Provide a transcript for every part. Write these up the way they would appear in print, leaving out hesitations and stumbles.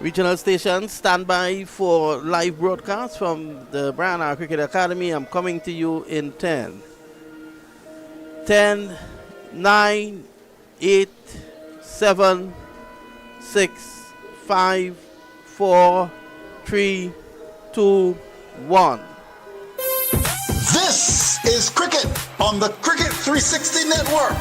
Regional stations stand by for live broadcast from the Brian R. Cricket Academy. I'm coming to you in 10, 10, 9, 8, 7, 6, 5, 4, 3, 2, 1. This is Cricket on the Cricket 360 Network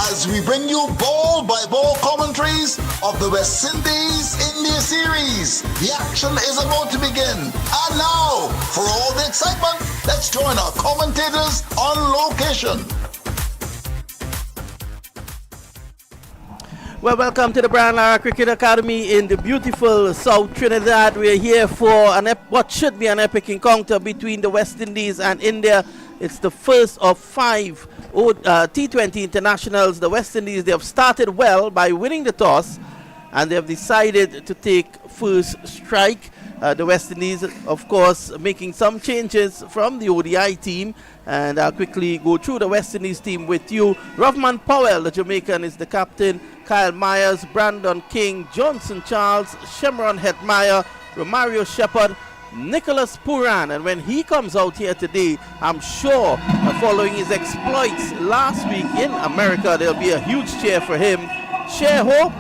as we bring you ball-by-ball commentaries of the West Indies-India series. The action is about to begin. And now, for all the excitement, let's join our commentators on location. Well, welcome to the Brian Lara Cricket Academy in the beautiful South Trinidad. We're here for what should be an epic encounter between the West Indies and India. It's the first of 5 T20 internationals. The West Indies, they have started well by winning the toss, and they have decided to take first strike. The West Indies, of course, making some changes from the ODI team, and I'll quickly go through the West Indies team with you. Rovman Powell, the Jamaican, is the captain. Kyle Myers, Brandon King, Johnson Charles, Shemron Hetmeyer, Romario Shepherd, Nicholas Puran. And when he comes out here today, I'm sure following his exploits last week in America, there'll be a huge cheer for him. Share Hope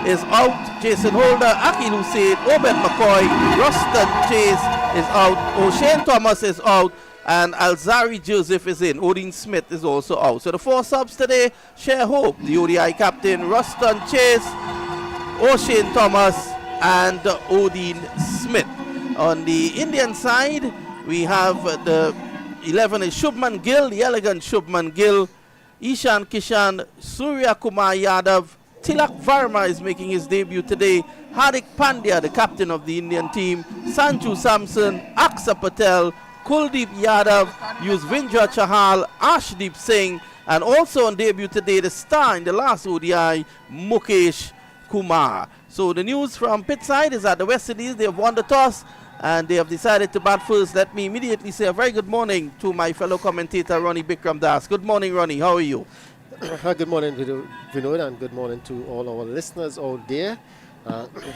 is out, Jason Holder, Akil Hussain, Obed McCoy, Ruston Chase is out, O'Shane Thomas is out, and Alzari Joseph is in. Odin Smith is also out. So the 4 subs today: Share Hope, the ODI captain, Ruston Chase, O'Shane Thomas, and Odin Smith. On the Indian side, we have the 11 is Shubman Gill, the elegant Shubman Gill, Ishan Kishan, Surya Kumar Yadav, Tilak Varma is making his debut today, Hardik Pandya, the captain of the Indian team, Sanju Samson, Aksa Patel, Kuldeep Yadav, Yuzvendra Chahal, Ashdeep Singh, and also on debut today, the star in the last ODI, Mukesh Kumar. So the news from pit side is that the West Indies, they have won the toss and they have decided to bat first. Let me immediately say a very good morning to my fellow commentator, Ronnie Bikram Das. Good morning, Ronnie. How are you? Good morning, Vinod, and good morning to all our listeners out there.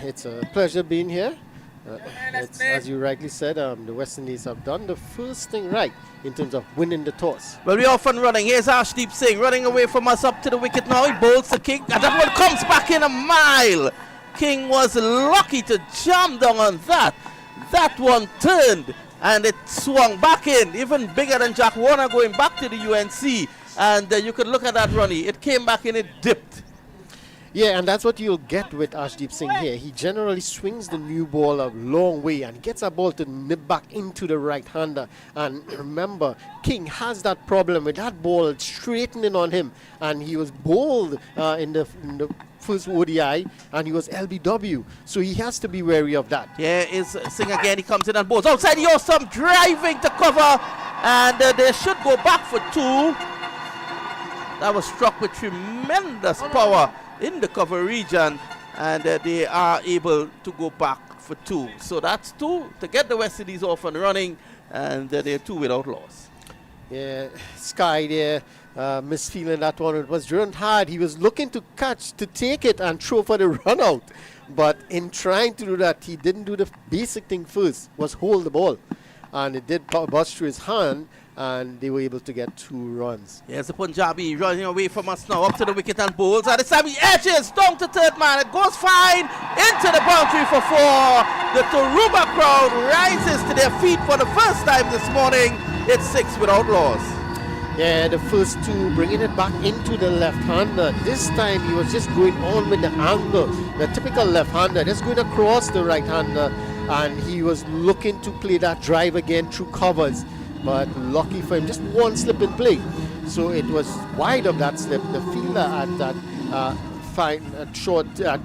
It's a pleasure being here. As you rightly said, the West Indies have done the first thing right in terms of winning the toss. Well, we're off and running. Here's Ashdeep Singh running away from us up to the wicket now. He bowls the King, and that one comes back in a mile. King was lucky to jam down on that. That one turned, and it swung back in, even bigger than Jack Warner going back to the UNC. And you could look at that, Ronnie. It came back and it dipped. Yeah, and that's what you'll get with Ashdeep Singh here. He generally swings the new ball a long way and gets a ball to nip back into the right-hander. And remember, King has that problem with that ball straightening on him. And he was bowled in the first ODI, and he was LBW. So he has to be wary of that. Here is Singh again. He comes in and bowls outside the awesome, driving to cover. And they should go back for 2. That was struck with tremendous power in the cover region, and they are able to go back for 2. So that's 2 to get the West Indies off and running, and they're 2 without loss. Yeah, Sky there, misfeeling that one. It was driven hard. He was looking to catch, to take it and throw for the run out. But in trying to do that, he didn't do the basic thing first, was hold the ball. And it did bust through his hand, and they were able to get 2 runs. Here's the Punjabi running away from us now, up to the wicket and bowls. And this time he edges down to third man. It goes fine into the boundary for 4. The Taruba crowd rises to their feet for the first time this morning. It's 6 without loss. Yeah, the first 2 bringing it back into the left-hander. This time he was just going on with the angle, the typical left-hander, just going across the right-hander, and he was looking to play that drive again through covers. But lucky for him, just one slip in play. So it was wide of that slip. The fielder at that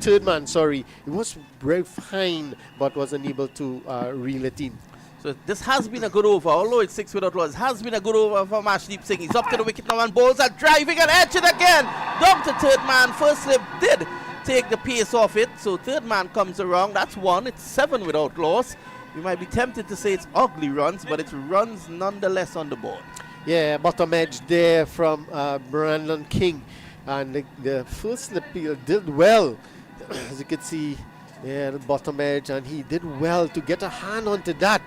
third man, it was very fine, but was unable to reel it in. So this has been a good over, although it's 6 without loss. It has been a good over for Ashdeep Singh. He's up to the wicket now and bowls are driving and edging again. Down to third man. First slip did take the pace off it. So third man comes around. That's 1. It's 7 without loss. You might be tempted to say it's ugly runs, but it's runs nonetheless on the board. Yeah, bottom edge there from Brandon King. And the first slip did well. As you can see, Yeah, the bottom edge, and he did well to get a hand onto that.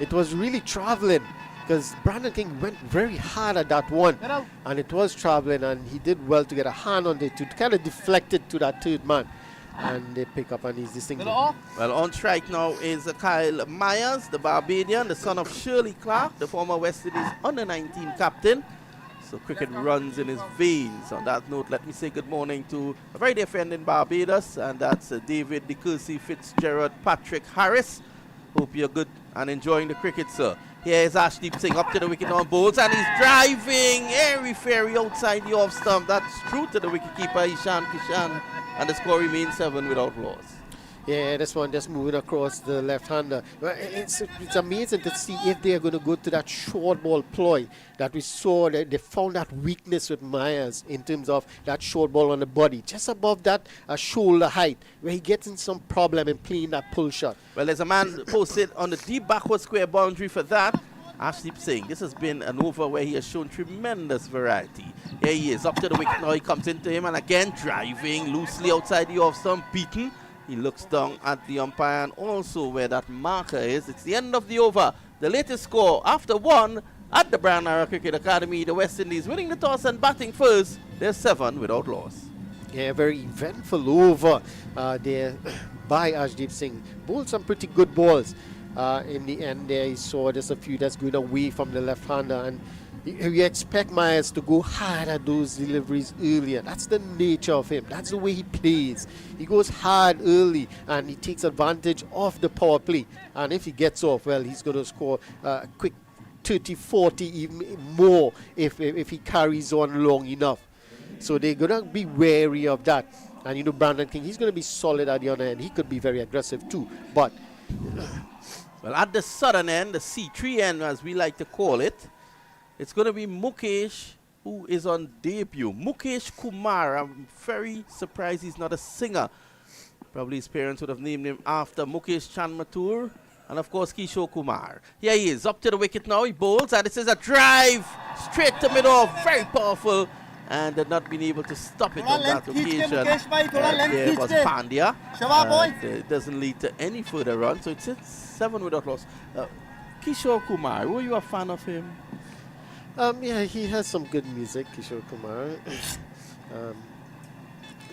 It was really traveling because Brandon King went very hard at that one, and it was traveling, and he did well to get a hand on it to kind of deflect it to that third man, and they pick up and he's distinct. Well, on strike now is Kyle Myers, the Barbadian, the son of Shirley Clark, the former West Indies under-19 captain. So cricket runs in his veins. On that note, let me say good morning to a very dear friend in Barbados, and that's David DeCourcy Fitzgerald Patrick Harris. Hope you're good and enjoying the cricket, sir. Here is Ashdeep Singh up to the wicket on bowls, and he's driving airy-fairy outside the off stump. That's true to the wicketkeeper Ishan Kishan, and the score remains 7 without loss. Yeah, this one just moving across the left-hander. It's amazing to see if they are going to go to that short ball ploy that we saw. That they found that weakness with Myers in terms of that short ball on the body, just above that shoulder height, where he gets in some problem in playing that pull shot. Well, there's a man posted on the deep backward square boundary for that. Ashdeep Singh, this has been an over where he has shown tremendous variety. Here he is, up to the wicket now. He comes into him, and again driving loosely outside the off stump, beaten. He looks down at the umpire and also where that marker is. It's the end of the over. The latest score after 1 at the Brown Arrow Cricket Academy. The West Indies winning the toss and batting first. They're 7 without loss. Yeah, very eventful over there by Ashdeep Singh. Bowled some pretty good balls. In the end there, he saw just a few that's going away from the left-hander, and you expect Myers to go hard at those deliveries earlier. That's the nature of him. That's the way he plays. He goes hard early, and he takes advantage of the power play. And if he gets off, well, he's going to score a quick 30, 40, even more if he carries on long enough. So they're going to be wary of that. And you know, Brandon King, he's going to be solid at the other end. He could be very aggressive too. But well, at the southern end, the C3 end as we like to call it, it's going to be Mukesh, who is on debut. Mukesh Kumar. I'm very surprised he's not a singer. Probably his parents would have named him after Mukesh Chanmatur. And of course, Kishore Kumar. Here he is, up to the wicket now. He bowls, and this is a drive straight to mid-off. Very powerful. And they've not been able to stop it on that occasion. There was Pandya. It doesn't lead to any further run. So it's 7 without loss. Kishore Kumar, were you a fan of him? Yeah, he has some good music, Kishore Kumar.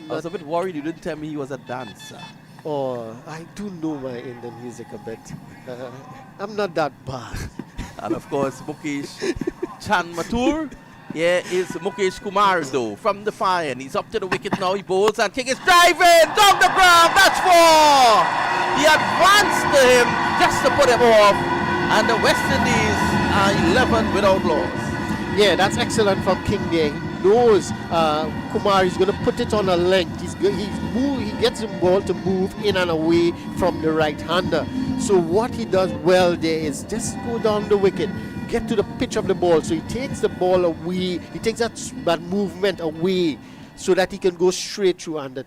I was a bit worried you didn't tell me he was a dancer. Oh, I do know my Indian music a bit. I'm not that bad. And of course, Mukesh Chanmatur. Here is Mukesh Kumar though, from the fire, and he's up to the wicket now. He bowls, and King is driving down the ground. That's 4. He advanced to him just to put him off, and the West Indies are 11 without loss. Yeah, that's excellent from King there. He knows Kumar is going to put it on a length. He gets the ball to move in and away from the right-hander. So what he does well there is just go down the wicket, get to the pitch of the ball. So he takes the ball away. He takes that movement away so that he can go straight through. And the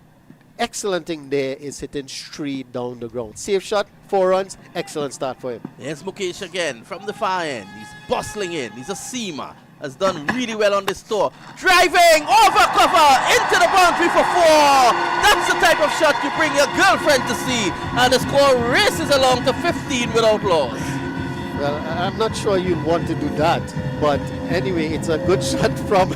excellent thing there is hitting straight down the ground. Safe shot, 4 runs, excellent start for him. There's Mukesh again from the far end. He's bustling in. He's a seamer. Has done really well on this tour. Driving over cover into the boundary for 4. That's the type of shot you bring your girlfriend to see. And the score races along to 15 without loss. Well, I'm not sure you'd want to do that. But anyway, it's a good shot from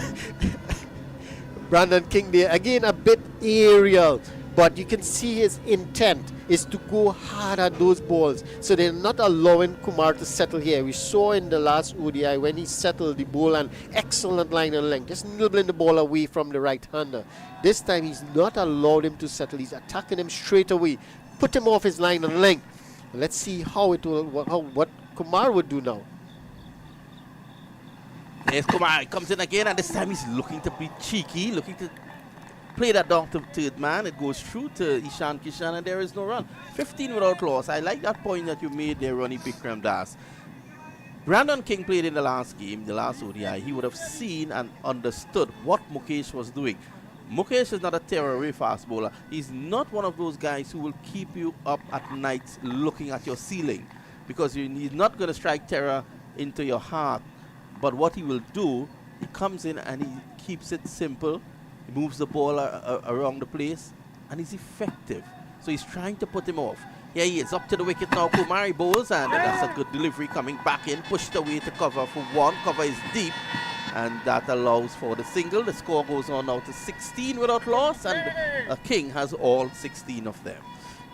Brandon King there. Again, a bit aerial. But you can see his intent is to go hard at those balls. So they're not allowing Kumar to settle here. We saw in the last ODI when he settled the ball, and excellent line and length, just nibbling the ball away from the right-hander. This time he's not allowed him to settle. He's attacking him straight away. Put him off his line and length. Let's see how it will, what Kumar would do now. There's Kumar. He comes in again, and this time he's looking to be cheeky, looking to play that down to third man. It goes through to Ishan Kishan, and there is no run. 15 without loss. I like that point that you made there, Ronnie Bikram Das. Brandon King played in the last game, the last ODI. He would have seen and understood what Mukesh was doing. Mukesh is not a tearaway fast bowler. He's not one of those guys who will keep you up at night looking at your ceiling, because he's not going to strike terror into your heart. But what he will do, he comes in and he keeps it simple. He moves the ball around the place, and he's effective. So he's trying to put him off. Here he is, up to the wicket now. Kumari bowls, and that's a good delivery coming back in. Pushed away to cover for one. Cover is deep, and that allows for the single. The score goes on now to 16 without loss, and King has all 16 of them.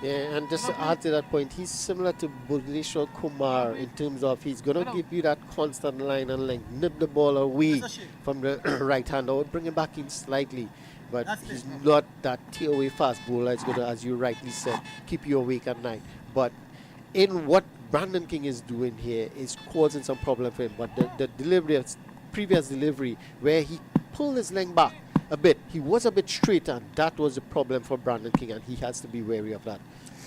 Yeah, and just to add to that point, he's similar to Bhuvneshwar Kumar in terms of he's going to give you that constant line and length, nip the ball away from the right hand or bring it back in slightly. But he's not that tear-away fast bowler. It's going to, as you rightly said, keep you awake at night. But in what Brandon King is doing here is causing some problem for him. But the delivery, previous delivery, where he pulled his length back a bit, he was a bit straight, and that was the problem for Brandon King, and he has to be wary of that.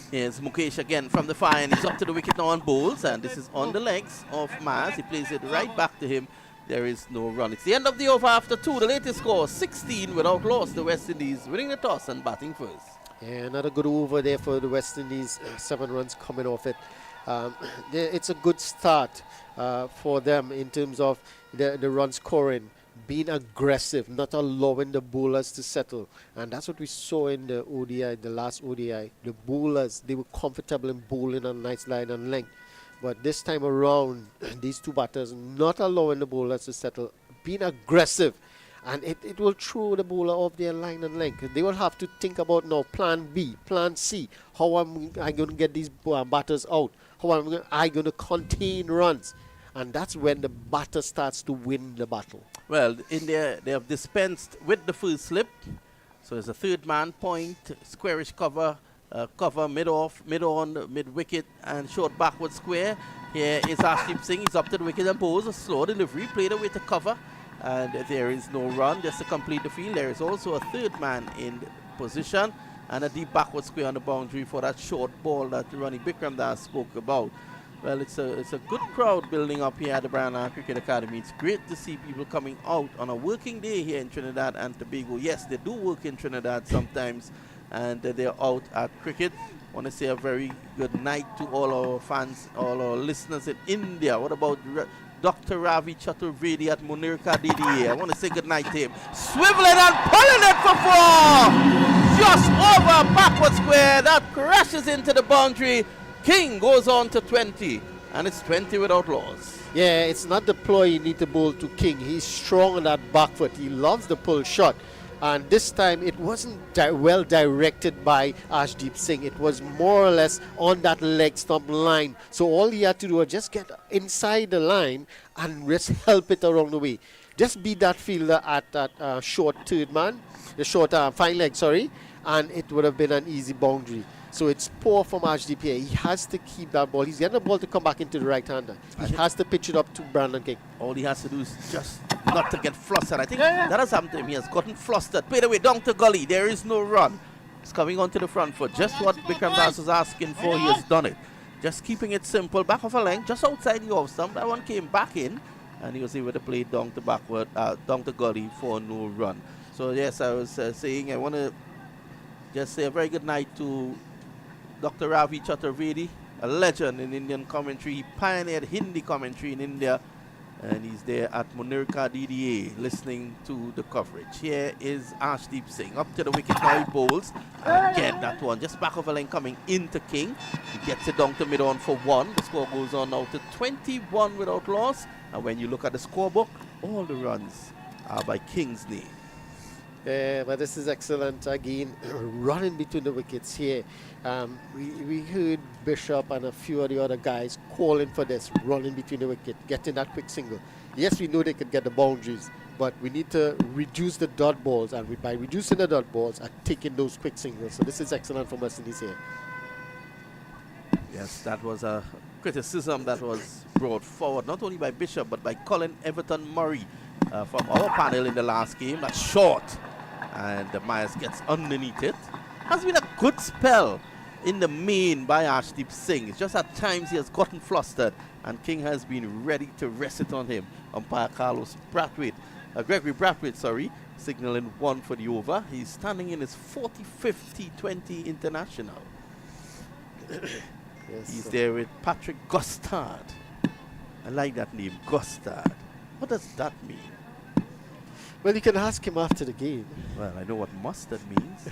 Here's Mukesh again from the fire, and he's up to the wicket now on bowls, and this is on the legs of Maz. He plays it right back to him. There is no run. It's the end of the over after 2. The latest score, 16 without loss. The West Indies winning the toss and batting first. Yeah, another good over there for the West Indies. 7 runs coming off it. It's a good start for them in terms of the run scoring. Being aggressive, not allowing the bowlers to settle. And that's what we saw in the ODI, the last ODI. The bowlers, they were comfortable in bowling a nice line and length. But this time around, these two batters not allowing the bowlers to settle, being aggressive, and it will throw the bowler off their line and length. They will have to think about now plan B, plan C. How am I going to get these batters out? How am I going to contain runs? And that's when the batter starts to win the battle. Well, in there, they have dispensed with the first slip. So it's a third man point, squarish cover. Cover mid-off, mid-on, mid-wicket, and short backward square. Here is Arshdeep Singh. He's up to the wicket and bowls a slow delivery, played away to cover, and there is no run just to complete the field. There is also a third man in position and a deep backward square on the boundary for that short ball that Ronnie Bikram spoke about. Well, it's a good crowd building up here at the Brown Cricket Academy. It's great to see people coming out on a working day here in Trinidad and Tobago. Yes, they do work in Trinidad sometimes, and they're out at cricket. I want to say a very good night to all our fans, all our listeners in India. What about Dr. Ravi Chaturvedi at Munirka DDA? I want to say good night to him. Swiveling and pulling it for 4! Just over backward square. That crashes into the boundary. King goes on to 20, and it's 20 without loss. Yeah, it's not the ploy you need to bowl to King. He's strong on that back foot. He loves the pull shot. And this time it wasn't well directed by Arshdeep Singh. It was more or less on that leg stump line. So all he had to do was just get inside the line and just help it along the way. Just beat that fielder at that short third man, the short fine leg, sorry, and it would have been an easy boundary. So it's poor from Arshdeep here. He has to keep that ball. He's getting the ball to come back into the right-hander. He has to pitch it up to Brandon King. All he has to do is just not to get flustered. I think that has happened to him. He has gotten flustered. Played away down to gully. There is no run. It's coming onto the front foot. Just what Bikram Das was asking for, he has done it. Just keeping it simple. Back of a length, just outside the off stump. That one came back in, and he was able to play down to backward, down to gully for no run. So yes, I was saying I want to just say a very good night to Dr. Ravi Chaturvedi, a legend in Indian commentary. He pioneered Hindi commentary in India, and he's there at Munirka DDA listening to the coverage. Here is Arshdeep Singh up to the wicket now. He bowls, and again that one just back of a lane coming into King. He gets it down to mid-on for 1. The score goes on now to 21 without loss, and when you look at the scorebook, all the runs are by King's name. Yeah, but this is excellent again. Running between the wickets here. We heard Bishop and a few of the other guys calling for this, running between the wicket, getting that quick single. Yes, we know they could get the boundaries, but we need to reduce the dot balls, and by reducing the dot balls and taking those quick singles. So this is excellent from West Indies here. Yes, that was a criticism that was brought forward not only by Bishop but by Colin Everton Murray from our panel in the last game. That's short, and Myers gets underneath it. Has been a good spell in the main by Arshdeep Singh. It's just at times he has gotten flustered, and King has been ready to rest it on him. Umpire Carlos Brathwaite, Gregory Brathwaite, sorry, signaling 1 for the over. He's standing in his 45th T20 international. Yes, He's there with Patrick Gustard. I like that name, Gustard. What does that mean? Well, you can ask him after the game. Well, I know what mustard means.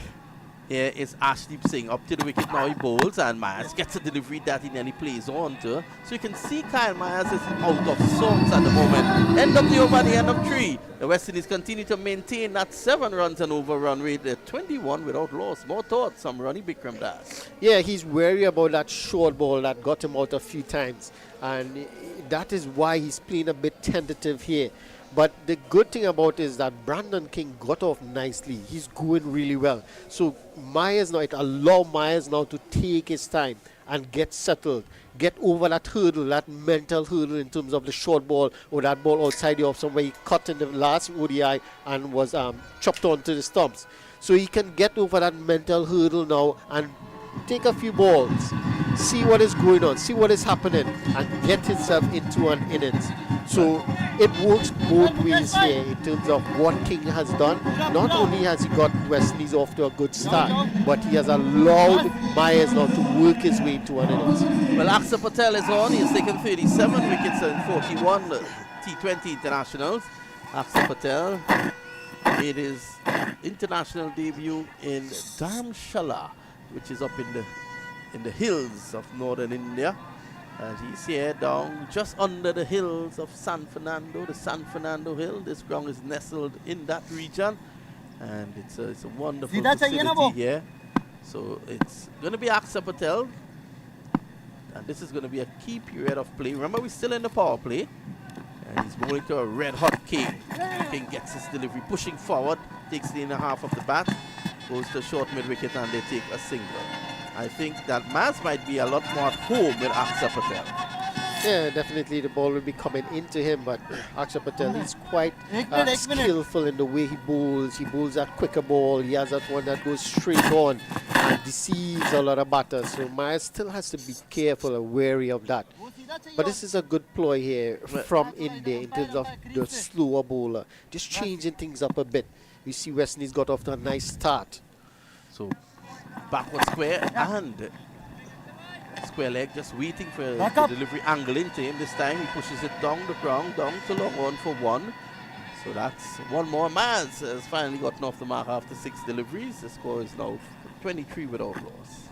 Here is Ashdeep Singh up to the wicket now. He bowls and Myers gets a delivery that he nearly plays on to. So you can see Kyle Myers is out of sorts at the moment. End of the over, the end of 3. The West Indies continue to maintain that 7 runs and over run rate. They're 21 without loss. More thoughts from Ronnie Bikram Das. Yeah, he's wary about that short ball that got him out a few times. And that is why he's playing a bit tentative here. But the good thing about it is that Brandon King got off nicely. He's going really well. So Myers now, it allows Myers now to take his time and get settled, get over that hurdle, that mental hurdle in terms of the short ball or that ball outside the off somewhere he cut in the last ODI and was chopped onto the stumps. So he can get over that mental hurdle now and take a few balls, see what is going on, see what is happening, and get himself into an innings. So it works both ways here in terms of what King has done. Not only has he got West Indies off to a good start, but he has allowed Myers now to work his way into an innings. Well, Aksa Patel is on. He has taken 37 wickets and 41 T20 internationals. Aksa Patel made his international debut in Dharamshala, which is up in the hills of northern India. And he's here down just under the hills of San Fernando, the San Fernando Hill. This ground is nestled in that region, and it's a wonderful facility here. So it's going to be Aksa Patel, and this is going to be a key period of play. Remember, we're still in the power play, and he's bowling to a red-hot King. King gets his delivery, pushing forward, takes the inner half of the bat, goes to short mid-wicket, and they take a single. I think that Maz might be a lot more at home with Aksa Patel. Yeah, definitely the ball will be coming into him, but Aksa Patel is quite skillful in the way he bowls. He bowls that quicker ball. He has that one that goes straight on and deceives a lot of batters. So Myers still has to be careful and wary of that. But this is a good ploy here from India in terms of the slower bowler. Just changing things up a bit. We see West Indies got off to a nice start. So backward square and square leg, just waiting for the delivery angle into him. This time he pushes it down the ground, down to long on for 1. So that's one more. Maz has finally gotten off the mark after 6 deliveries. The score is now 23 without loss.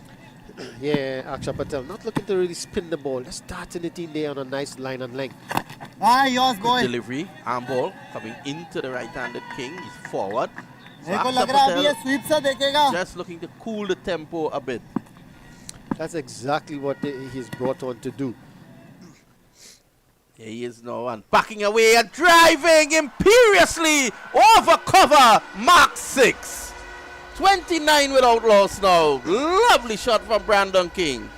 Yeah, Aksa Patel not looking to really spin the ball. Just starting it in there on a nice line and length. Yours, boy. Delivery, arm ball coming into the right-handed King. He's forward. So मेरे को Aksa लग रहा है अभी ये Patel SVEEP सा देखेगा. just looking to cool the tempo a bit. That's exactly what he's brought on to do. Here he is now and backing away and driving imperiously over cover. Mark 6. 29 without loss now. Lovely shot from Brandon King.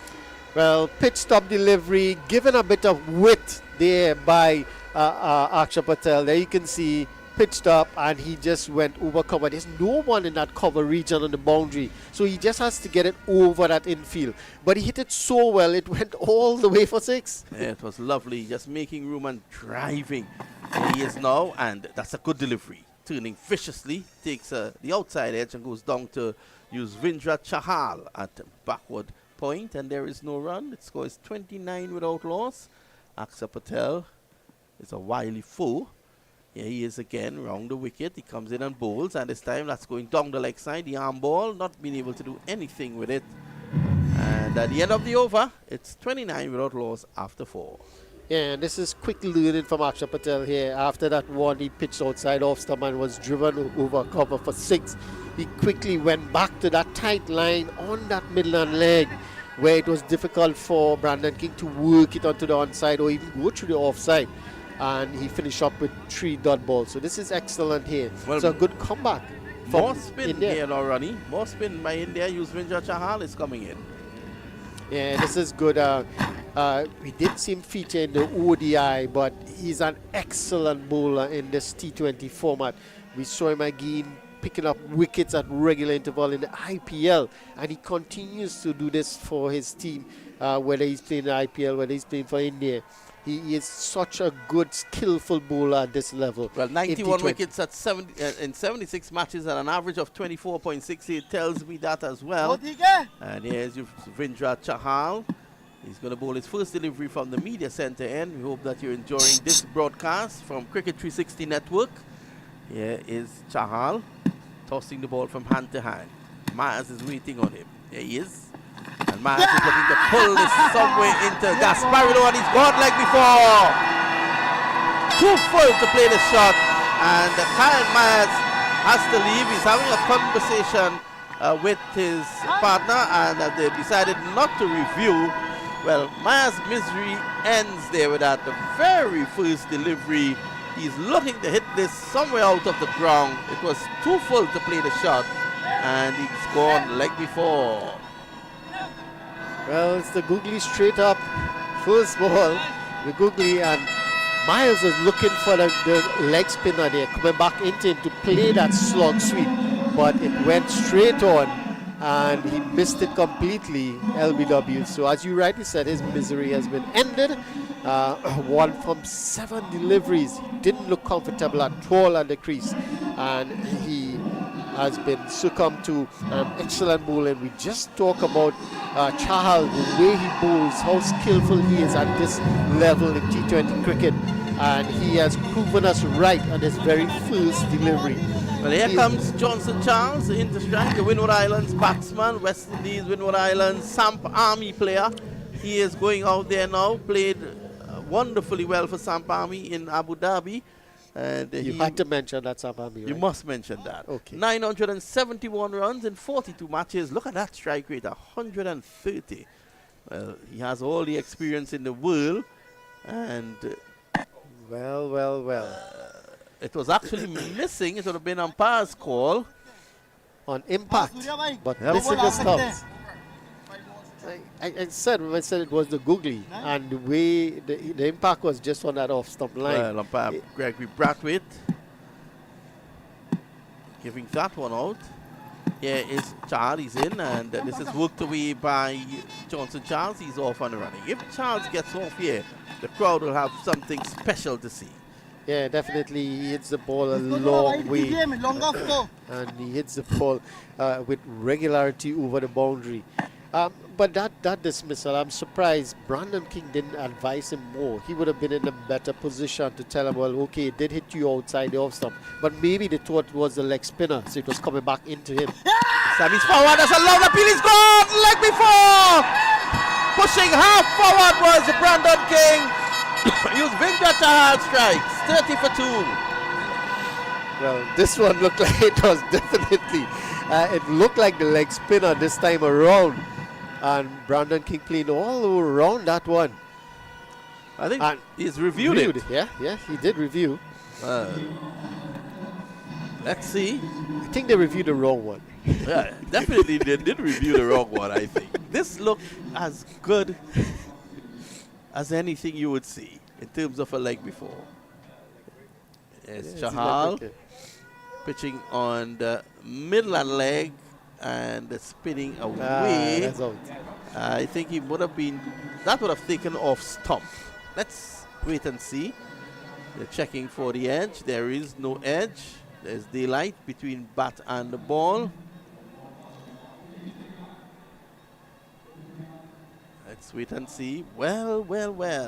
Well, pitch stop delivery, given a bit of width there by Aksa Patel. There you can see pitched up and he just went over cover. There's no one in that cover region on the boundary, so he just has to get it over that infield. But he hit it so well, it went all the way for 6. Yeah, it was lovely, just making room and driving. There he is now, and that's a good delivery. Turning viciously, takes the outside edge and goes down to use Vindra Chahal at backward point, and there is no run. It scores 29 without loss. Aksa Patel is a wily foe. Here he is again, round the wicket. He comes in and bowls, and this time that's going down the leg side. The arm ball, not being able to do anything with it. And at the end of the over, it's 29 without loss after 4. Yeah, and this is quick learning from Aksa Patel here. After that one, he pitched outside off stump and was driven over cover for 6. He quickly went back to that tight line on that midland leg, where it was difficult for Brandon King to work it onto the onside or even go through the offside. And he finished up with 3 dot balls. So this is excellent here. Well, it's a good comeback. More spin India here now, Ronnie. More spin by India. Yuzvendra Chahal is coming in. Yeah, this is good. We did see him feature in the ODI, but he's an excellent bowler in this T20 format. We saw him again picking up wickets at regular interval in the IPL, and he continues to do this for his team, whether he's playing the IPL, whether he's playing for India. He is such a good, skillful bowler at this level. Well, 91 wickets at in 76 matches at an average of 24.68 tells me that as well. And here's Vindra Chahal. He's going to bowl his first delivery from the media center end. We hope that you're enjoying this broadcast from Cricket 360 Network. Here is Chahal tossing the ball from hand to hand. Myers is waiting on him. There he is. And Myers is looking to pull this somewhere into Gasparino, and he's gone like before. Too full to play the shot, and Kyle Myers has to leave. He's having a conversation with his partner, and they decided not to review. Well, Myers' misery ends there with that. The very first delivery, he's looking to hit this somewhere out of the ground. It was too full to play the shot, and he's gone like before. Well, it's the googly straight up first ball, the googly, and Myers was looking for the leg spinner there, coming back into him to play that slog sweep, but it went straight on and he missed it completely, LBW. So as you rightly said, his misery has been ended. 1 from 7 deliveries. He didn't look comfortable at all at the crease, and he has been succumbed to excellent bowling. We just talk about Chahal, the way he bowls, how skillful he is at this level in T20 cricket, and he has proven us right on his very first delivery. Well, here comes Johnson Charles into strike, the Windward Islands batsman, West Indies, Windward Islands, Samp Army player. He is going out there now, played wonderfully well for Samp Army in Abu Dhabi. And You had to mention that Samp Army, right? You must mention that. Okay. 971 runs in 42 matches. Look at that strike rate, 130. Well, he has all the experience in the world, and Well. it was actually missing. It would have been umpire's call. On impact, but Yep. missing the stumps. I said when I said it was the googly, and the way the impact was just on that off stump line. Well, umpire Gregory Brathwaite giving that one out. Here is Charles, he's in, and this is worked away by Johnson Charles. He's off and running. If Charles gets off here, the crowd will have something special to see. Yeah, definitely he hits the ball a long way, and he hits the ball with regularity over the boundary. But that dismissal, I'm surprised Brandon King didn't advise him more. He would have been in a better position to tell him, well, okay, it did hit you outside the off stump, but maybe they thought it was the leg spinner, so it was coming back into him. Sammy's forward, that's a long appeal, he's gone like before! Pushing half forward was Brandon King. Used Vingra hard strikes, 30 for 2. Well, this one looked like it was definitely, it looked like the leg spinner this time around. And Brandon King playing all around that one. I think he's reviewed it. Yeah, he did review. Let's see. I think they reviewed the wrong one. Yeah, definitely they did review the wrong one, I think. This looked as good as anything you would see in terms of a leg before. Yes, Chahal pitching on the Midland leg and spinning away. That's out. I think he would have been, that would have taken off stump. Let's wait and see. They're checking for the edge. There is no edge. There's daylight between bat and the ball. Let's wait and see. Well.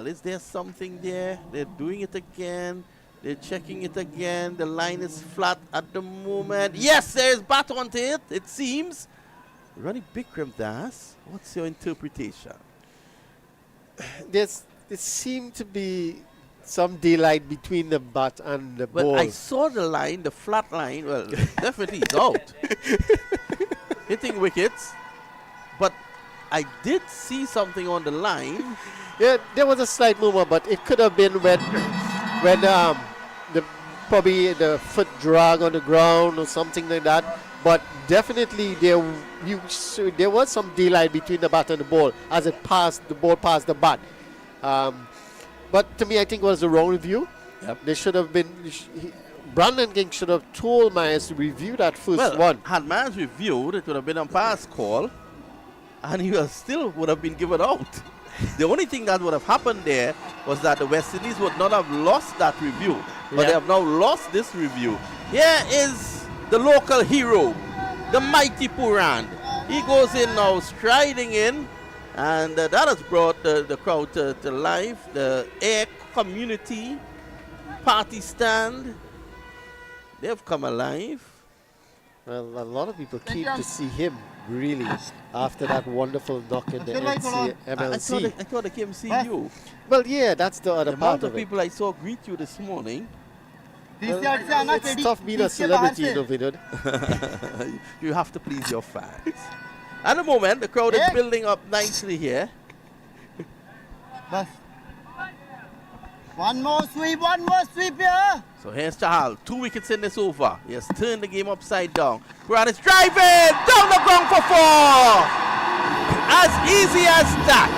Is there something there? They're doing it again. They're checking it again. The line is flat at the moment. Yes, there is bat onto it, it seems. Ronnie Bikram Das, what's your interpretation? There seemed to be some daylight between the bat and the ball. Well, I saw the line, the flat line. Well, definitely it's out. Hitting wickets. But I did see something on the line. Yeah, there was a slight movement, but it could have been when probably the foot drag on the ground or something like that. But definitely there was some daylight between the bat and the ball as it passed, the ball passed the bat. But to me, I think it was the wrong review. Yep. They should have been. Brandon King should have told Myers to review that first one. Had Myers reviewed, it would have been a pass call, and he still would have been given out. The only thing that would have happened there was that the West Indies would not have lost that review, but they have now lost this review. Here is the local hero, the mighty Purand. He goes in now, striding in, and that has brought the crowd to life. The Air Community Party Stand, they've come alive. Well, a lot of people keep to see him, really, after that wonderful knock in the MLC. I thought I came to see you. Well, yeah, that's the other The part amount of of it. people I saw greet you this morning. Well, it's tough being a celebrity, you know, Vinod. You have to please your fans. At the moment, the crowd is building up nicely here. Bas. One more sweep here. So here's Chahal, 2 wickets in this over. He has turned the game upside down. Puran is driving down the ground for 4. As easy as that.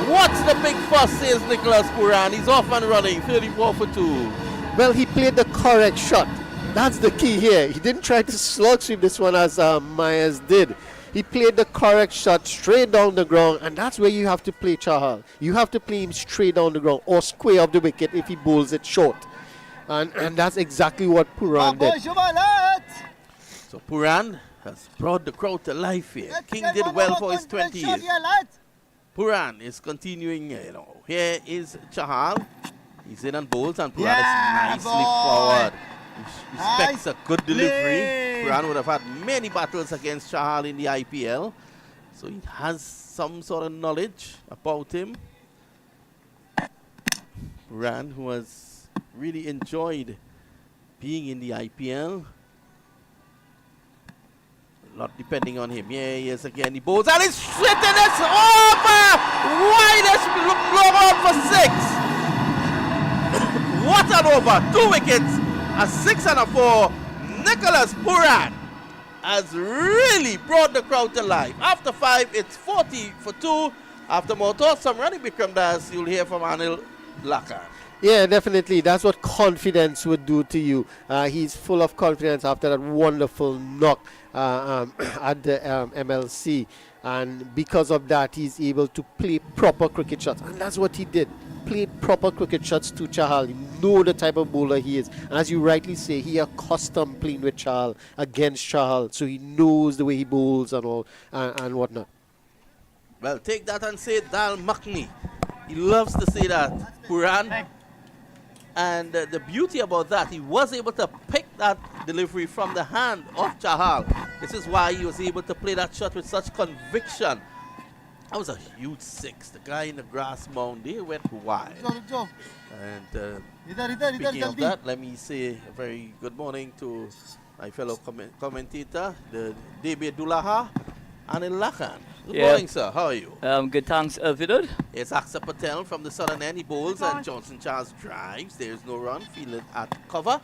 What's the big fuss, says Nicholas Puran. He's off and running, 34 for 2. Well, he played the correct shot. That's the key here. He didn't try to slog sweep this one as Myers did. He played the correct shot straight down the ground, and that's where you have to play Chahal. You have to play him straight down the ground or square up the wicket if he bowls it short. And that's exactly what Puran did. So Puran has brought the crowd to life here. King did well for his 20 years. Puran is continuing, Here is Chahal. He's in on bowls, and Puran is nicely forward. He expects a good delivery. Puran would have had many battles against Chahal in the IPL. So he has some sort of knowledge about him. Puran, who has really enjoyed being in the IPL. A lot depending on him. Yeah, he is again. He bowls and he's hitting this over! Widest blow out for 6. What an over! 2 wickets, a 6 and a 4. Nicholas Puran has really brought the crowd to life. After 5, it's 40 for 2. After more thoughts, some running Bikram Das, you'll hear from Anil Lakan. Yeah, definitely. That's what confidence would do to you. He's full of confidence after that wonderful knock at the MLC. And because of that, he's able to play proper cricket shots. And that's what he did. Played proper cricket shots to Chahal. You know the type of bowler he is. And as you rightly say, he accustomed playing with Chahal, against Chahal. So he knows the way he bowls and all and whatnot. Well, take that and say Dal Makni. He loves to say that, Puran. And the beauty about that, he was able to pick that delivery from the hand of Chahal. This is why he was able to play that shot with such conviction. That was a huge 6. The guy in the grass mound, they went wide. And speaking of that, let me say a very good morning to my fellow commentator, the Debe Dulaha, Anil Lakan. Good morning, sir. How are you? Good, thanks, Vinod. It's Aksa Patel from the southern end. He bowls and Johnson Charles drives. There is no run. Fielded at cover.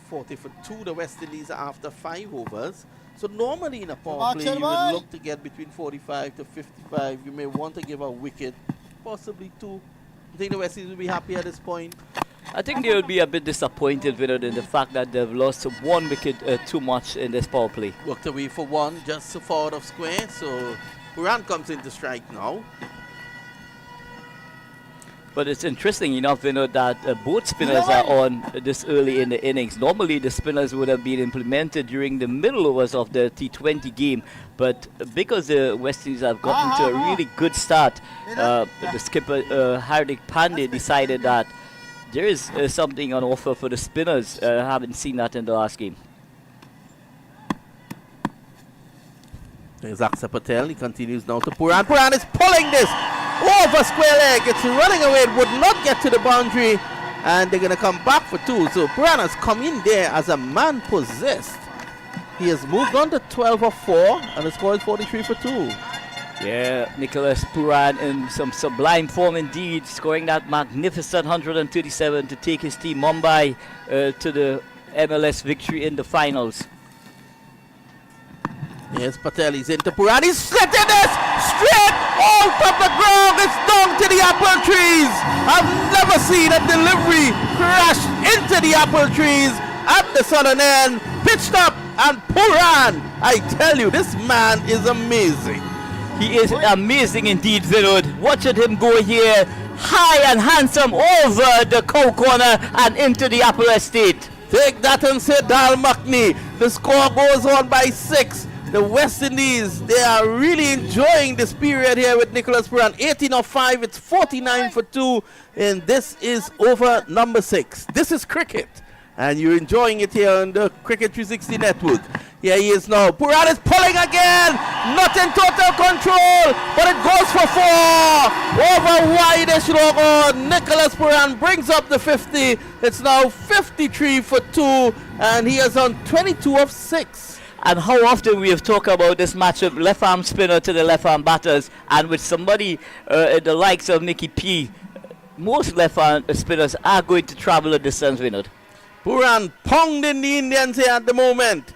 40 for 2. The West Indies are after 5 overs. So normally in a power play, you would look to get between 45 to 55. You may want to give a wicket, possibly 2. You think the West Indies will be happy at this point? I think they will be a bit disappointed, Vinod, in the fact that they've lost 1 wicket too much in this power play. Worked away for 1, just forward of square. So Puran comes into strike now. But it's interesting enough, Vinod, that both spinners are on this early in the innings. Normally, the spinners would have been implemented during the middle overs of the T20 game. But because the West Indies have gotten to a really good start, the skipper, Hardik Pandey, decided that there is something on offer for the spinners. I haven't seen that in the last game. There's Aksa Patel. He continues now to Puran. Puran is pulling this over square leg. It's running away. It would not get to the boundary. And they're going to come back for 2. So Puran has come in there as a man possessed. He has moved on to 12 of 4 and the score is 43 for 2. Yeah, Nicholas Puran in some sublime form indeed, scoring that magnificent 137 to take his team Mumbai to the MLS victory in the finals. Yes, Patel is into Puran. He's slitting this straight out of the ground. It's down to the apple trees. I've never seen a delivery crash into the apple trees at the southern end. Pitched up and Puran. I tell you, this man is amazing. He is amazing indeed, Vinod. Watching him go here, high and handsome over the cow corner and into the apple estate. Take that and say Dal Makni. The score goes on by 6. The West Indies, they are really enjoying this period here with Nicholas Puran. 18 of 5, it's 49 for 2. And this is over number 6. This is cricket. and you're enjoying it here on the Cricket 360 network. Here he is now. Puran is pulling again. Not in total control, but it goes for 4. Over wide-ish logo. Nicholas Puran brings up the 50. It's now 53 for 2, and he is on 22 of 6. And how often we have talked about this matchup, left arm spinner to the left arm batters, and with somebody the likes of Nicky P, most left arm spinners are going to travel a distance, Vinod. Puran pounding the Indians here at the moment.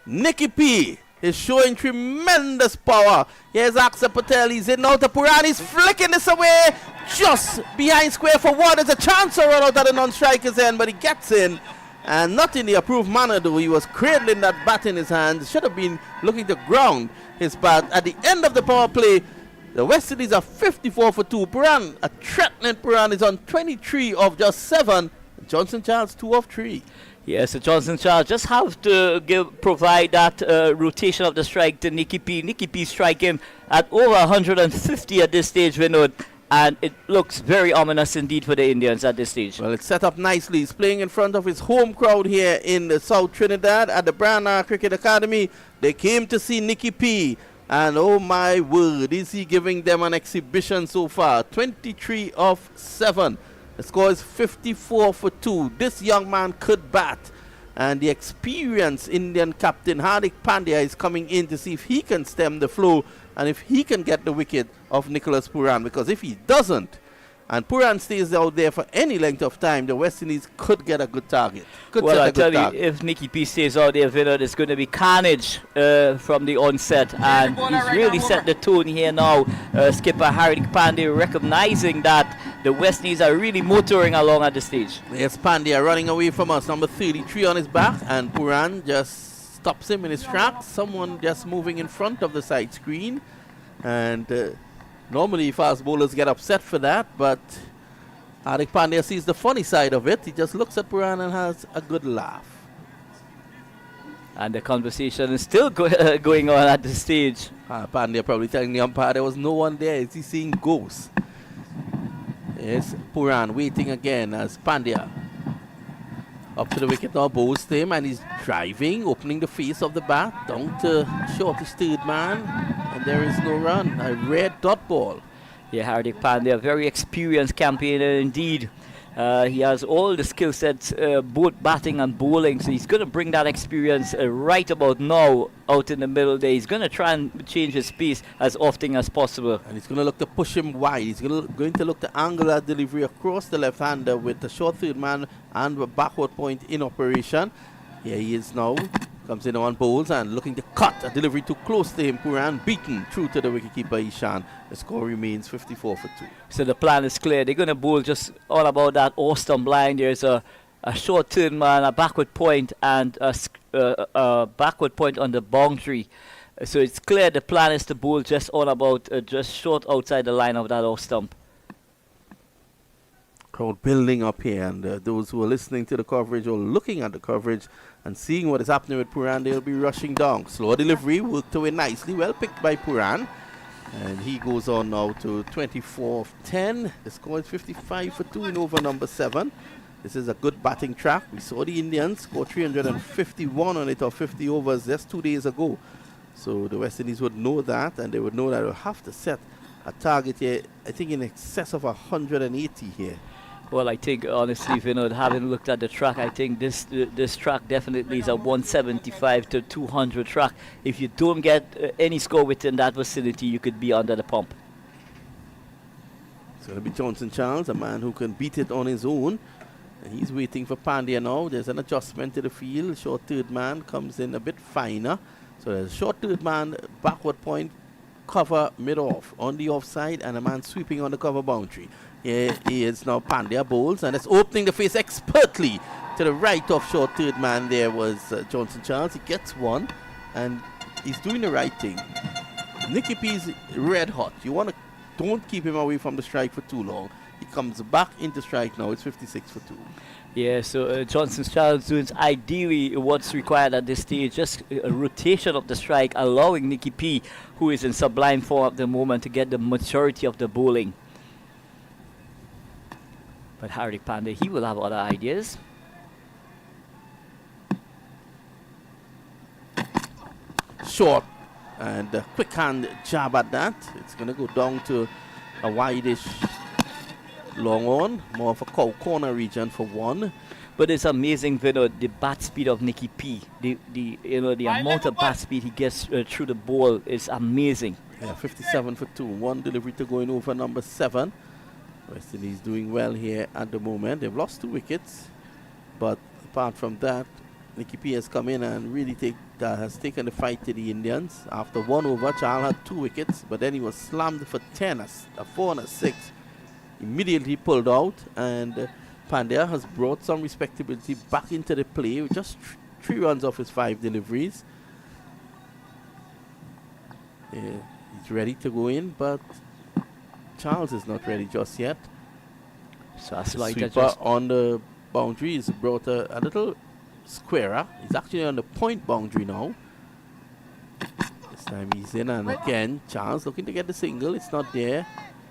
Nicky P is showing tremendous power. Here's Aksa Patel. He's in out to Puran. He's flicking this away just behind square for 1. There's a chance to run out of the non-striker's end, but he gets in. And not in the approved manner, though. He was cradling that bat in his hands. Should have been looking to ground his bat. At the end of the power play, the West Indies are 54 for 2. Puran, a threatening Puran, is on 23 of just 7. Johnson Charles 2 of 3. Yes, so Johnson Charles just have to provide that rotation of the strike to Nicky P. Nicky P striking at over 150 at this stage, Vinod. And it looks very ominous indeed for the Indians at this stage. Well, it's set up nicely. He's playing in front of his home crowd here in the South Trinidad at the Brana Cricket Academy. They came to see Nicky P. And oh my word, is he giving them an exhibition so far. 23 of 7. The score is 54 for 2. This young man could bat. And the experienced Indian captain Hardik Pandya is coming in to see if he can stem the flow and if he can get the wicket of Nicholas Puran. Because if he doesn't, and Puran stays out there for any length of time, the West Indies could get a good target. Well, I tell you, if Nicky P stays out there, Vinod, it's going to be carnage from the onset. And he's really set the tone here now. Skipper Hardik Pandya recognizing that the West Indies are really motoring along at this stage. Yes, Pandya running away from us. Number 33 on his back. And Puran just stops him in his tracks. Someone just moving in front of the side screen. And normally fast bowlers get upset for that, but Hardik Pandya sees the funny side of it. He just looks at Puran and has a good laugh. And the conversation is still going on at this stage. Pandya probably telling the umpire there was no one there. Is he seeing ghosts? Yes, Puran waiting again as Pandya up to the wicket now, bowls to him, and he's driving, opening the face of the bat, down to shortish third man, and there is no run. A red dot ball. Yeah, Hardik Pandya, very experienced campaigner indeed. He has all the skill sets, both batting and bowling, so he's going to bring that experience right about now out in the middle there. He's going to try and change his pace as often as possible. And he's going to look to push him wide. He's going to look to angle that delivery across the left-hander with the short third man and the backward point in operation. Here he is now. Comes in on bowls and looking to cut a delivery too close to him. Puran beaten through to the wicketkeeper Ishan. The score remains 54 for 2. So the plan is clear. They're going to bowl just all about that Austin blind. There's a short turn man, a backward point, and a backward point on the boundary. So it's clear the plan is to bowl just all about just short outside the line of that off stump. Crowd building up here, and those who are listening to the coverage or looking at the coverage and seeing what is happening with Puran, they'll be rushing down. Slow delivery, worked away nicely, well picked by Puran. And he goes on now to 24 of 10. The score is 55 for 2 in over number 7. This is a good batting track. We saw the Indians score 351 on it, or 50 overs just 2 days ago. So the West Indies would know that, and they would know that they'll have to set a target here, I think in excess of 180 here. Well, I think, honestly, Vinod, having looked at the track, I think this track definitely is a 175 to 200 track. If you don't get any score within that vicinity, you could be under the pump. It's going to be Johnson Charles, a man who can beat it on his own. And he's waiting for Pandya now. There's an adjustment to the field. Short third man comes in a bit finer. So there's a short third man, backward point, cover mid-off on the offside, and a man sweeping on the cover boundary. Here he is now. Pandya bowls, and it's opening the face expertly to the right of short third man. There was Johnson Charles. He gets one, and he's doing the right thing. Nicky P's red hot. Don't keep him away from the strike for too long. He comes back into strike now. It's 56 for 2. Yeah, so Johnson Charles doing ideally what's required at this stage, just a rotation of the strike, allowing Nicky P, who is in sublime form at the moment, to get the majority of the bowling. But Hardik Pandya, he will have other ideas. short. And a quick hand jab at that. It's going to go down to a wide-ish long on, more of a corner region for one. But it's amazing, the bat speed of Nicky P. The amount of bat speed he gets through the ball is amazing. Yeah, 57 for 2. One delivery to going over number 7. West Indies doing well here at the moment. They've lost 2 wickets, but apart from that, Nicky P has come in and really has taken the fight to the Indians. After 1 over, Charles had 2 wickets, but then he was slammed for 10, a 4 and a 6. Immediately pulled out, and Pandya has brought some respectability back into the play with just 3 runs off his 5 deliveries. Yeah, he's ready to go in, but Charles is not ready just yet. So that's like sweeper on the boundary. He's brought a little squarer. He's actually on the point boundary now. This time he's in, and again Charles looking to get the single. It's not there.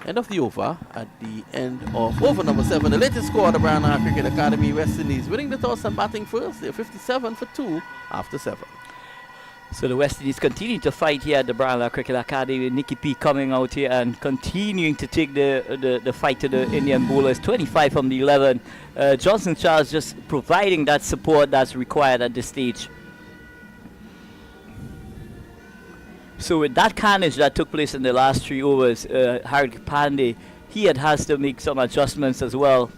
End of the over at the end of over number 7. The latest score of the Brown Eye Cricket Academy. West Indies winning the toss and batting first. They're 57 for 2 after 7. So the West Indies continue to fight here at the Brown Eye Cricket Academy. Nicky P coming out here and continuing to take the fight to the Indian bowlers. 25 from the 11. Johnson Charles just providing that support that's required at this stage. So with that carnage that took place in the last 3 overs, Hardik Pandey, he has to make some adjustments as well.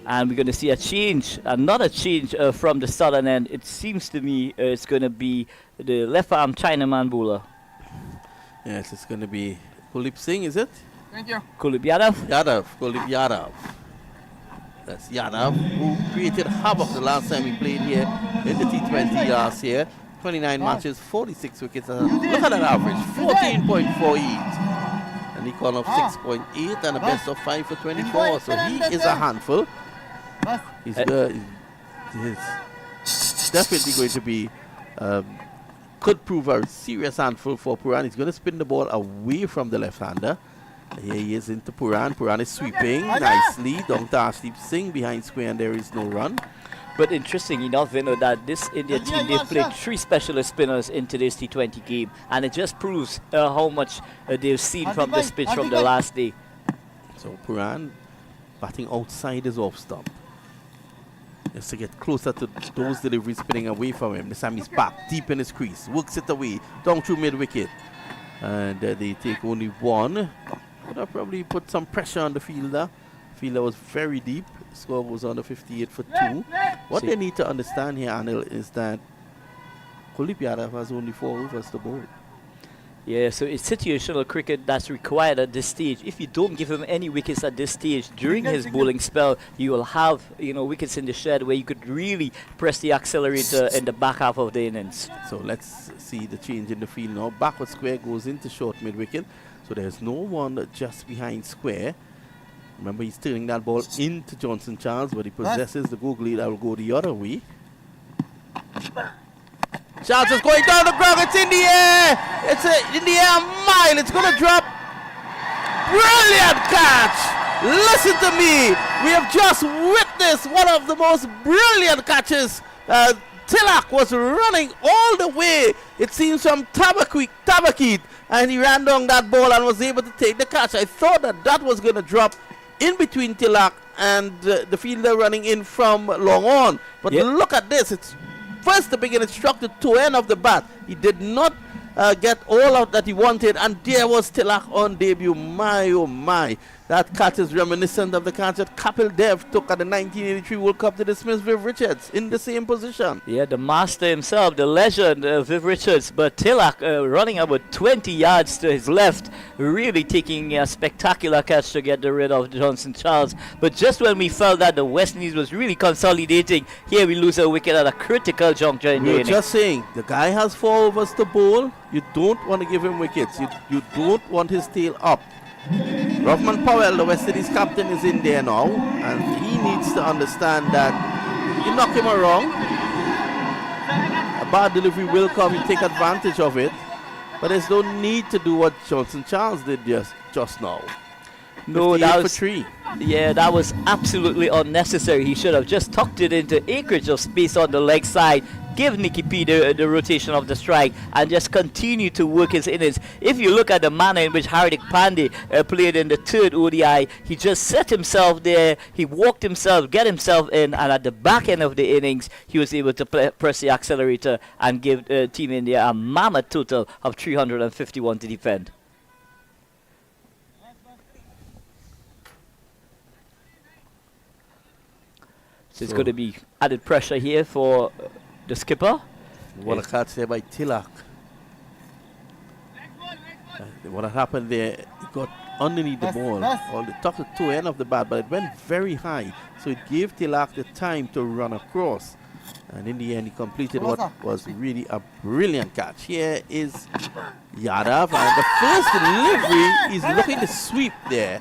And we're going to see a change, another change from the southern end. It seems to me it's going to be the left arm Chinaman bowler. Yes, it's going to be Kuldeep Singh, is it? Thank you. Kuldeep Yadav. Kuldeep Yadav. That's Yadav, who created havoc the last time he played here in the T20 last year. 29 matches, 46 wickets. Look at that average, 14.48. And he called off 6.8 and a best of 5 for 24. So he is a handful. He's definitely going to be, could prove a serious handful for Puran. He's going to spin the ball away from the left-hander. Here he is into Puran. Puran is sweeping nicely. Down to Arshdeep Singh behind square, and there is no run. But interesting enough, that this India team, they've played 3 specialist spinners in today's T20 game, and it just proves how much they've seen from this pitch from the last day. So Puran batting outside his off stump. Just to get closer to those deliveries spinning away from him. This time he's back, deep in his crease, works it away, down through mid-wicket. And they take only 1. Could have probably put some pressure on the fielder. Fielder was very deep. Score was under 58 for 2. What they need to understand here, Anil, is that Kuldeep Yadav has only 4 overs to bowl. Yeah, so it's situational cricket that's required at this stage. If you don't give him any wickets at this stage during his bowling spell, you will have wickets in the shed where you could really press the accelerator in the back half of the innings. So let's see the change in the field now. Backward square goes into short mid-wicket. So there's no one just behind square. Remember, he's turning that ball into Johnson Charles, but he possesses the googly that will go the other way. Charles is going down the ground. It's in the air. It's in the air a mile. It's going to drop. Brilliant catch. Listen to me. We have just witnessed one of the most brilliant catches. Tilak was running all the way, it seems, from Tabakit, and he ran down that ball and was able to take the catch. I thought that was going to drop in between Tilak and the fielder running in from long on. But look at this. It's first the beginner struck the toe end of the bat. He did not get all out that he wanted, and there was Tilak on debut. My oh my, that catch is reminiscent of the catch that Kapil Dev took at the 1983 World Cup to dismiss Viv Richards in the same position. Yeah, the master himself, the legend, Viv Richards, but Tilak running about 20 yards to his left, really taking a spectacular catch to get rid of Johnson Charles. But just when we felt that the West Indies was really consolidating, here we lose a wicket at a critical juncture in the We're inning. just saying, the guy has 4 overs to bowl. You don't want to give him wickets. You don't want his tail up. Rovman Powell, the West Indies captain, is in there now, and he needs to understand that you knock him around, a bad delivery will come, you take advantage of it, but there's no need to do what Johnson Charles did just now. No, 58 that for was 3. Yeah, that was absolutely unnecessary. He should have just tucked it into acreage of space on the leg side, give Nicky P the rotation of the strike, and just continue to work his innings. If you look at the manner in which Hardik Pandey played in the third ODI, he just set himself there, he walked himself, get himself in, and at the back end of the innings, he was able to press the accelerator and give Team India a mammoth total of 351 to defend. So it's going to be added pressure here for the skipper. What a catch there by Tilak. What had happened there, he got underneath the ball, or the top of the two end of the bat, but it went very high. So it gave Tilak the time to run across. And in the end, he completed what was really a brilliant catch. Here is Yadav, and the first delivery, he's looking to sweep there.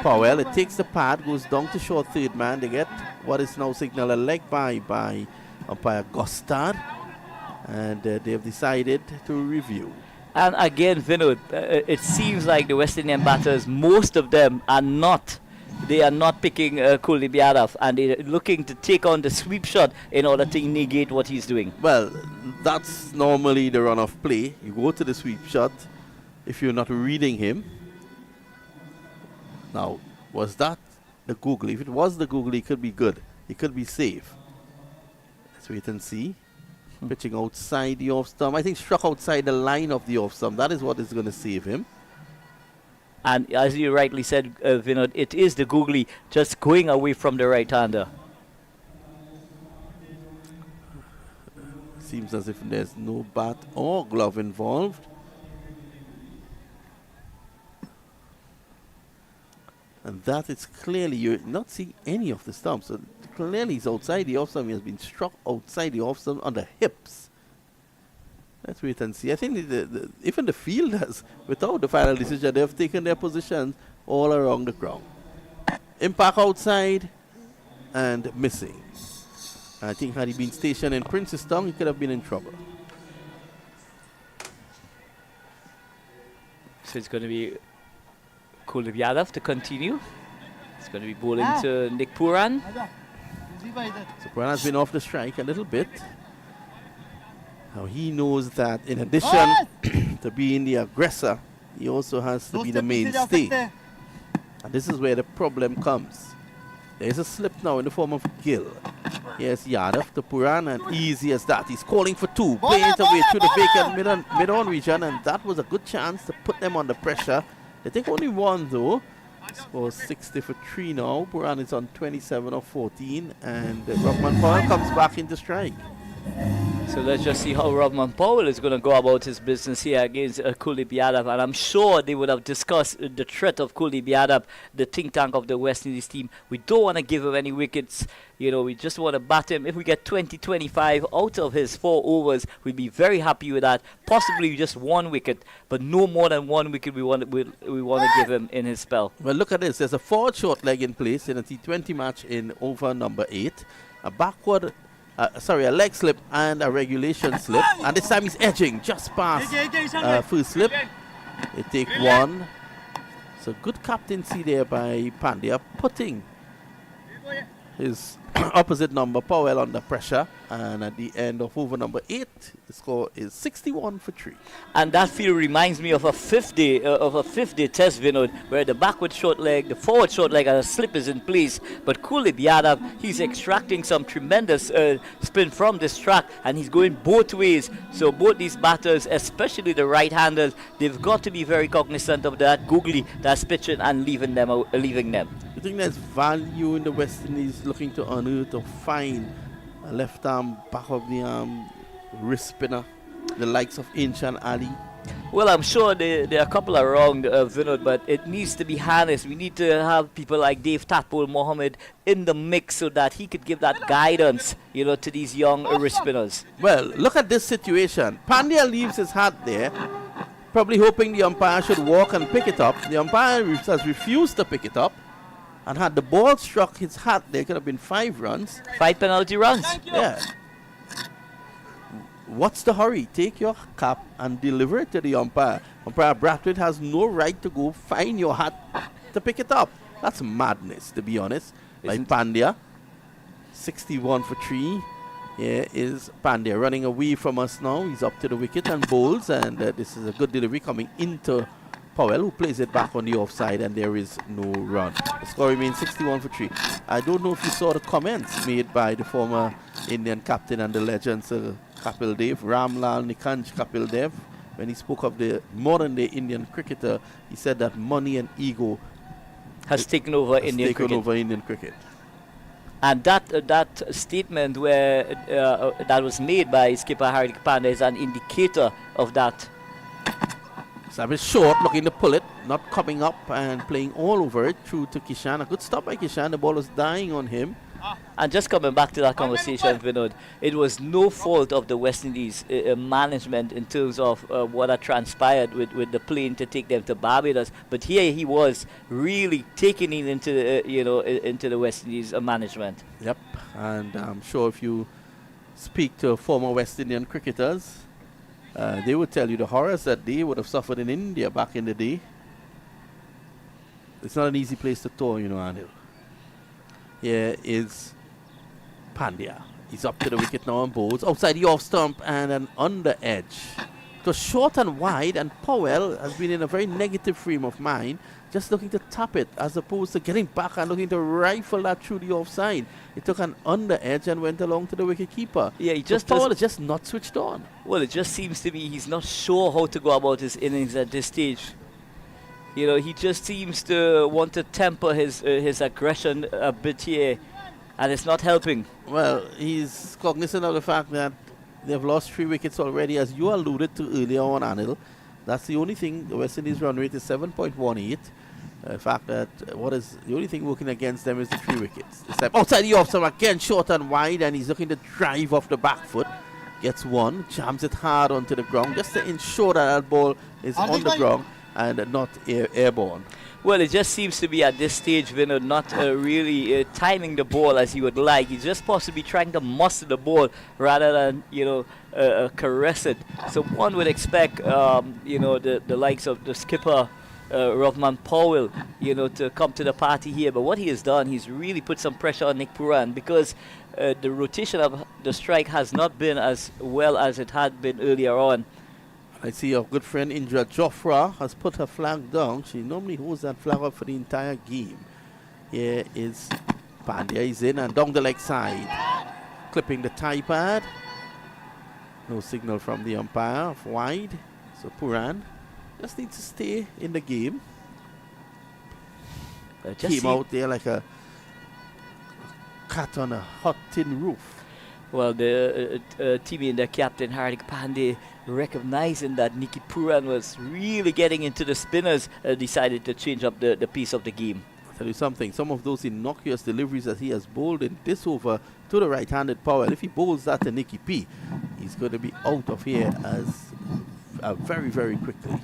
Powell, it takes the pad, goes down to short third man. They get what is now signaled a leg by umpire Gostard, and they have decided to review. And again, Vinod, it seems like the West Indian batters, most of them are not. They are not picking Kuldeep Yadav, and they're looking to take on the sweep shot in order to negate what he's doing. Well, that's normally the run-off play. You go to the sweep shot if you're not reading him. Now, was that the googly? If it was the googly, it could be good. He could be safe. Let's wait and see. Pitching outside the off stump. I think struck outside the line of the off stump. That is what is going to save him. And as you rightly said, Vinod, it is the googly just going away from the right-hander. Seems as if there's no bat or glove involved. And that is clearly, you're not seeing any of the stumps. So clearly he's outside the off stump. He has been struck outside the off stump on the hips. Let's wait and see. I think even the fielders, without the final decision, they have taken their positions all around the ground. Impact outside and missing. I think had he been stationed in Princestown, he could have been in trouble. So it's going to be Kuldeep Yadav to continue. It's going to be bowling to Nick Puran. So Puran has been off the strike a little bit. Now he knows that in addition to being the aggressor, he also has to be the mainstay. And this is where the problem comes. There's a slip now in the form of Gill. Here's Yadav to Puran, and easy as that. He's calling for two, playing it away through the vacant mid-on region, and that was a good chance to put them under pressure. They take only one though. Scores 60 for 3 now. Puran is on 27 of 14, and Rahman Powell comes back into strike. So let's just see how Rahman Powell is going to go about his business here against Kuldeep Yadav. And I'm sure they would have discussed the threat of Kuldeep Yadav, the think tank of the West Indies team. We don't want to give him any wickets. You know, we just want to bat him. If we get 20-25 out of his 4 overs, we'd be very happy with that. Possibly just 1 wicket, but no more than 1 wicket we want to give him in his spell. Well, look at this. There's a forward short leg in place in a T20 match in over number 8. A backward... a leg slip and a regulation slip, and this time he's edging just past first slip. They take 1. So good captaincy there by Pandya, putting his opposite number Powell under pressure, and at the end of over number 8, the score is 61 for 3. And that field reminds me of a 50 test, Vinod, where the backward short leg, the forward short leg, and a slip is in place. But Kuldeep Yadav, he's extracting some tremendous spin from this track, and he's going both ways. So both these batters, especially the right-handers, they've got to be very cognizant of that googly that's pitching and leaving them. You think there's value in the West Indies looking to unearth or find a left arm, back of the arm, wrist spinner, the likes of Inch and Ali? Well, I'm sure there are a couple around, Vinod, but it needs to be harnessed. We need to have people like Dave Tatpol Mohammed in the mix so that he could give that guidance, you know, to these young wrist spinners. Well, look at this situation. Pandya leaves his hat there, probably hoping the umpire should walk and pick it up. The umpire has refused to pick it up, and had the ball struck his hat, there could have been 5 runs. 5 penalty runs. Yeah. what's the hurry? Take your cap and deliver it to the umpire. Umpire Brathwaite has no right to go find your hat to pick it up. That's madness, to be honest. Like Pandya, 61 for 3. Here is Pandya running away from us now. He's up to the wicket and bowls, and this is a good delivery coming into Powell, who plays it back on the offside, and there is no run. The score remains 61 for 3. I don't know if you saw the comments made by the former Indian captain and the legend, Sir Kapil Dev, Ramlal Nikanj Kapil Dev. When he spoke of the modern day Indian cricketer, he said that money and ego has taken over Indian cricket. And that statement where that was made by skipper Hardik Pandya is an indicator of that. Savage short, looking to pull it, not coming up and playing all over it through to Kishan. A good stop by Kishan. The ball was dying on him. And just coming back to that conversation, Vinod, it was no fault of the West Indies management in terms of what had transpired with the plane to take them to Barbados. But here he was really taking it into into the West Indies management. Yep, and I'm sure if you speak to former West Indian cricketers, they would tell you the horrors that they would have suffered in India back in the day. It's not an easy place to tour, Anil. Here is Pandya. He's up to the wicket now and bowls. Outside the off stump and an under edge. It was short and wide, and Powell has been in a very negative frame of mind, just looking to tap it as opposed to getting back and looking to rifle that through the offside. It took an under edge and went along to the wicket keeper. Yeah, Powell is just not switched on. Well, it just seems to me he's not sure how to go about his innings at this stage. He just seems to want to temper his aggression a bit here, and it's not helping. Well, he's cognizant of the fact that they've lost 3 wickets already, as you alluded to earlier on, Anil. That's the only thing. The West Indies run rate is 7.18. The fact that the only thing working against them is the 3 wickets. This time outside the off stump again, short and wide, and he's looking to drive off the back foot. Gets one, jams it hard onto the ground, just to ensure that ball is on the ground and not airborne. Well, it just seems to be at this stage, Vinod, not really timing the ball as he would like. He's just possibly trying to muscle the ball rather than, caress it. So one would expect, the likes of the skipper, Rovman Powell, to come to the party here. But what he has done, he's really put some pressure on Nick Pooran, because the rotation of the strike has not been as well as it had been earlier on. I see your good friend Indra Jofra has put her flag down. She normally holds that flag up for the entire game. Here is Pandya. He's in and down the leg side. Clipping the tie pad. No signal from the umpire of wide. So Pooran just needs to stay in the game. Came out there like a cat on a hot tin roof. Well, the team in the captain Hardik Pandya, recognizing that Nicky Pooran was really getting into the spinners, decided to change up the pace of the game. I'll tell you something, some of those innocuous deliveries that he has bowled in this over to the right-handed Powell, if he bowls that to Nicky P, he's going to be out of here as very, very quickly.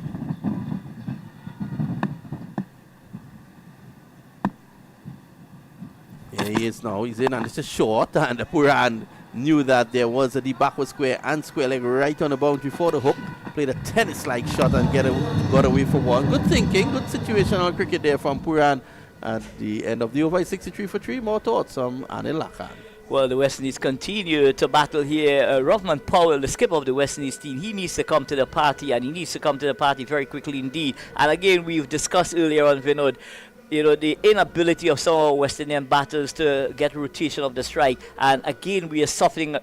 Here he is now, he's in, and it's a short, and Pooran knew that there was a deep backward square and square leg right on the boundary for the hook. Played a tennis-like shot and got away for one. Good thinking, good situational cricket there from Pooran at the end of the over. 63 for 3. More thoughts from Anil Lakhan. Well, the West Indies continue to battle here. Rovman Powell, the skipper of the West Indies team, he needs to come to the party, and he needs to come to the party very quickly indeed. And again, we've discussed earlier on, Vinod, the inability of some of our West Indian batters to get rotation of the strike, and again we are suffering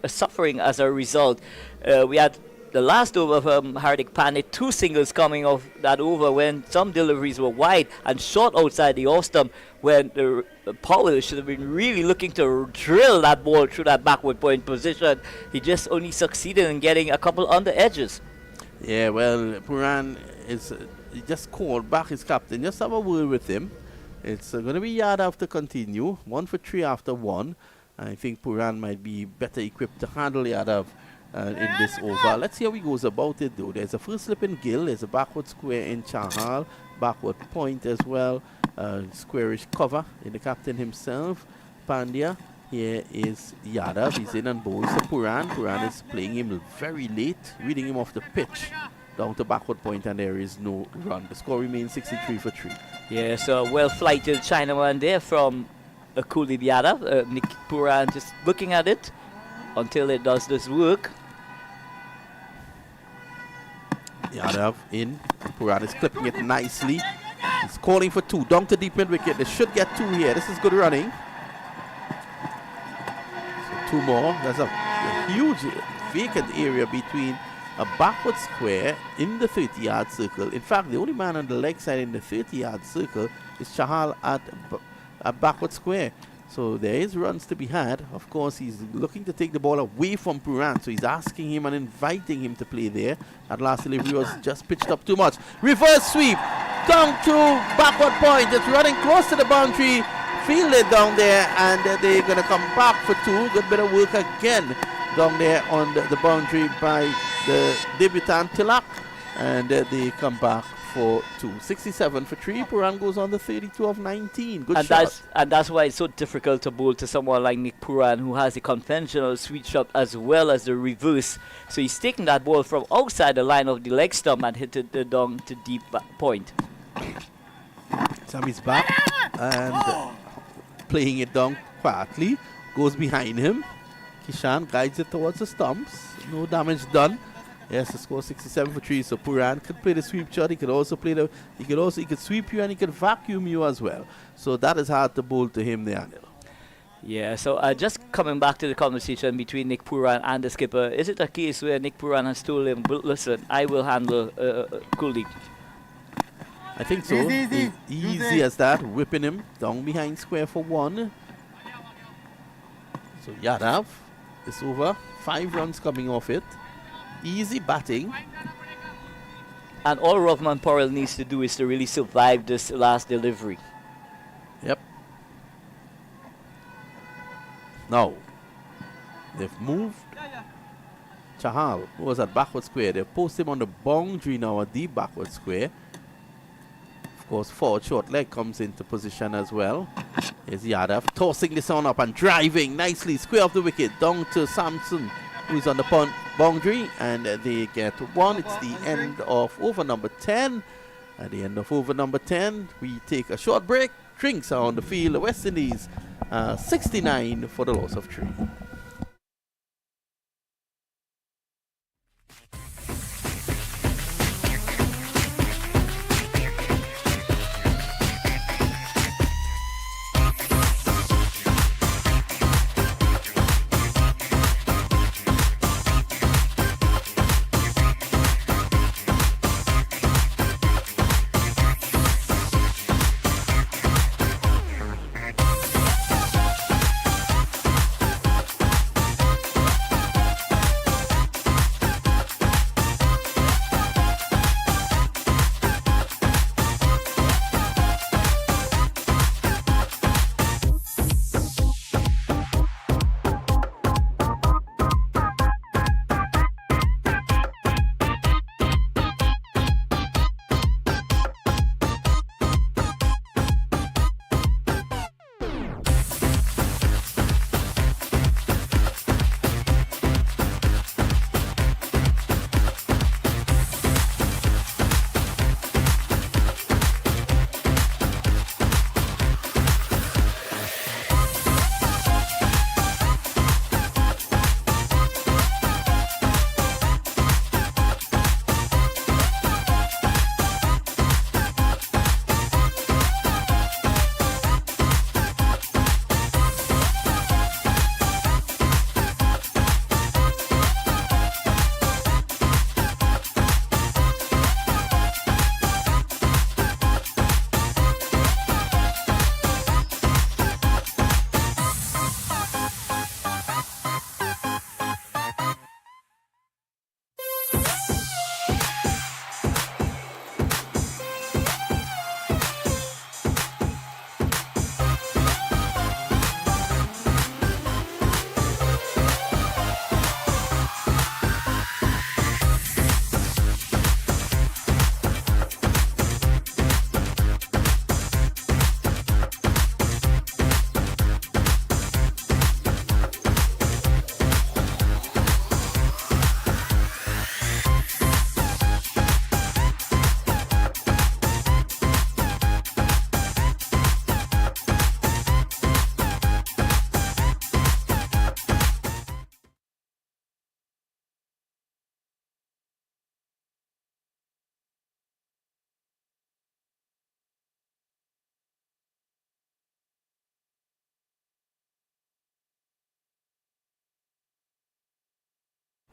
as a result. We had the last over from Hardik Pandya, 2 singles coming off that over when some deliveries were wide and short outside the off stump, when Powell should have been really looking to drill that ball through that backward point position. He just only succeeded in getting a couple on the edges. Yeah, well, Pooran he just called back his captain. Just have a word with him. It's going to be yard after continue, 1 for 3 after 1. I think Pooran might be better equipped to handle Yadav in this over. Let's see how he goes about it, though. There's a first slip in Gill. There's a backward square in Chahal. Backward point as well. Squarish cover in the captain himself. Pandya. Here is Yadav. He's in and bowls to Puran. Puran is playing him very late, reading him off the pitch down to backward point, and there is no run. The score remains 63 for 3. Yeah, so well flighted Chinaman there from Kuhl Yadav. Nick Puran just looking at it until it does this work. Yadav in. Puran is clipping it nicely. He's calling for 2. Down to deep mid wicket. They should get 2 here. This is good running. So 2 more. There's a huge vacant area between a backward square in the 30-yard circle. In fact, the only man on the leg side in the 30-yard circle is Chahal at a backward square. So there is runs to be had. Of course, he's looking to take the ball away from Puran. So he's asking him and inviting him to play there. That last delivery was just pitched up too much. Reverse sweep. Down to backward point. It's running close to the boundary. Fielded down there. And they're going to come back for 2. Good bit of work again down there on the boundary by the debutant Tilak. And they come back for 2. 67 for 3. Puran goes on the 32 of 19. Good shot. That's why it's so difficult to bowl to someone like Nick Puran, who has the conventional sweet shot as well as the reverse. So he's taking that ball from outside the line of the leg stump and hit it down to deep point. Sammy's back and playing it down quietly. Goes behind him. Kishan guides it towards the stumps. No damage done. Yes, the score 67 for 3. So Puran could play the sweep shot. He could also play the. He could sweep you and he could vacuum you as well. So that is hard to bowl to him there. Yeah. So just coming back to the conversation between Nick Puran and the skipper, is it a case where Nick Puran has told him, "Listen, I will handle Kuldeep"? I think so. Easy as that. Whipping him down behind square for 1. So Yadav is over. 5 runs coming off it. Easy batting. And all Rovman Porrell needs to do is to really survive this last delivery. Yep. Now, they've moved Chahal, who was at backward square. They've posted him on the boundary now, a deep backward square. Of course, forward short leg comes into position as well. Here's Yadav tossing this on up and driving nicely. Square off the wicket down to Samson, who's on the boundary, and they get 1. It's the end of over number 10. At the end of over number 10, we take a short break. Drinks are on the field. The West Indies 69 for the loss of 3.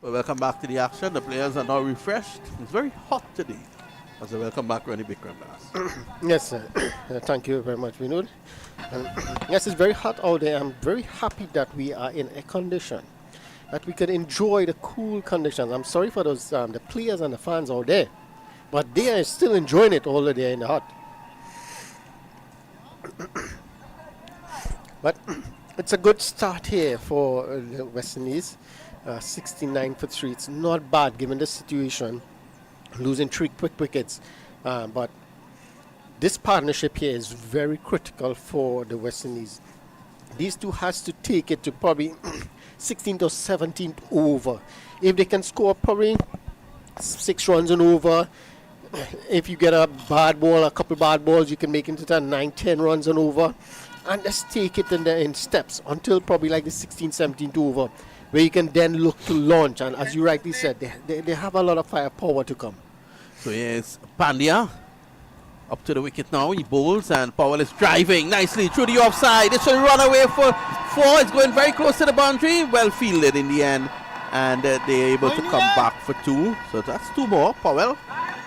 Well, welcome back to the action. The players are now refreshed. It's very hot today. As a welcome back, Ronnie Bikram. Yes, sir. Thank you very much, Vinod. Yes, it's very hot out there. I'm very happy that we are in a condition that we can enjoy the cool conditions. I'm sorry for those the players and the fans out there, but they are still enjoying it all the day in the hot. But it's a good start here for the West Indies. 69 for 3. It's not bad given the situation. Losing 3 quick wickets. But this partnership here is very critical for the West Indies. These two has to take it to probably 16th or 17th over. If they can score probably 6 runs and over, if you get a bad ball, a couple bad balls, you can make it to 9, 10 runs and over. And just take it in steps until probably like the 16th, 17th over, where you can then look to launch. And as you rightly said, they have a lot of firepower to come. So here's Pandya up to the wicket now. He bowls and Powell is driving nicely through the offside. It should run away for 4. It's going very close to the boundary. Well fielded in the end. And they're able to come back for 2. So that's 2 more. Powell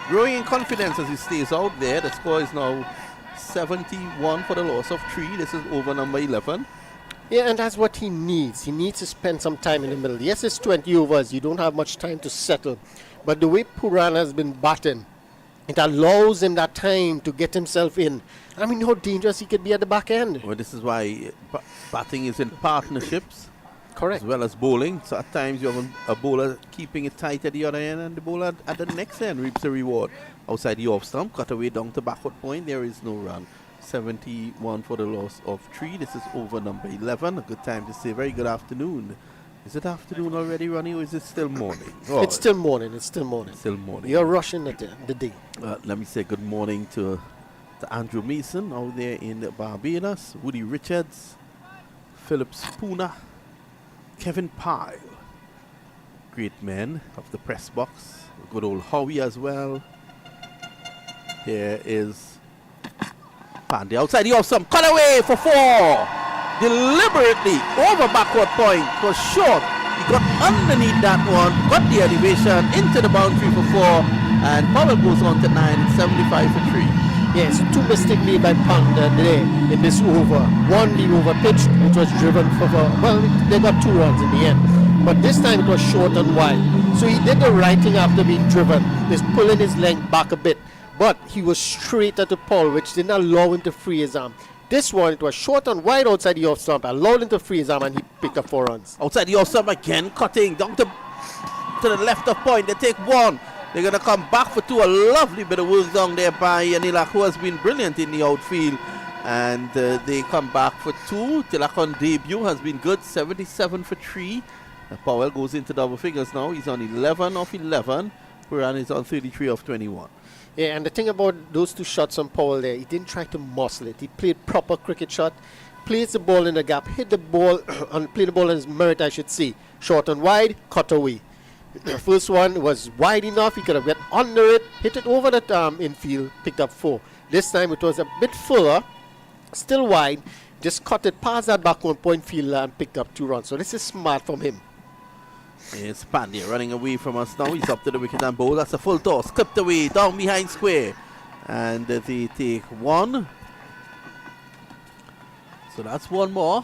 growing in confidence as he stays out there. The score is now 71 for the loss of 3. This is over number 11. Yeah, and that's what he needs. He needs to spend some time in the middle. Yes, it's 20 overs. You don't have much time to settle. But the way Puran has been batting, it allows him that time to get himself in. I mean, how dangerous he could be at the back end. Well, this is why batting is in partnerships. Correct. As well as bowling. So at times you have a bowler keeping it tight at the other end and the bowler at the next end reaps the reward. Outside the off stump, cut away down to backward point. There is no run. 71 for the loss of 3. This is over number 11. A good time to say very good afternoon. Is it afternoon already, Ronnie, or is it still morning? Oh, it's still morning. It's still morning. Still morning. You're rushing the day. Let me say good morning to Andrew Mason out there in Barbados, Woody Richards, Philip Spooner, Kevin Pyle, great men of the press box, good old Howie as well. Here is Pandya outside the off stump, cut away for 4. Deliberately over backward point, was short. He got underneath that one, got the elevation into the boundary for 4, and Powell goes on to 9. It's 75 for 3. Yes, 2 mistakes made by Pandya today in this over. One the over pitched, which was driven for well, they got 2 runs in the end. But this time it was short and wide. So he did the right thing after being driven. He's pulling his length back a bit. But he was straight at the pole, which didn't allow him to free his arm. This one, it was short and wide outside the off stump, allowed him to free his arm, and he picked up 4 runs. Outside the off stump again, cutting down to the left of point. They take 1. They're going to come back for 2. A lovely bit of work down there by Yanilak, who has been brilliant in the outfield. And they come back for 2. Tilakon debut has been good, 77 for 3. Powell goes into double figures now. He's on 11 of 11. Puran is on 33 of 21. Yeah, and the thing about those 2 shots on Powell there, he didn't try to muscle it. He played proper cricket shot, plays the ball in the gap, hit the ball, and play the ball in his merit, I should say. Short and wide, cut away. The first one was wide enough, he could have got under it, hit it over the infield, picked up 4. This time it was a bit fuller, still wide, just cut it past that backward point fielder and picked up 2 runs. So this is smart from him. It's Pandya running away from us now. He's up to the wicket and bowl. That's a full toss. Clipped away down behind square. And they take 1. So that's 1 more.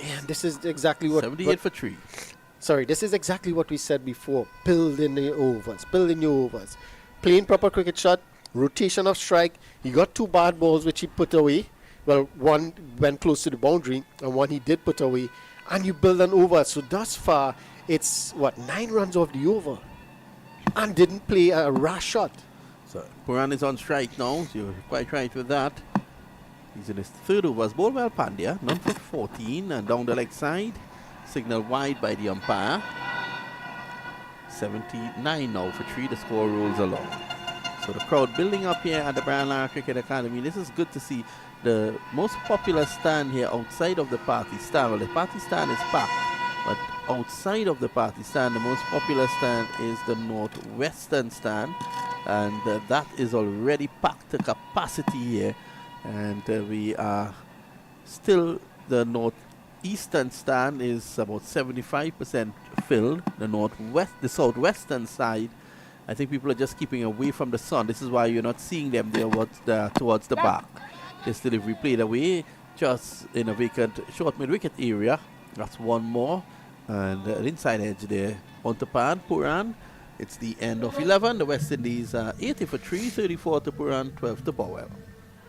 And this is exactly what... 78 for 3. Sorry, this is exactly what we said before. Build in the overs. Build in your overs. Playing proper cricket shot. Rotation of strike. He got 2 bad balls which he put away. Well, one went close to the boundary and one he did put away. And you build an over. So thus far, it's 9 runs off the over. And didn't play a rash shot. So Puran is on strike now. So you're quite right with that. He's in his 3rd overs. Ball well Pandya. None for 14 and down the leg side. Signal wide by the umpire. 79 now for 3. The score rolls along. So the crowd building up here at the Brian Lara Cricket Academy. This is good to see. The most popular stand here outside of the party stand. Well, the party stand is packed, but outside of the party stand, the most popular stand is the northwestern stand, and that is already packed to capacity here. And we are still the eastern stand is about 75% filled. The southwestern side, I think people are just keeping away from the sun. This is why you're not seeing them there towards the back. This delivery played away just in a vacant short mid-wicket area. That's one more. And an inside edge there. Onto Pan, Puran. It's the end of 11. The West Indies are 80 for 3, 34 to Puran, 12 to Powell.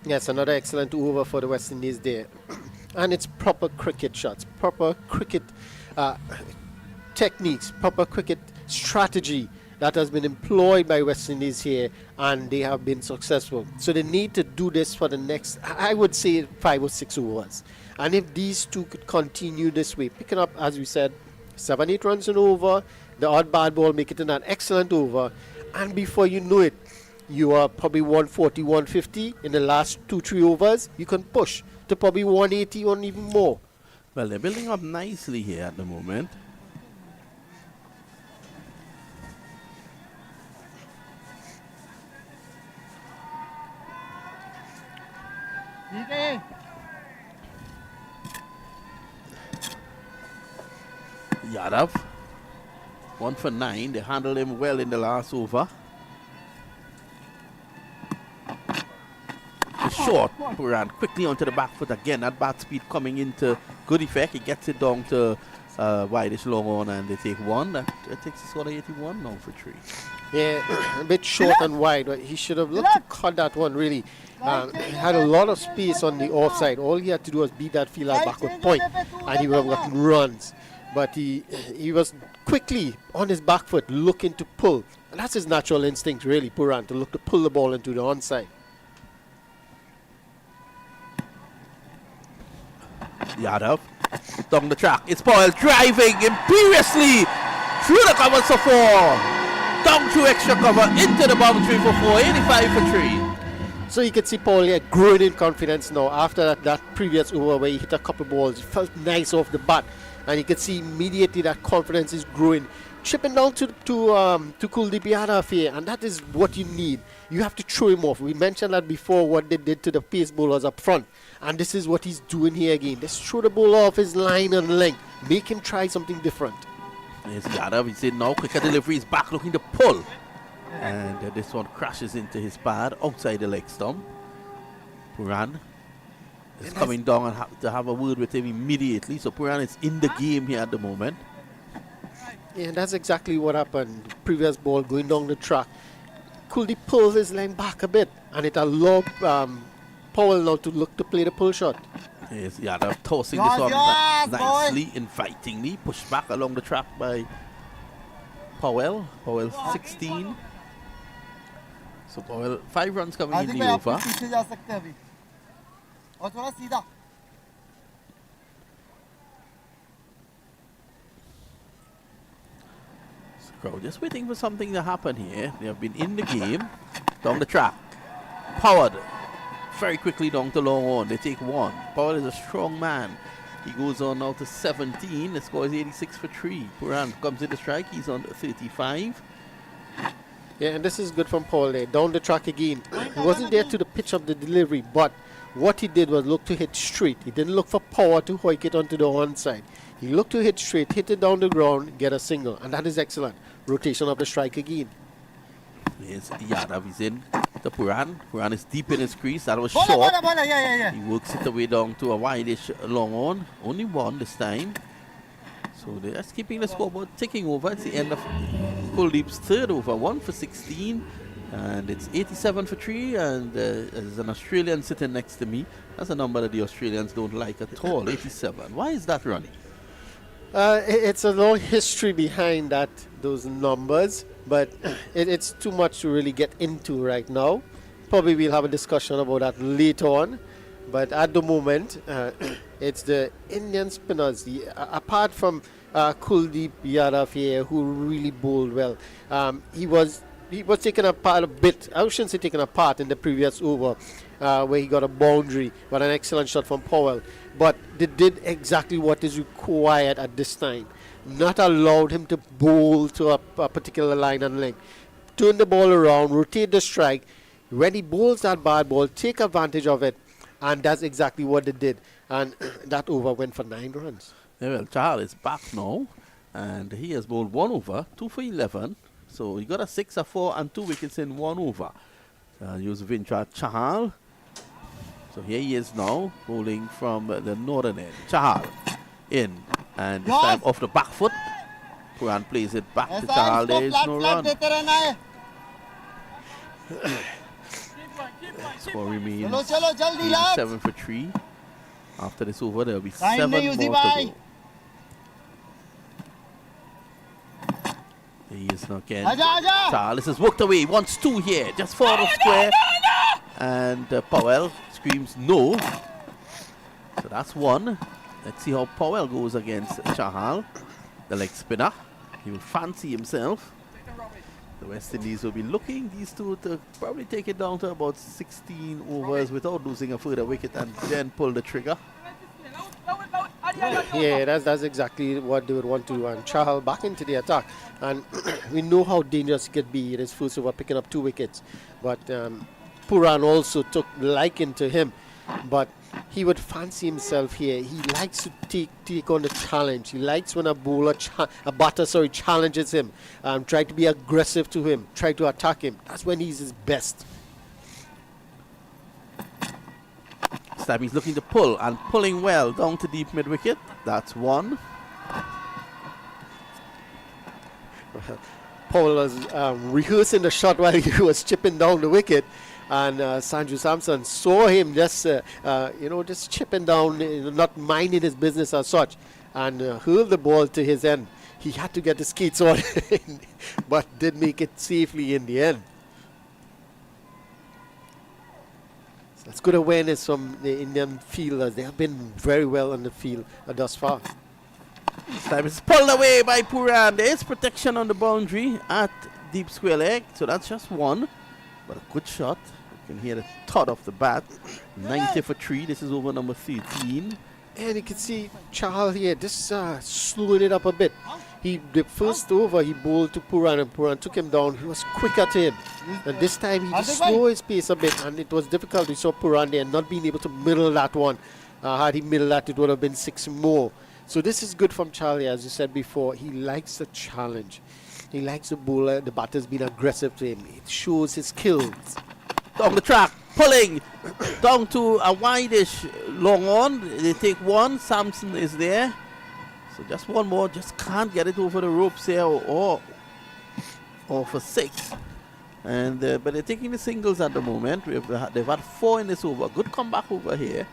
Yes, another excellent over for the West Indies there. And it's proper cricket shots, proper cricket techniques, proper cricket strategy that has been employed by West Indies here, and they have been successful. So they need to do this for the next, I would say, 5 or 6 overs. And if these two could continue this way, picking up, as we said, 7-8 runs an over, the odd bad ball, make it an excellent over, and before you know it, you are probably 140, 150 in the last 2-3 overs. You can push to probably 180 or even more. Well, they're building up nicely here at the moment. DK. Yadav, 1 for 9. They handled him well in the last over. Short, Puran quickly onto the back foot again. That bat speed coming into good effect. He gets it down to wideish long on, and they take one. That takes the score to 81 now for 3. Yeah, a bit short and wide, but he should have looked to cut that one really. He had a lot of space on the offside. All he had to do was beat that fielder backward point, and he would have gotten runs. But he was quickly on his back foot looking to pull. And that's his natural instinct really, Puran, to look to pull the ball into the onside. Yadav down the track. It's Powell driving imperiously through the covers for 4. Down through extra cover into the boundary for 4. 85 for 3. So you can see Paul here growing in confidence now after that previous over where he hit a couple balls. It felt nice off the bat, and you can see immediately that confidence is growing. Chipping down to Kuhl here, and that is what you need. You have to throw him off. We mentioned that before, what they did to the pace bowlers up front, and this is what he's doing here again. Just throw the ball off his line and length. Make him try something different. There's Yadav. He's in now. Quicker delivery. He's back looking to pull. And this one crashes into his pad outside the leg stump. Puran is coming down and to have a word with him immediately. So Puran is in the game here at the moment. Yeah, and that's exactly what happened. Previous ball going down the track. Kuldeep pulls his line back a bit, and it allowed Powell now to look to play the pull shot. Yes, Yadav tossing this one nicely, invitingly. Pushed back along the track by Powell. Powell 16. So Powell 5 runs coming in the over. पीछे जा सकते हैं अभी और थोड़ा सीधा Crowd just waiting for something to happen here. They have been in the game. Down the track. Powered very quickly down to long on. They take 1. Powell is a strong man. He goes on now to 17. The score is 86 for 3. Puran comes in the strike. He's on 35. Yeah, and this is good from Paul there. Down the track again. He wasn't there to the pitch of the delivery, but what he did was look to hit straight. He didn't look for power to hoik it onto the one side. He looked to hit straight, hit it down the ground, get a single, and that is excellent. Rotation of the strike again. Yes, Yadav is in to Puran. Puran is deep in his crease. That was short. Yeah. He works it away down to a wideish long on. Only 1 this time. So they're just keeping the scoreboard ticking over. It's the end of Kuldeep's 3rd over. 1 for 16. And it's 87 for 3. And there's an Australian sitting next to me. That's a number that the Australians don't like at all. 87. Why is that running? It's a long history behind those numbers, but it's too much to really get into right now. Probably we'll have a discussion about that later on, but at the moment, it's the Indian spinners, apart from Kuldeep Yadav here, who really bowled well. He was taken apart a bit. I shouldn't say taken apart in the previous over, where he got a boundary, but an excellent shot from Powell. But they did exactly what is required at this time. Not allowed him to bowl to a particular line and length. Turn the ball around, rotate the strike. When he bowls that bad ball, take advantage of it. And that's exactly what they did. and that over went for 9 runs. Yeah, well, Chahal is back now, and he has bowled 1 over, 2 for 11. So he got a 6, a 4, and 2 wickets in 1 over. Yuzvendra Chahal. So here he is now, bowling from the northern end. Chahal in, and this time off the back foot. Puran plays it back to Chahal. There is no run. Score remains 7 for 3. After this over, there will be 7 more to go. He is now again. Charles is worked away. He wants 2 here, just for the square. And Powell screams no. So that's 1. Let's see how Powell goes against Chahal, the leg spinner. He will fancy himself. The West Indies will be looking, these two, to probably take it down to about 16 overs without losing a further wicket and then pull the trigger. Yeah, that's exactly what they would want to do. And Chahal back into the attack. And we know how dangerous he could be in his first over, picking up 2 wickets. But Puran also took liking to him. But he would fancy himself here. He likes to take on the challenge. He likes when a batter challenges him. Try to be aggressive to him. Try to attack him. That's when he's his best. This time he's looking to pull, and pulling well down to deep mid wicket. That's 1. Paul was rehearsing the shot while he was chipping down the wicket. And Sanju Samson saw him just chipping down, not minding his business as such, and hurled the ball to his end. He had to get the skates on, but did make it safely in the end. So that's good awareness from the Indian fielders. They have been very well on the field thus far. This time it's pulled away by Puran. There is protection on the boundary at deep square leg, so that's just 1. But a good shot. You can hear the thud of the bat. 90 for 3. This is over number 13. And you can see Chahal here just slowing it up a bit. The first over he bowled to Puran, and Puran took him down. He was quicker to him. And this time he just slowed his pace a bit, and it was difficult. We saw Puran there not being able to middle that one. Had he middled that, it would have been 6 more. So this is good from Charlie, as you said before. He likes the challenge. He likes the bowler, the batter's being aggressive to him. It shows his skills. Down the track, pulling down to a wide-ish long on. They take 1. Samson is there. So just 1 more. Just can't get it over the ropes here, or for 6. And but they're taking the singles at the moment. They've had 4 in this over. Good comeback over here.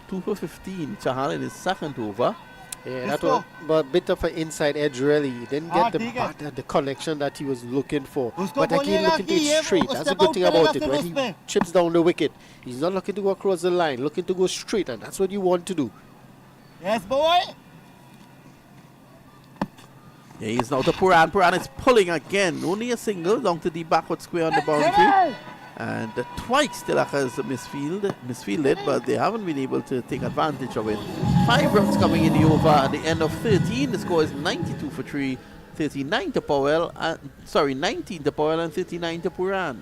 2 for 15. Chahal in his second over. Yeah, that was a bit of an inside edge, really. He didn't get the connection that he was looking for. But again, looking to it straight. That's the good thing about it. When he chips down the wicket, he's not looking to go across the line, looking to go straight, and that's what you want to do. Yes, boy. Yeah, he's now to Puran. Puran is pulling again. Only a single down to the backward square on the boundary. And twice Tilak has misfielded, but they haven't been able to take advantage of it. 5 runs coming in the over at the end of 13. The score is 92 for 3, 39 to Powell, 19 to Powell and 39 to Puran.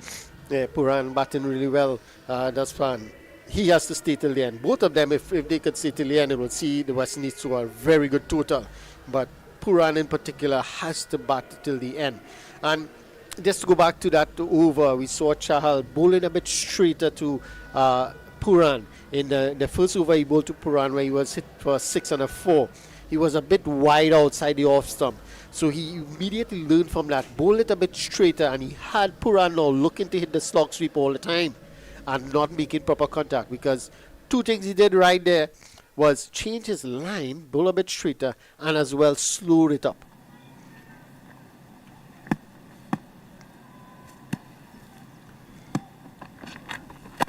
Yeah, Puran batting really well. That's fun. He has to stay till the end. Both of them, if they could stay till the end, it will see the West Indies to a very good total. But Puran in particular has to bat till the end. And just to go back to that over, we saw Chahal bowling a bit straighter to Puran. In the first over, he bowled to Puran where he was hit for a 6 and a 4. He was a bit wide outside the off stump. So he immediately learned from that, bowled it a bit straighter, and he had Puran now looking to hit the slog sweep all the time and not making proper contact, because 2 things he did right there was change his line, bowl a bit straighter, and as well slow it up.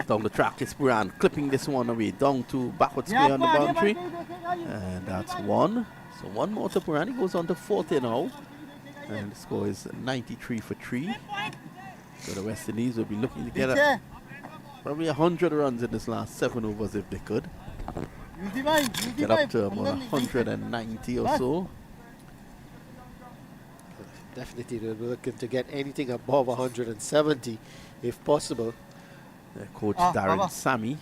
Down the track is Puran, clipping this one away down to backward square on the boundary. And that's 1. So 1 more to Puran. He goes on to 40 now. And the score is 93 for 3. So the West Indies will be looking to get probably 100 runs in this last 7 overs if they could. Get up to about 190 or so. Definitely they're looking to get anything above 170 if possible. Coach Darren Sammy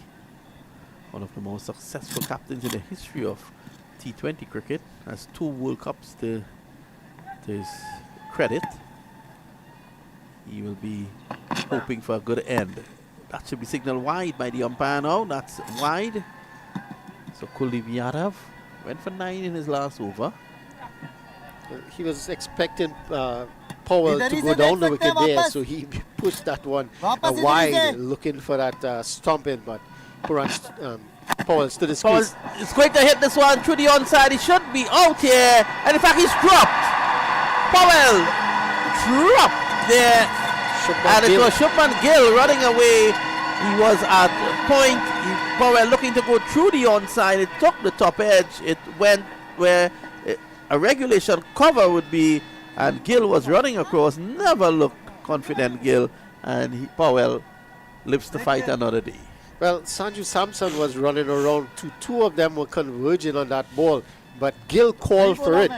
one of the most successful captains in the history of T20 cricket, has 2 World Cups to his credit. He will be hoping for a good end. That should be signaled wide by the umpire now. That's wide. So Kuldeep Yadav went for 9 in his last over. He was expecting Powell to go down the wicket there, so he pushed that one wide, looking for that stomping, but Powell stood his Powell crease. is going to hit this one through the onside. He should be out here, and in fact he's dropped. Powell dropped there, and it was Shubman Gill running away. He was at point. Powell looking to go through the onside. It took the top edge. It went where a regulation cover would be, and Gill was running across. Never looked confident, Gill, and Powell lives to fight another day. Well, Sanju Samson was running around. Two of them were converging on that ball, but Gill called for it,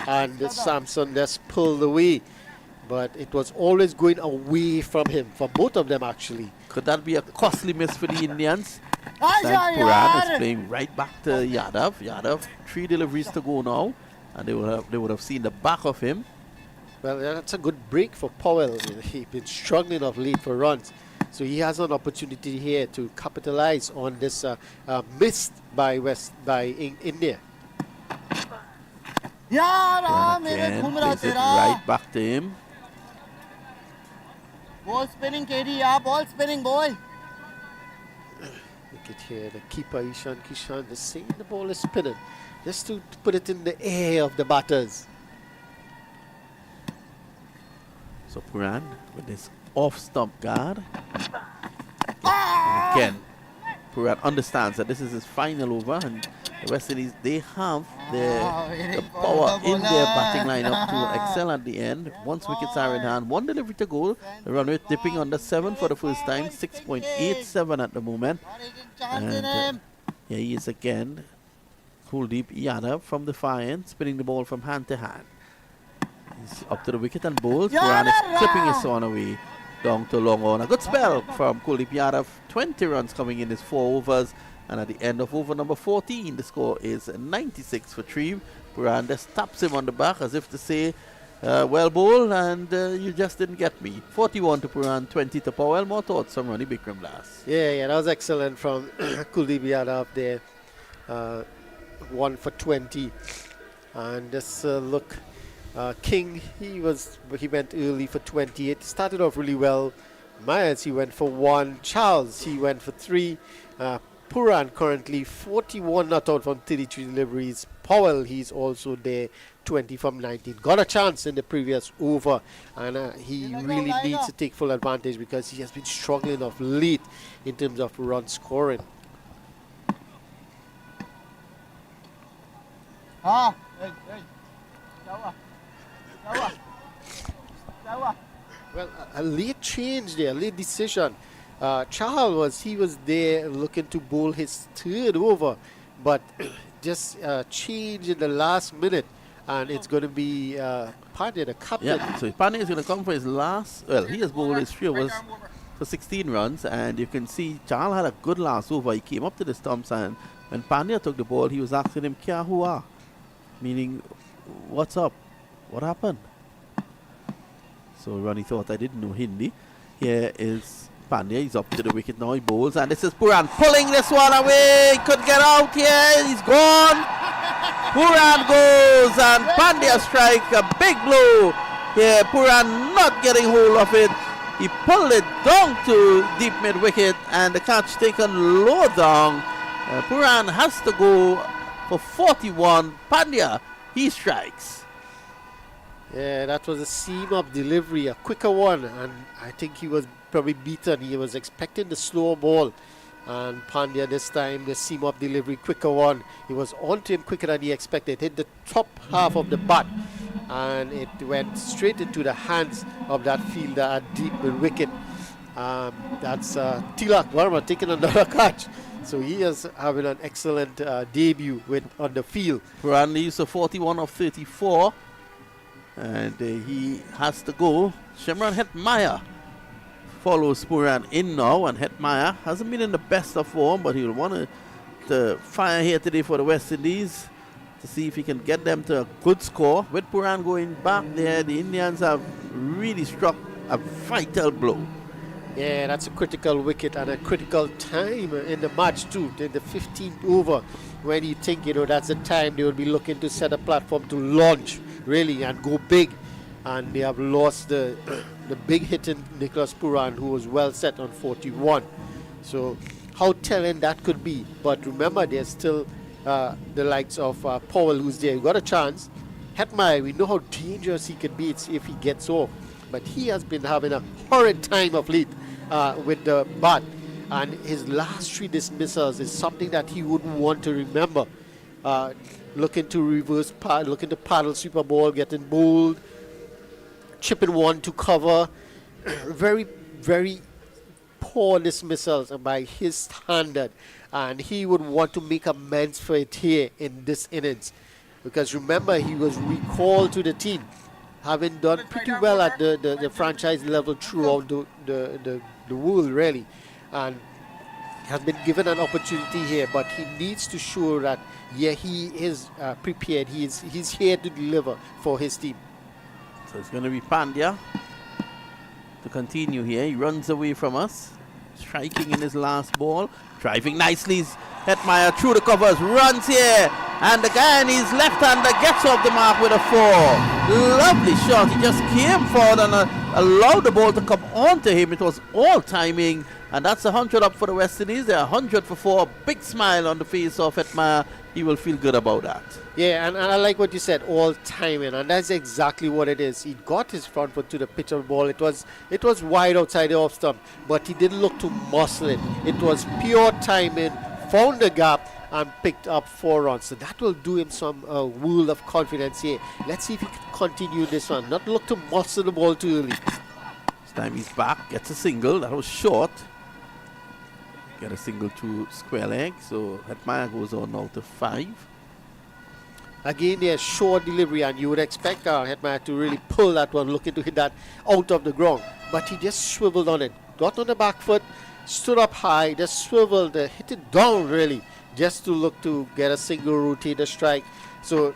and Samson just pulled away. But it was always going away from him, for both of them actually. Could that be a costly miss for the Indians? Puran is playing right back to Yadav. Yadav, 3 deliveries to go now, and they would have seen the back of him. Well, that's a good break for Powell. He's been struggling of late for runs, so he has an opportunity here to capitalize on this miss by India. Again, plays it right back to him. Ball spinning, KD, ball spinning, boy. Look at here, the keeper Ishan Kishan is saying the ball is spinning, just to put it in the air of the batters. So Puran with his off-stump guard. And again, Puran understands that this is his final over, and the West Indies, they have the power in their batting lineup to excel at the end. Once wickets are in hand, 1 delivery to goal. The run rate dipping under 7 for the first time, 6.87 at the moment. And here he is again, Kuldeep Yadav from the far end, spinning the ball from hand to hand. He's up to the wicket and bowls. Puran is clipping his on away down to long on. A good spell from Kuldeep Yadav. 20 runs coming in his 4 overs. And at the end of over number 14, the score is 96 for 3. Puran just taps him on the back as if to say, well bowled, and you just didn't get me. 41 to Puran, 20 to Powell. More thoughts from Ronnie Bikram last. Yeah, that was excellent from Kuldeep Yadav there. 1 for 20. And just look, King, he went early for 28. Started off really well. Myers, he went for 1. Charles, he went for 3. Puran currently 41 not out from 33 deliveries. Powell, he's also there, 20 from 19. Got a chance in the previous over, and he really needs to take full advantage because he has been struggling of late in terms of run scoring. Well, a late change there, late decision. Charles was there looking to bowl his 3rd over, but just change in the last minute, and it's going to be Pandya, the captain. Yeah, so Pandya is going to come for his last. Well, he has bowled his 3 overs for 16 runs, and you can see Charles had a good last over. He came up to the stumps, and when Pandya took the ball, he was asking him, "Kya hua?" Meaning, what's up? What happened? So Ronnie thought I didn't know Hindi. Here is Pandya. He's up to the wicket now. He bowls, and this is Puran pulling this one away. He could get out here. He's gone. Puran goes, and Pandya strike a big blow. Here, Puran not getting hold of it. He pulled it down to deep mid wicket, and the catch taken low down. Puran has to go for 41. Pandya, he strikes. Yeah, that was a seam-up delivery, a quicker one, and I think he was probably beaten. He was expecting the slow ball, and Pandya this time, the seam-up delivery, quicker one. He was onto him quicker than he expected. Hit the top half of the bat, and it went straight into the hands of that fielder at deep wicket. That's Tilak Verma taking another catch. So he is having an excellent debut on the field. Puran leaves a 41 of 34. And he has to go. Shimron Hetmaya follows Puran in now, and Hetmaya hasn't been in the best of form, but he'll want to fire here today for the West Indies to see if he can get them to a good score. With Puran going back there, the Indians have really struck a vital blow. Yeah, that's a critical wicket and a critical time in the match too, in the 15th over, when you think, that's the time they will be looking to set a platform to launch, really, and go big. And they have lost the big hit in Nicholas Puran, who was well set on 41. So how telling that could be. But remember, there's still the likes of Powell, who's there. Got a chance. Hetmyer, we know how dangerous he can be if he gets off. But he has been having a horrid time of late with the bat, and his last 3 dismissals is something that he wouldn't want to remember. Looking to reverse, looking to paddle super ball, getting bowled, chipping one to cover. Very, very poor dismissals by his standard, and he would want to make amends for it here in this innings, because remember, he was recalled to the team, having done pretty well at the franchise level throughout the world, really, and has been given an opportunity here. But he needs to show that, yeah, he is prepared. He's here to deliver for his team. So it's going to be Pandya to continue here. He runs away from us, striking in his last ball, driving nicely. Hetmyer through the covers, runs here, and the guy in his left-hander gets off the mark with a 4. Lovely shot. He just came forward and allowed the ball to come onto him. It was all timing, and that's 100 up for the West Indies. They're 100 for 4. Big smile on the face of Hetmyer. He will feel good about that. Yeah, and I like what you said, all timing, and that's exactly what it is. He got his front foot to the pitch of the ball. It was wide outside the off stump, but he didn't look to muscle it. It was pure timing, found the gap, and picked up 4 runs. So that will do him some world of confidence here. Let's see if he can continue this one. Not look to muscle the ball too early. This time he's back, gets a single. That was short. Get a single to square leg. So Hetmyer goes on now to 5. Again, there's short delivery, and you would expect Hetmyer to really pull that one, looking to hit that out of the ground. But he just swiveled on it. Got on the back foot, stood up high, just swiveled, hit it down really, just to look to get a single rotator strike. So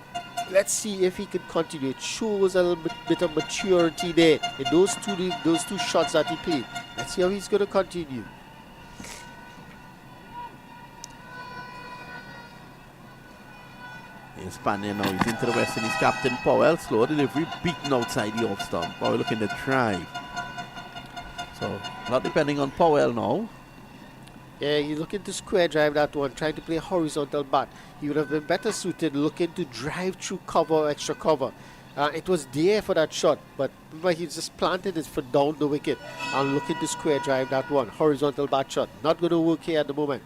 let's see if he can continue. It shows a little bit of maturity there in those two shots that he played. Let's see how he's going to continue. He's Pandya now. He's into the West Indies captain Powell. Slow delivery, beaten outside the off stump. Powell looking to drive. So not depending on Powell now. Yeah, he's looking to square drive that one, trying to play a horizontal bat. He would have been better suited looking to drive through cover, extra cover. It was there for that shot, but remember, he just planted his foot down the wicket and looking to square drive that one. Horizontal bat shot. Not going to work here at the moment.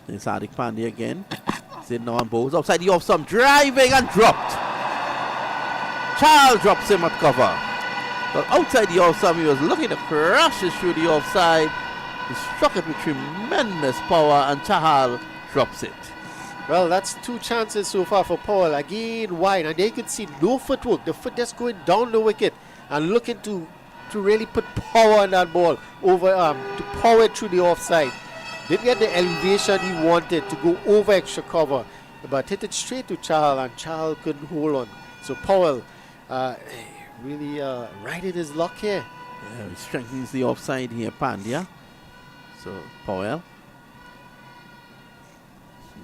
There's Hardik Pandya again. Sitting on balls outside the off stump, driving and dropped. Charles drops him at cover. But outside the off stump, he was looking to crash it through the offside. He struck it with tremendous power, and Chahal drops it. Well, that's 2 chances so far for Powell. Again, wide, and there you can see no footwork. The foot just going down the wicket and looking to really put power on that ball over to power it through the offside. Didn't get the elevation he wanted to go over extra cover, but hit it straight to Chahal, and Chahal couldn't hold on. So Powell really right in his luck here. Yeah, he strengthens the offside here, Pandya. So Powell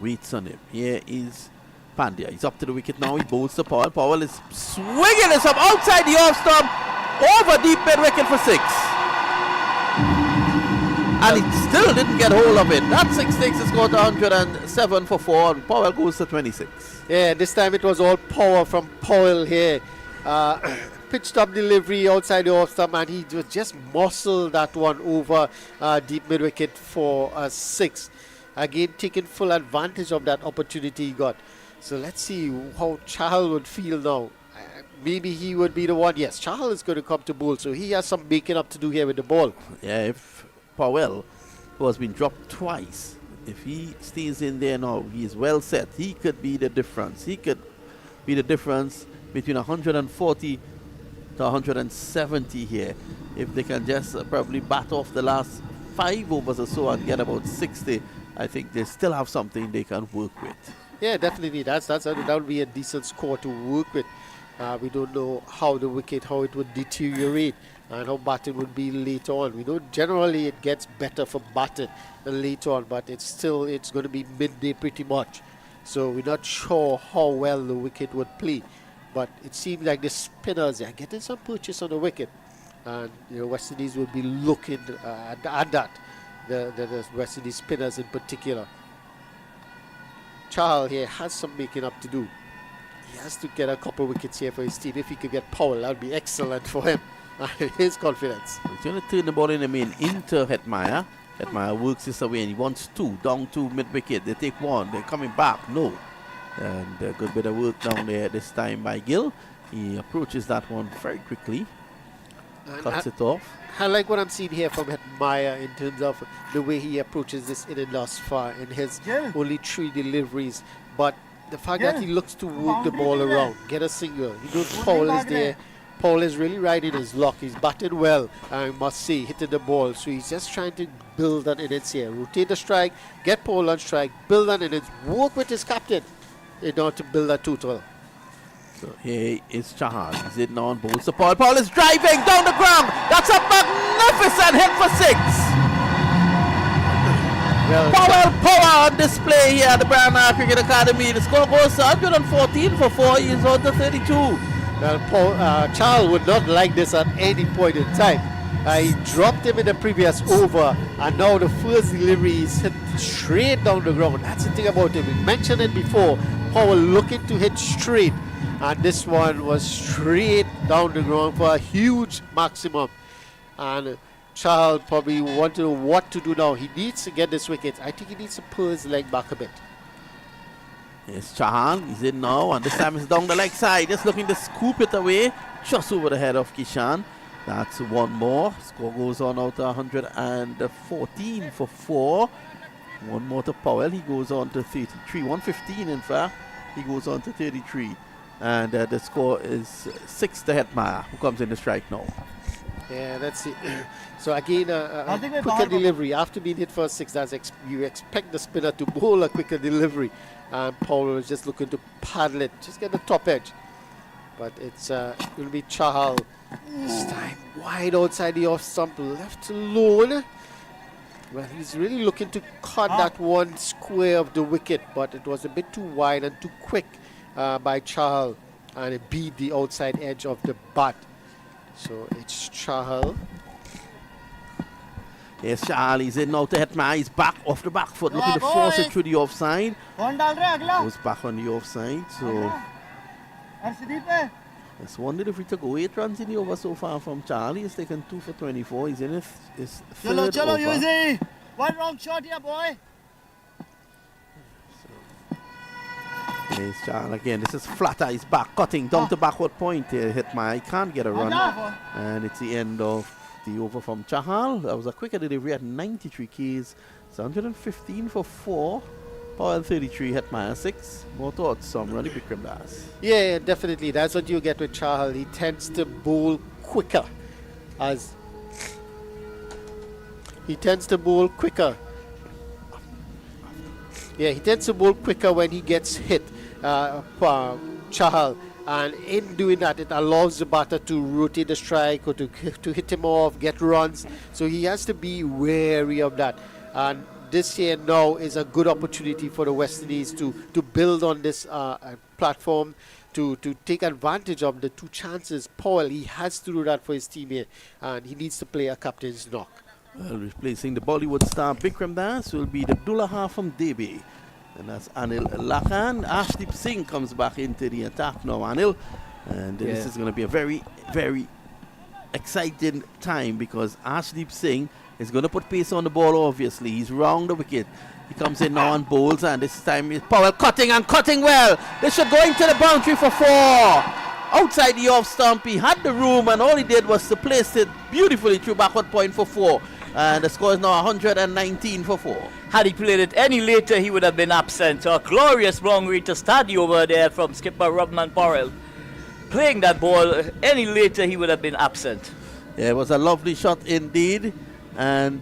waits on him. Here is Pandya. He's up to the wicket now. He bowls to Powell. Powell is swinging this up outside the off stump, over deep mid wicket for 6. And he still didn't get hold of it. That 6 takes the score to 107 for 4, and Powell goes to 26. Yeah, this time it was all power from Powell here. Pitched up delivery outside the off stump, and he just muscled that one over deep mid wicket for 6. Again, taking full advantage of that opportunity he got. So let's see how Chahal would feel now. Maybe he would be the one. Yes, Chahal is going to come to bowl, so he has some making up to do here with the ball. Yeah, if Powell, who has been dropped twice, if he stays in there now, he is well set. He could be the difference. He could be the difference between 140 to 170 here. If they can just probably bat off the last 5 overs or so and get about 60, I think they still have something they can work with. Yeah, definitely. That would be a decent score to work with. We don't know how the wicket, how it would deteriorate and how batting would be later on. We know generally it gets better for batting later on, but it's going to be midday pretty much. So we're not sure how well the wicket would play. But it seems like the spinners are getting some purchase on the wicket. And West Indies will be looking at that. The West Indies spinners in particular. Chahal here has some making up to do. He has to get a couple wickets here for his team. If he could get Powell, that would be excellent for him. His confidence. He's going to turn the ball in the main into Hetmeyer. Hetmeyer works this away and he wants 2 down to mid-wicket. They take 1. They're coming back. No. And a good bit of work down there this time by Gill. He approaches that one very quickly. Cuts it off. I like what I'm seeing here from Hetmeyer in terms of the way he approaches this inning thus far in his only 3 deliveries. But the fact that he looks to work the ball around, get a single. He knows Paul is there. Paul is really riding his luck. He's batted well, I must say, hitting the ball. So he's just trying to build an innings here. Rotate the strike, get Paul on strike, build an innings, work with his captain in order to build a total. So here is Chahal. He's in on balls to Paul. Paul is driving down the ground. That's a magnificent hit for 6. Well, Power on display here at the Brown Cricket Academy. The score goes to 114 for 4. He's on to 32. Well, Charles would not like this at any point in time. He dropped him in the previous over, and now the first delivery is hit straight down the ground. That's the thing about him. We mentioned it before. Powell looking to hit straight, and this one was straight down the ground for a huge maximum. And Charles probably wanted to know what to do now. He needs to get this wicket. I think he needs to pull his leg back a bit. Yes, Chahal, he's in now, and this time it's down the leg side, just looking to scoop it away, just over the head of Kishan. That's 1 more. Score goes on out to 114 for 4. 1 more to Powell, he goes on to 33. 115 in fact, he goes on to 33. And the score is 6 to Hetmeyer, who comes in the strike now. Yeah, that's it. So again, a quicker delivery. After being hit for 6, you expect the spinner to bowl a quicker delivery. And Paul is just looking to paddle it, just get the top edge. But it's will be Chahal this time wide outside the off stump, left alone. Well, he's really looking to cut that one square of the wicket, but it was a bit too wide and too quick by Chahal, and it beat the outside edge of the bat. So it's Chahal. Yes, Chahal, he's in now to Hetmeyer. He's back off the back foot, looking to force it through the offside. Goes back on the offside, so it's 1 delivery to go. 8 runs in the over so far from Chahal. He's taken 2 for 24. He's in his third over. Easy. 1 wrong shot here, boy. Here's Chahal again. This is flatter. He's back, cutting down to backward point. Hetmeyer, he can't get a run. And it's the end of the over from Chahal. That was a quicker delivery at 93 Ks. It's 115 for 4. Powell 33, Hetmeyer 6. More thoughts from Ronnie Bikramdas. Yeah, definitely. That's what you get with Chahal. He tends to bowl quicker. He tends to bowl quicker when he gets hit, Chahal. And in doing that, it allows the batter to rotate the strike or to hit him off, get runs. So he has to be wary of that. And this here now is a good opportunity for the West Indies to build on this platform, to take advantage of the 2 chances. Powell, he has to do that for his team here, and he needs to play a captain's knock. Well, replacing the Bollywood star Bikram Das will be the Dullaha from Devi. And that's Anil Lakhan. Ashdeep Singh comes back into the attack now, Anil. And this is going to be a very, very exciting time, because Ashdeep Singh is going to put pace on the ball, obviously. He's round the wicket. He comes in now and bowls, and this time is Powell cutting and cutting well. This should go into the boundary for 4. Outside the off stump, he had the room, and all he did was to place it beautifully through backward point for 4. And the score is now 119 for 4. Had he played it any later, he would have been absent. So a glorious long read to start the over there from skipper Robman Porrell. playing that ball. Any later, he would have been absent. Yeah, it was a lovely shot indeed. And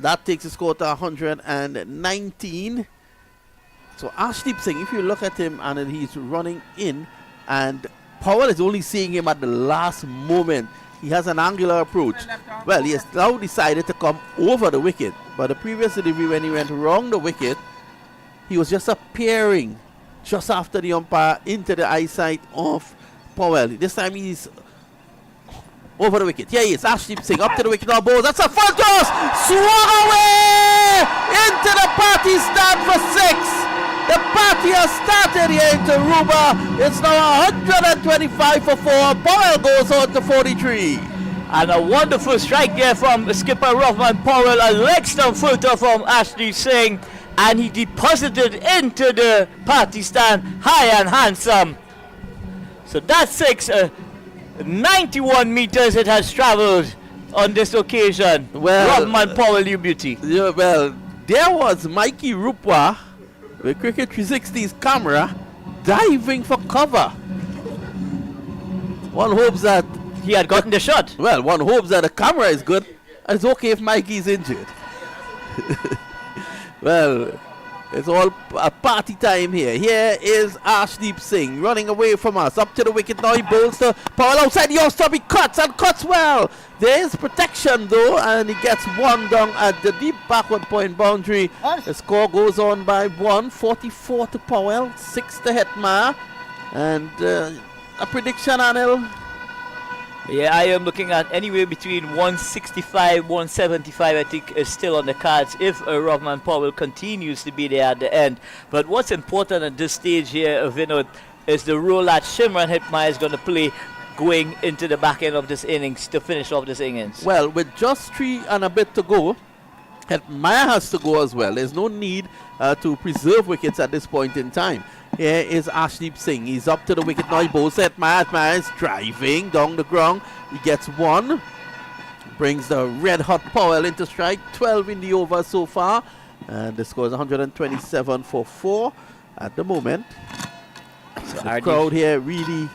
that takes the score to 119. So Ashdeep Singh, if you look at him and he's running in, and Powell is only seeing him at the last moment. He has an angular approach. Well, he has now decided to come over the wicket. But the previous delivery, when he went around the wicket, he was just appearing just after the umpire into the eyesight of Powell. This time he's over the wicket. Here he is, Ashdeep Singh up to the wicket now, balls. That's a full toss! Swung away! Into the party stand for 6! The party has started here into Ruba. It's now 125 for 4. Powell goes on to 43. And a wonderful strike there from skipper Rahman Powell. A leg stump footer from Ashdeep Singh. And he deposited into the party stand high and handsome. So that's 6. 91 meters it has traveled on this occasion. Well, Rahman Powell, you beauty. Yeah, well, there was Mikey Rupwa with Cricket 360's camera diving for cover. One hopes that he had gotten the shot. Well, one hopes that the camera is good. And it's okay if Mikey's injured. Well, it's all a party time here. Here is Ashdeep Singh running away from us. Up to the wicket now. He bowls to Powell outside the off-stop. He cuts and cuts well. There's protection though, and he gets one down at the deep backward point boundary. The score goes on by 1. 44 to Powell, 6 to Hetmar. And a prediction, Anil? Yeah, I am looking at anywhere between 165, 175, I think, is still on the cards if Rahman Powell continues to be there at the end. But what's important at this stage here, Vinod, is the role that Shimran Hetmar is going to play going into the back end of this innings to finish off this innings. Well, with just 3 and a bit to go, Hetmar has to go as well. There's no need to preserve wickets at this point in time. Here is Ashdeep Singh. He's up to the wicket now. He bowls Hetmar. Hetmar is driving down the ground. He gets 1. Brings the red-hot Powell into strike. 12 in the over so far. And the score is 127 for 4 at the moment. So the crowd here really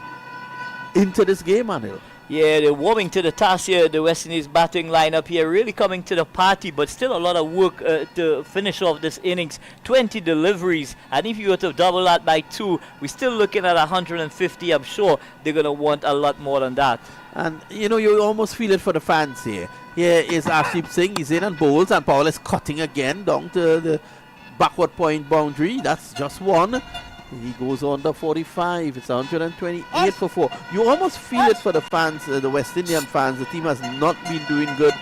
into this game, Anil. Yeah, they're warming to the task here. The West Indies batting lineup here really coming to the party, but still a lot of work to finish off this innings. 20 deliveries, and if you were to double that by 2, we're still looking at 150. I'm sure they're going to want a lot more than that. And, you know, you almost feel it for the fans here. Here is Ashdeep Singh. He's in and bowls, and Powell is cutting again down to the backward point boundary. That's just 1. He goes on to 45. It's 128 for 4. You almost feel it for the fans, the West Indian fans. The team has not been doing good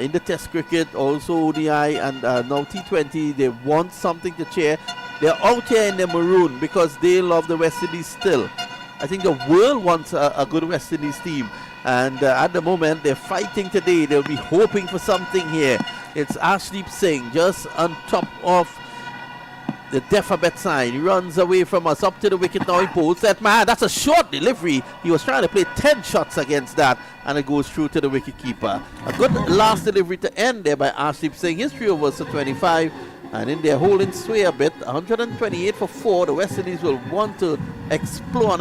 in the Test cricket, also ODI, and now T20. They want something to cheer. They're out here in the maroon because they love the West Indies still. I think the world wants a good West Indies team. And at the moment, they're fighting today. They'll be hoping for something here. It's Ashdeep Singh just on top of the Defabet sign. He runs away from us up to the wicket now. He pulls that man. That's a short delivery. He was trying to play 10 shots against that, and it goes through to the wicket keeper. A good last delivery to end there by Ashdeep Singh. His 3 overs to 25, and in there holding sway a bit. 128 for 4. The West Indies will want to explore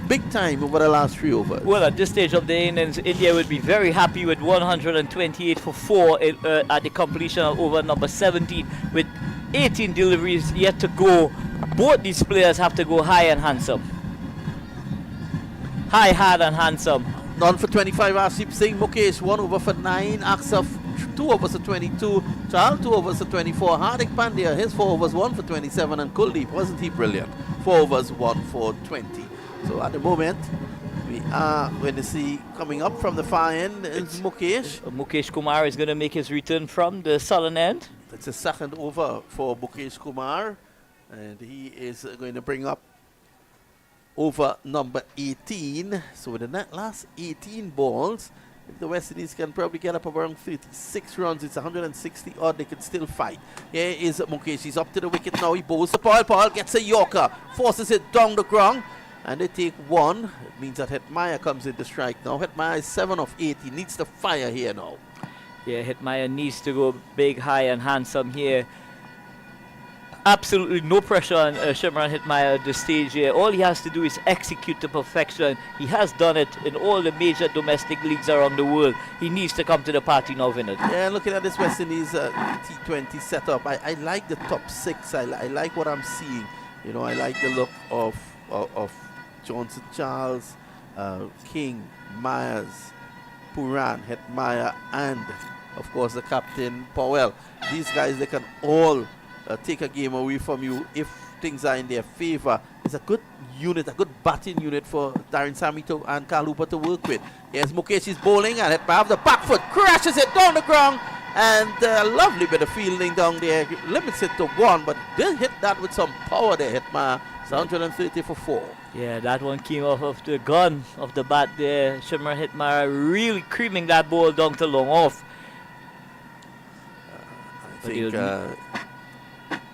big time over the last 3 overs. Well, at this stage of the innings, India would be very happy with 128 for 4 at the completion of over number 17 with 18 deliveries yet to go. Both these players have to go high and handsome. High, hard and handsome. None for 25, Ashdeep Singh. Mukesh 1 over for 9. Aksaf 2 overs for 22. Chahal 2 overs for 24. Hardik Pandya, his 4 overs 1 for 27. And Kuldeep, wasn't he brilliant? 4 overs 1 for 20. So at the moment, we are going to see coming up from the far end is Mukesh. Mukesh Kumar is going to make his return from the southern end. It's a second over for Mukesh Kumar, and he is going to bring up over number 18. So with the last 18 balls, if the West Indies can probably get up around 36 runs, it's 160 odd, they can still fight. Here is Mukesh. He's up to the wicket now. He bowls the Powell. Powell gets a Yorker, forces it down the ground, and they take 1. It means that Hetmar comes in to strike now. Hetmar is 7 of 8. He needs the fire here now. Yeah, Hetmar needs to go big, high and handsome here. absolutely no pressure on Shimron Hetmeyer at this stage here. All he has to do is execute to perfection. He has done it in all the major domestic leagues around the world. He needs to come to the party now, Vinod. Yeah, looking at this West Indies T20 setup, I like the top six. I like what I'm seeing. You know, I like the look of Johnson, Charles, King, Myers, Puran, Hetmeyer, and of course the captain Powell. These guys, they can all take a game away from you if things are in their favor. It's a good unit, a good batting unit for Darren Sammy and Carl Hooper to work with. Here's Mukesh is bowling, and Hetmeyer the back foot crashes it down the ground, and a lovely bit of fielding down there, limits it to 1, but did hit that with some power there. Hetmeyer, 130 for 4. Yeah, that one came off of the gun of the bat there. Shimron Hetmeyer really creaming that ball down to long off. I think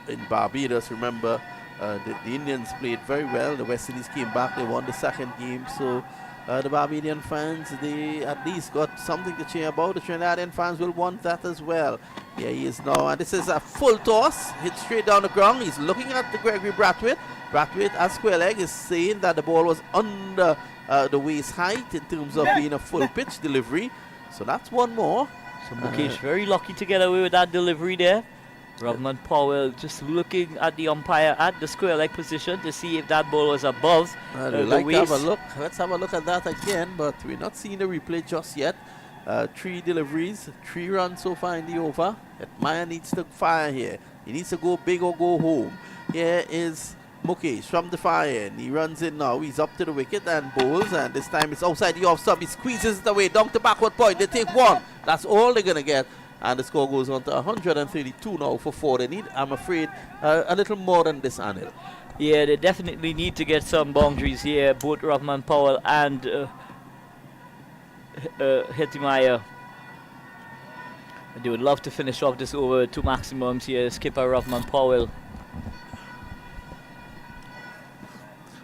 in Barbados, remember, the Indians played very well. The West Indies came back, they won the second game. So the Barbadian fans, they at least got something to cheer about. The Trinidadian fans will want that as well. Here he is now, and this is a full toss, hit straight down the ground. He's looking at the Gregory Brathwaite. Brathwaite, as square leg, is saying that the ball was under the waist height in terms of being a full pitch delivery. So that's one more. So Mukesh very lucky to get away with that delivery there. Rovman Powell just looking at the umpire at the square leg position to see if that ball was above the like waist. to have a look. Let's have a look at that again, but we're not seeing the replay just yet. 3 deliveries, 3 runs so far in the over. Hetmeyer needs to fire here. He needs to go big or go home. Here is Mukesh from the far end. He runs in now. He's up to the wicket and bowls, and this time it's outside the off stump. He squeezes it away down to backward point. They take 1. That's all they're going to get. And the score goes on to 132 now for 4. They need, I'm afraid, a little more than this, Anil. Yeah, they definitely need to get some boundaries here, both Rovman Powell and Hetmeyer. They would love to finish off this over 2 maximums here, skipper Rovman Powell.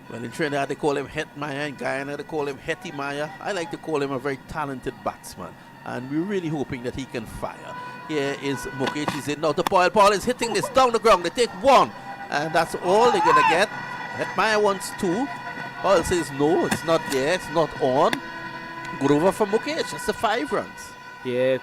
Well, in Trinidad they call him Hetmeyer, in Guyana they call him Hetmeyer. I like to call him a very talented batsman, and we're really hoping that he can fire. Here is Mukesh, he's in now to Powell. Powell is hitting this down the ground. They take 1, and that's all they're going to get. Hetmeyer wants 2. Powell says no, it's not there, it's not on. Good over for Mukesh, that's the 5 runs. Yeah,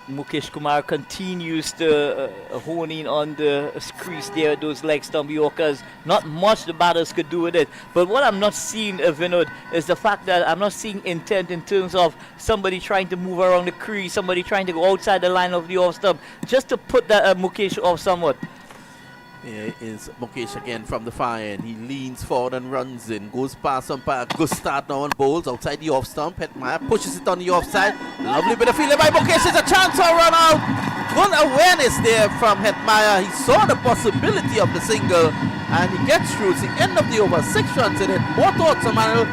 Mukesh Kumar continues to hone in on the crease there, those leg stump Yorkers. Not much the batters could do with it. But what I'm not seeing, Vinod, is the fact that I'm not seeing intent in terms of somebody trying to move around the crease, somebody trying to go outside the line of the off stump, just to put that Mukesh off somewhat. Here is Mukesh again from the far end. He leans forward and runs in. Goes past umpire. Good start now on bowls outside the off stump. Hetmeyer pushes it on the offside. Lovely bit of fielding by Mukesh. There's a chance for a run out. Good awareness there from Hetmeyer. He saw the possibility of the single, and he gets through. It's the end of the over. 6 runs in it. More thoughts on Manuel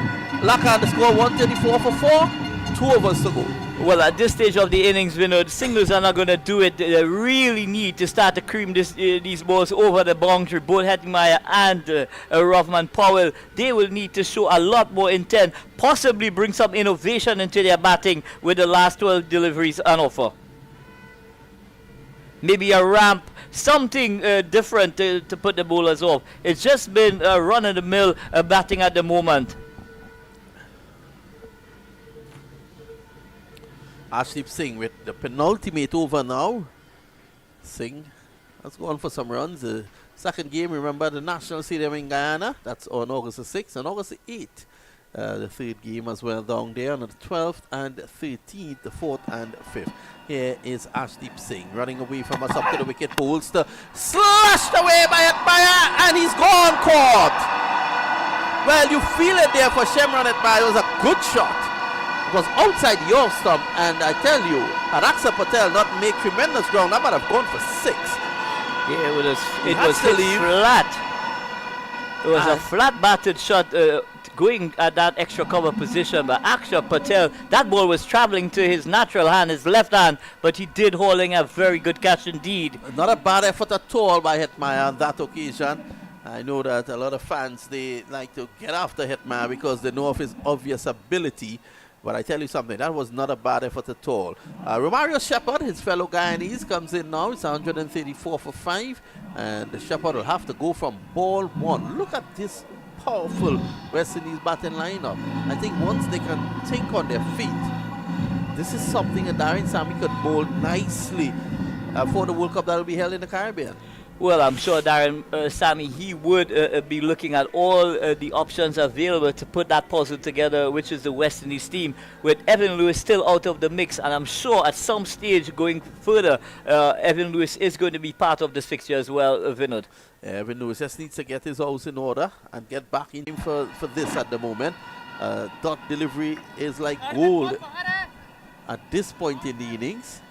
Laka, the score 134 for 4. 2 overs to go. Well, at this stage of the innings, Vinod, singles are not going to do it. They really need to start to cream these balls over the boundary. Both Hetmeyer and Rovman Powell, they will need to show a lot more intent, possibly bring some innovation into their batting with the last 12 deliveries on offer. Maybe a ramp, something different to put the bowlers off. It's just been run-of-the-mill batting at the moment. Ashdeep Singh with the penultimate over now. Singh has gone for some runs. The second game, remember, the National Stadium in Guyana. That's on August the 6th and August the 8th. The third game as well down there on the 12th and 13th, the 4th and 5th. Here is Ashdeep Singh running away from us up to the wicket. Bowls to slashed away by Hetmeyer, and he's gone caught. Well, you feel it there for Shimron Hetmeyer. It was a good shot. Was outside the off stump, and I tell you, had Aksa Patel not made tremendous ground, I might have gone for 6. Yeah, it was hit flat. It was a flat batted shot going at that extra cover position, but Aksa Patel, that ball was traveling to his natural hand, his left hand, but he did hauling a very good catch indeed. Not a bad effort at all by Hetmeyer on that occasion. I know that a lot of fans, they like to get after Hetmeyer because they know of his obvious ability. But I tell you something, that was not a bad effort at all. Romario Shepherd, his fellow Guyanese, comes in now. It's 134 for 5. And the Shepherd will have to go from ball 1. Look at this powerful West Indies batting lineup. I think once they can think on their feet, this is something that Darren Sammy could mold nicely for the World Cup that will be held in the Caribbean. Well, I'm sure Darren Sammy, he would be looking at all the options available to put that puzzle together, which is the West Indies team, with Evan Lewis still out of the mix. And I'm sure at some stage going further, Evan Lewis is going to be part of this fixture as well, Vinod. Evan Lewis just needs to get his house in order and get back in for this at the moment. Dot delivery is like gold at this point in the innings.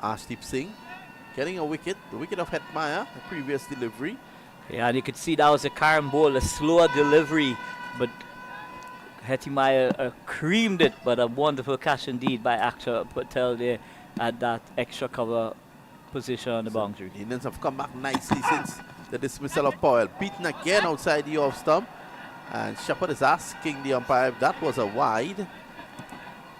Arshdeep Singh getting a wicket, the wicket of Hetmeyer, the previous delivery. Yeah, and you could see that was a carom ball, a slower delivery, but Hetmeyer creamed it, but a wonderful catch indeed by Akshay Patel there at that extra cover position on the boundary. The Indians have come back nicely since the dismissal of Powell. Beaten again outside the off stump, and Shepherd is asking the umpire if that was a wide.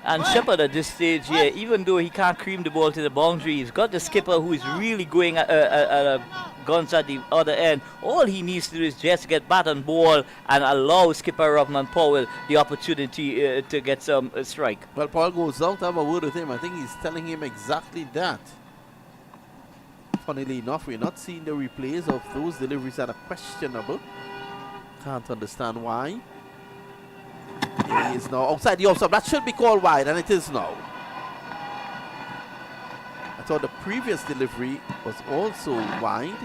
And Shepherd at this stage here, even though he can't cream the ball to the boundary, he's got the skipper who is really going at guns at the other end. All he needs to do is just get bat and ball and allow skipper Rovman Powell the opportunity to get some strike. Well, Powell goes down to have a word with him. I think he's telling him exactly that. Funnily enough, we're not seeing the replays of those deliveries that are questionable. Can't understand why. He is now outside the off-stump. That should be called wide, and it is now. I thought the previous delivery was also wide.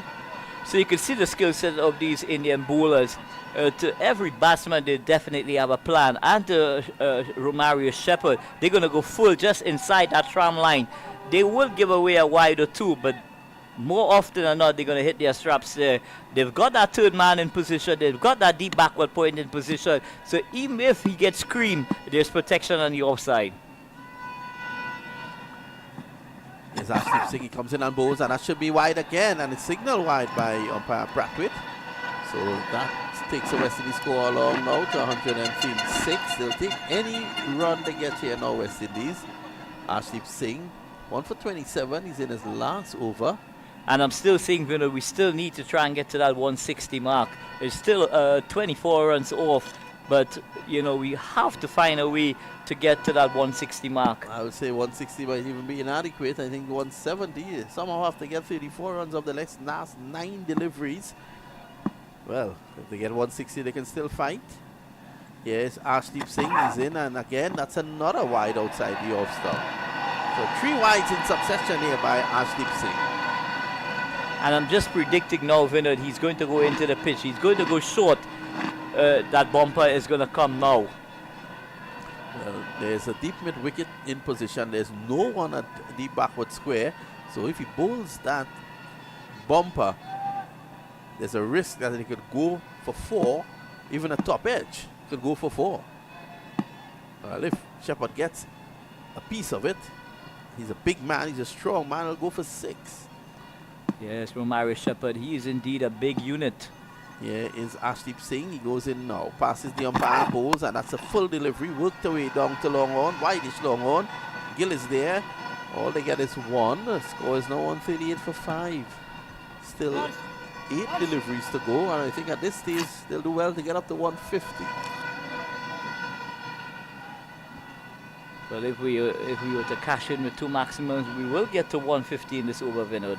So you can see the skill set of these Indian bowlers. To every batsman, they definitely have a plan. And to Romario Shepherd, they're going to go full just inside that tram line. They will give away a wide or two, but more often than not, they're going to hit their straps there. They've got that third man in position. They've got that deep backward point in position. So even if he gets screened, there's protection on the offside. Yes, Arshdeep Singh, he comes in and bowls, and that should be wide again. And it's signaled wide by umpire Brathwaite. So that takes the West Indies score along now to 106. They'll take any run they get here now, West Indies. Arshdeep Singh, 1 for 27. He's in his last over. And I'm still saying, Vinod, we still need to try and get to that 160 mark. It's still 24 runs off, but, you know, we have to find a way to get to that 160 mark. I would say 160 might even be inadequate. I think 170. Somehow have to get 34 runs of the last 9 deliveries. Well, if they get 160, they can still fight. Yes, Arshdeep Singh is in, and again, that's another wide outside the off stump. So 3 wides in succession here by Arshdeep Singh. And I'm just predicting now, Vinod, he's going to go into the pitch. He's going to go short. That bumper is going to come now. Well, there's a deep mid wicket in position. There's no one at deep backward square. So if he bowls that bumper, there's a risk that he could go for 4. Even a top edge could go for 4. Well, if Shepherd gets a piece of it, he's a big man, he's a strong man, he'll go for 6. Yes, Romario Shepherd, he is indeed a big unit. Here is Arshdeep Singh. He goes in now, passes the umpire, bowls, and that's a full delivery. Worked away down to long on, wideish long on. Gill is there. All they get is 1. The score is now 138 for 5. Still 8 deliveries to go, and I think at this stage they'll do well to get up to 150. Well, if we were to cash in with 2 maximums, we will get to 150 in this over, Vinod.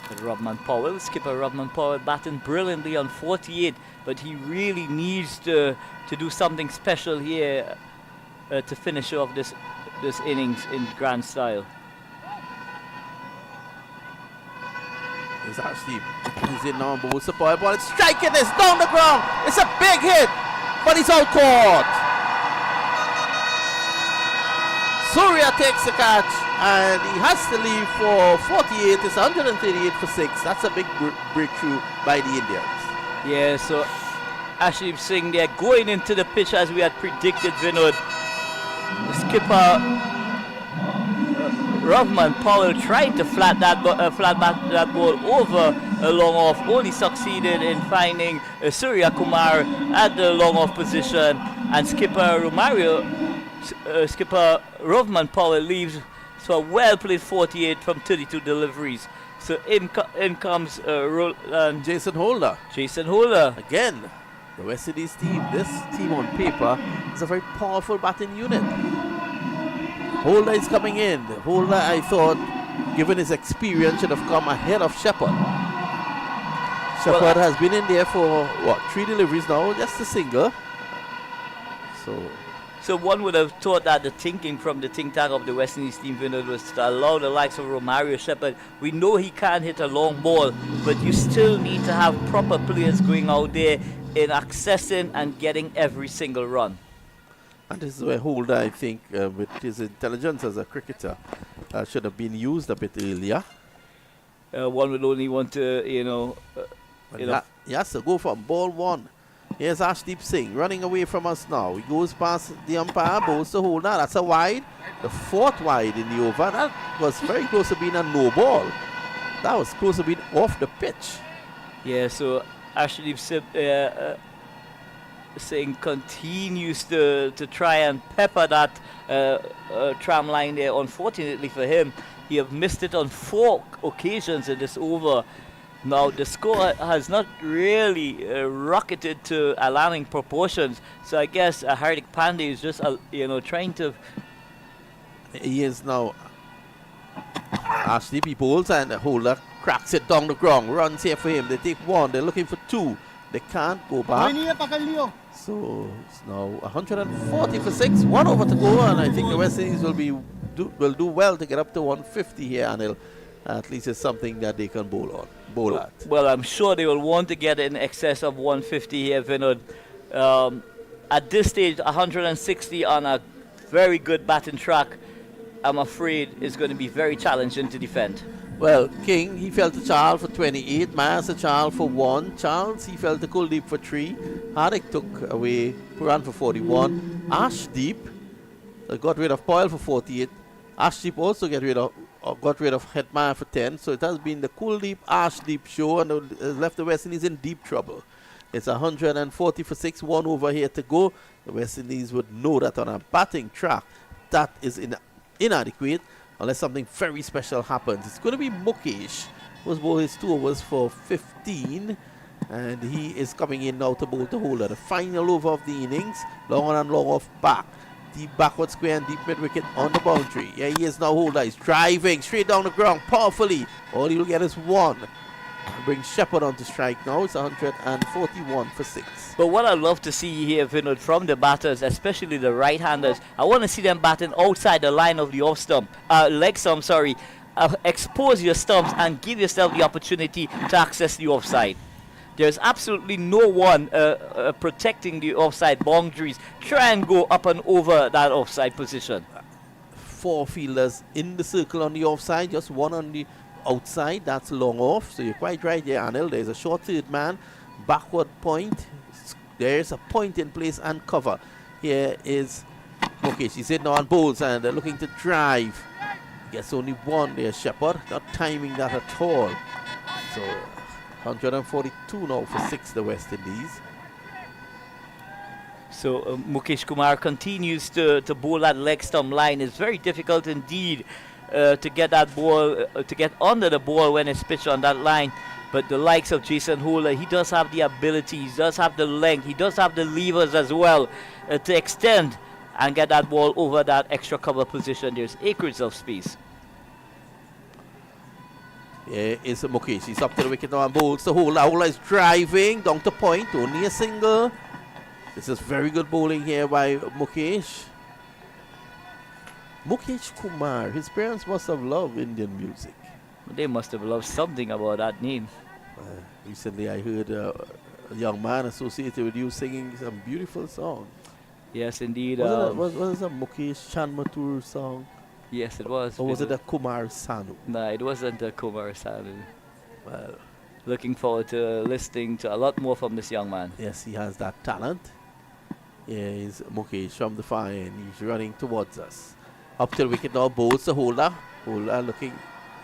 But Rovman Powell, skipper Rovman Powell, batting brilliantly on 48, but he really needs to do something special here to finish off this innings in grand style. There's Arshdeep. He's in now and bowls the ball. It's striking this down the ground. It's a big hit, but he's out caught. Surya takes the catch, and he has to leave for 48. It's 138 for 6. That's a big breakthrough by the Indians. Yeah, so Arshdeep Singh there going into the pitch as we had predicted, Vinod. The skipper Rovman Powell tried to flat back that ball over a long off, only succeeded in finding Surya Kumar at the long off position, and skipper Rovman Powell leaves for a well played 48 from 32 deliveries. So in comes Jason Holder. Jason Holder. Again, the West Indies team, this team on paper is a very powerful batting unit. Holder is coming in. Holder, I thought, given his experience, should have come ahead of Shepherd. Shepherd has been in there for, 3 deliveries now, just a single. So one would have thought that the thinking from the think tank of the West Indies team, Vinod, was to allow the likes of Romario Shepherd. We know he can hit a long ball, but you still need to have proper players going out there in accessing and getting every single run. And this is where Holder, I think, with his intelligence as a cricketer, should have been used a bit earlier. One would only want to, He has to go for ball 1. Here's Ashdeep Singh running away from us now. He goes past the umpire, bowls to Holder. That's a wide. The 4th wide in the over. That was very close to being a no ball. That was close to being off the pitch. Yeah, so Ashdeep Singh continues to try and pepper that tram line there. Unfortunately for him, he have missed it on 4 occasions in this over. Now the score has not really rocketed to alarming proportions, so I guess Hardik Pandey is just trying to. He is now. Ashdeep bowls and Holder cracks it down the ground. Runs here for him. They take 1. They're looking for 2. They can't go back. So it's now 140 for 6. 1 over to go, and I think the West Indies will do well to get up to 150 here, Anil. At least it's something that they can bowl at. Well, I'm sure they will want to get in excess of 150 here, Vinod. At this stage, 160 on a very good batting track, I'm afraid is going to be very challenging to defend. Well, King, he fell to Charles for 28. Myers to Charles for 1. Charles, he fell to Kuldeep for 3. Hardik took away Puran for 41. Ashdeep got rid of Poyle for 48. Ashdeep also got rid of Hetmeyer for 10. So it has been the Kuldeep Ashdeep show, and left the West Indies in deep trouble. It's 140 for 6. 1 over here to go. The West Indies would know that on a batting track, that is inadequate unless something very special happens. It's going to be Mukesh, who's bowled his 2 overs for 15, and he is coming in now to bowl to Holder. The final over of the innings, long on and long off back. Deep backward square and deep mid wicket on the boundary. Yeah, he is now Holder. He's driving straight down the ground powerfully. All he will get is 1. Brings Shepherd on to strike now. It's 141 for 6. But what I love to see here, Vinod, from the batters, especially the right-handers, I want to see them batting outside the line of the leg stump, expose your stumps and give yourself the opportunity to access the offside. There's absolutely no one protecting the offside boundaries. Try and go up and over that offside position. 4 fielders in the circle on the offside, just 1 on the outside. That's long off. So you're quite right there, Anil. There's a short third man, backward point. There's a point in place and cover. Here is Mukesh. He's sitting on bowls and looking to drive. Gets only 1 there, Shepherd. Not timing that at all. So 142 now for 6, the West Indies. So Mukesh Kumar continues to bowl that leg stump line. It's very difficult indeed to get that ball, to get under the ball when it's pitched on that line. But the likes of Jason Holder, he does have the ability, he does have the length, he does have the levers as well to extend and get that ball over that extra cover position. There's acres of space. Yeah, it's Mukesh. He's up to the wicket now and bowls to Holder. Holder is driving down to point, only a single. This is very good bowling here by Mukesh. Mukesh Kumar, his parents must have loved Indian music. They must have loved something about that name. Recently I heard a young man associated with you singing some beautiful song. Yes, indeed. Was it a Mukesh Chanmatur song? Yes, it was. Or was it a Kumar Sanu? No, it wasn't a Kumar Sanu. Well, looking forward to listening to a lot more from this young man. Yes, he has that talent. Yeah, he's Mukesh from the far end. He's running towards us. Up to the wicket now, bowls the Holder. Holder looking,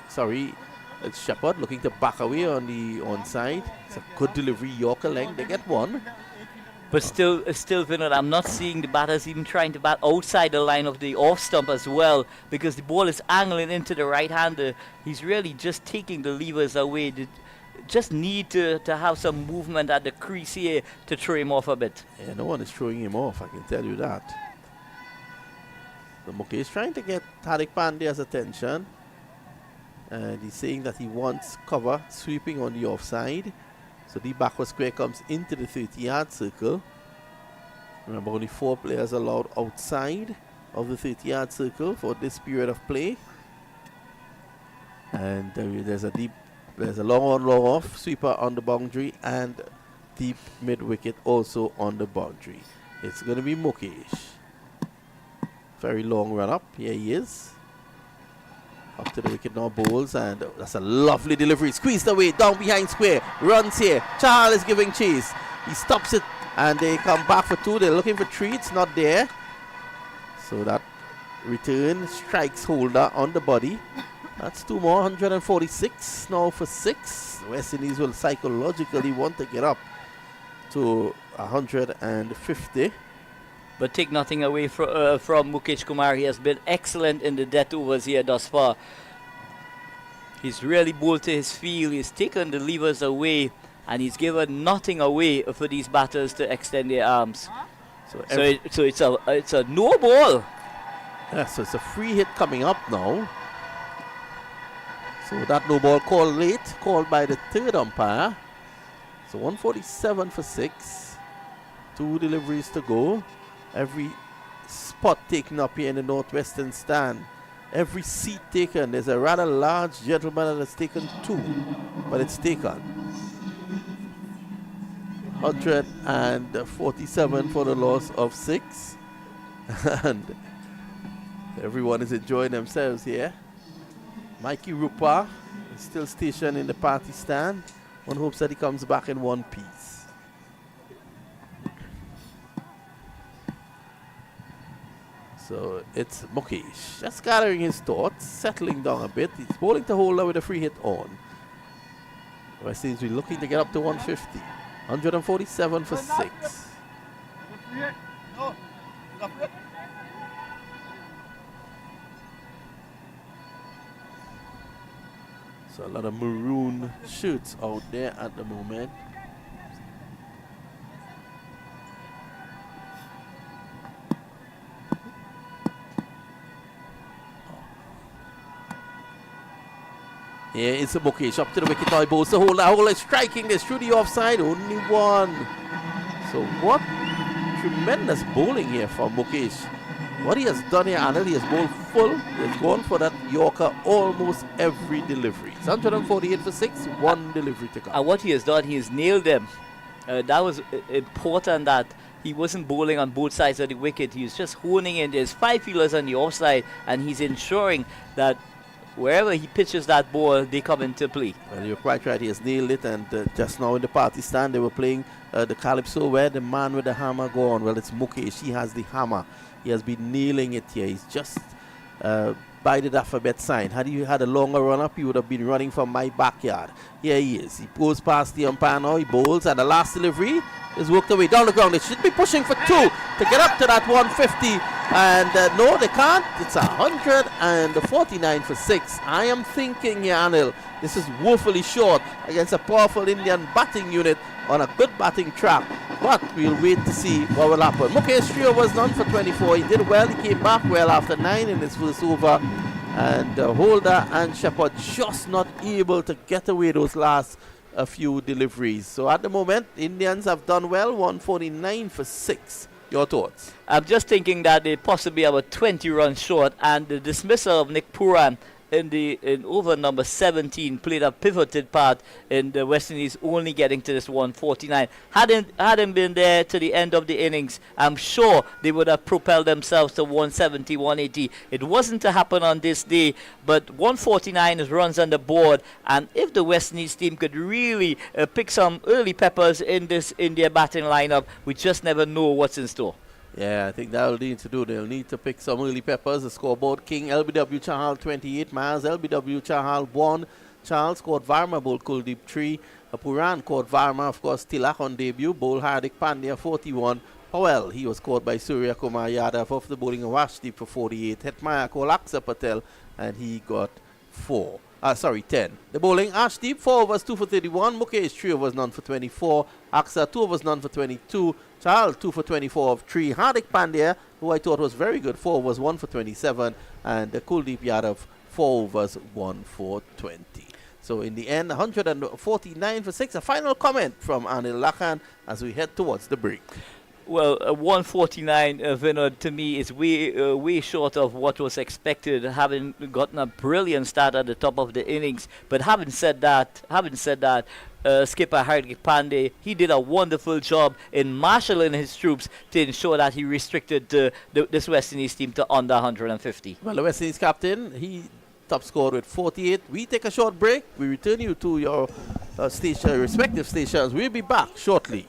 sorry, It's Shepard looking to back away on the onside. It's a good delivery, Yorker length. They get one. But still, Vinod, I'm not seeing the batters even trying to bat outside the line of the off stump as well, because the ball is angling into the right-hander. He's really just taking the levers away. They just need to have some movement at the crease here to throw him off a bit. Yeah, no one is throwing him off, I can tell you that. So Mukesh is trying to get Hardik Pandya's attention. And he's saying that he wants cover sweeping on the offside. So the backward square comes into the 30-yard circle. Remember, only 4 players allowed outside of the 30-yard circle for this period of play. And there's a long on, long off sweeper on the boundary and deep mid-wicket also on the boundary. It's going to be Mukesh. Very long run up. Here he is. Up to the wicket now, bowls, and that's a lovely delivery. Squeezed away, down behind square. Runs here. Chahal is giving chase. He stops it, and they come back for 2. They're looking for 3. It's not there. So that return strikes Holder on the body. That's 2 more. 146 now for 6. West Indies will psychologically want to get up to 150. But take nothing away from Mukesh Kumar. He has been excellent in the death overs here thus far. He's really bowled to his field. He's taken the levers away, and he's given nothing away for these batters to extend their arms. So it's a no ball. Yeah, so it's a free hit coming up now. So that no ball called late, called by the 3rd umpire. So 147 for 6. 2 deliveries to go. Every spot taken up here in the northwestern stand, every seat taken. There's a rather large gentleman that has taken 2, but it's taken. 147 for the loss of 6. And everyone is enjoying themselves here. Mikey Rupa is still stationed in the party stand. One hopes that he comes back in one piece. So it's Mukesh just gathering his thoughts, settling down a bit. He's bowling to Holder with a free hit on. West Indies will be looking to get up to 150. 147 for 6. So a lot of maroon shirts out there at the moment. Here is the Mukesh up to the wicket now. He bowls the Holder is striking this through the offside. Only 1. So what tremendous bowling here from Mukesh. What he has done here, Anil, he has bowled full. He has gone for that Yorker almost every delivery. It's 148 for 6, 1 delivery to come. And what he has done, he has nailed them. That was important, that he wasn't bowling on both sides of the wicket. He was just honing in. There's 5 fielders on the offside, and he's ensuring that wherever he pitches that ball, they come into play. Well, you're quite right. He has nailed it. And just now in the party stand, they were playing the Calypso, where the man with the hammer go on. Well, it's Mukesh. He has the hammer. He has been nailing it here. He's just by the alphabet sign. Had he had a longer run-up, he would have been running from my backyard. Here he is. He goes past the umpire now. He bowls, and the last delivery is worked away down the ground. They should be pushing for 2 to get up to that 150. And no, they can't. It's 149 for 6. I am thinking here, Anil, this is woefully short against a powerful Indian batting unit on a good batting track. But we'll wait to see what will happen. Mukesh 3 overs done for 24. He did well. He came back well after 9 in his first over. And Holder and Shepard just not able to get away those last few deliveries. So at the moment, Indians have done well. 149 for 6. Your thoughts? I'm just thinking that they possibly have a 20 runs short, and the dismissal of Nick Puran in over number 17 played a pivoted part in the West Indies only getting to this 149. Hadn't been there to the end of the innings, I'm sure they would have propelled themselves to 170, 180. It wasn't to happen on this day, but 149 is runs on the board, and if the West Indies team could really pick some early peppers in their batting lineup, we just never know what's in store. Yeah, I think that'll need to do. They'll need to pick some early peppers. The scoreboard: King LBW Chahal 28 miles, LBW Chahal 1, Charles scored Varma, bowled Kuldeep 3. Puran caught Varma, of course, Tilak on debut, bowled Hardik Pandya 41. Powell, he was caught by Surya Kumar Yadav off the bowling of Ashdeep for 48. Hetmaya called Aksa Patel, and he got 10. The bowling, Ashdeep 4 overs 2 for 31. Mukesh 3 overs none for 24. Aksa 2 overs none for 22. Charles 2 for 24 of 3. Hardik Pandya, who I thought was very good, 4 overs 1 for 27. And Kuldeep Yadav 4 overs 1 for 20. So in the end, 149 for 6. A final comment from Anil Lakhan as we head towards the break. Well, 149, Vinod, to me is way short of what was expected, having gotten a brilliant start at the top of the innings. But having said that, skipper Hardik Pandey, he did a wonderful job in marshalling his troops to ensure that he restricted this West Indies team to under 150. Well, the West Indies captain, he top scored with 48. We take a short break. We return you to your respective stations. We'll be back shortly.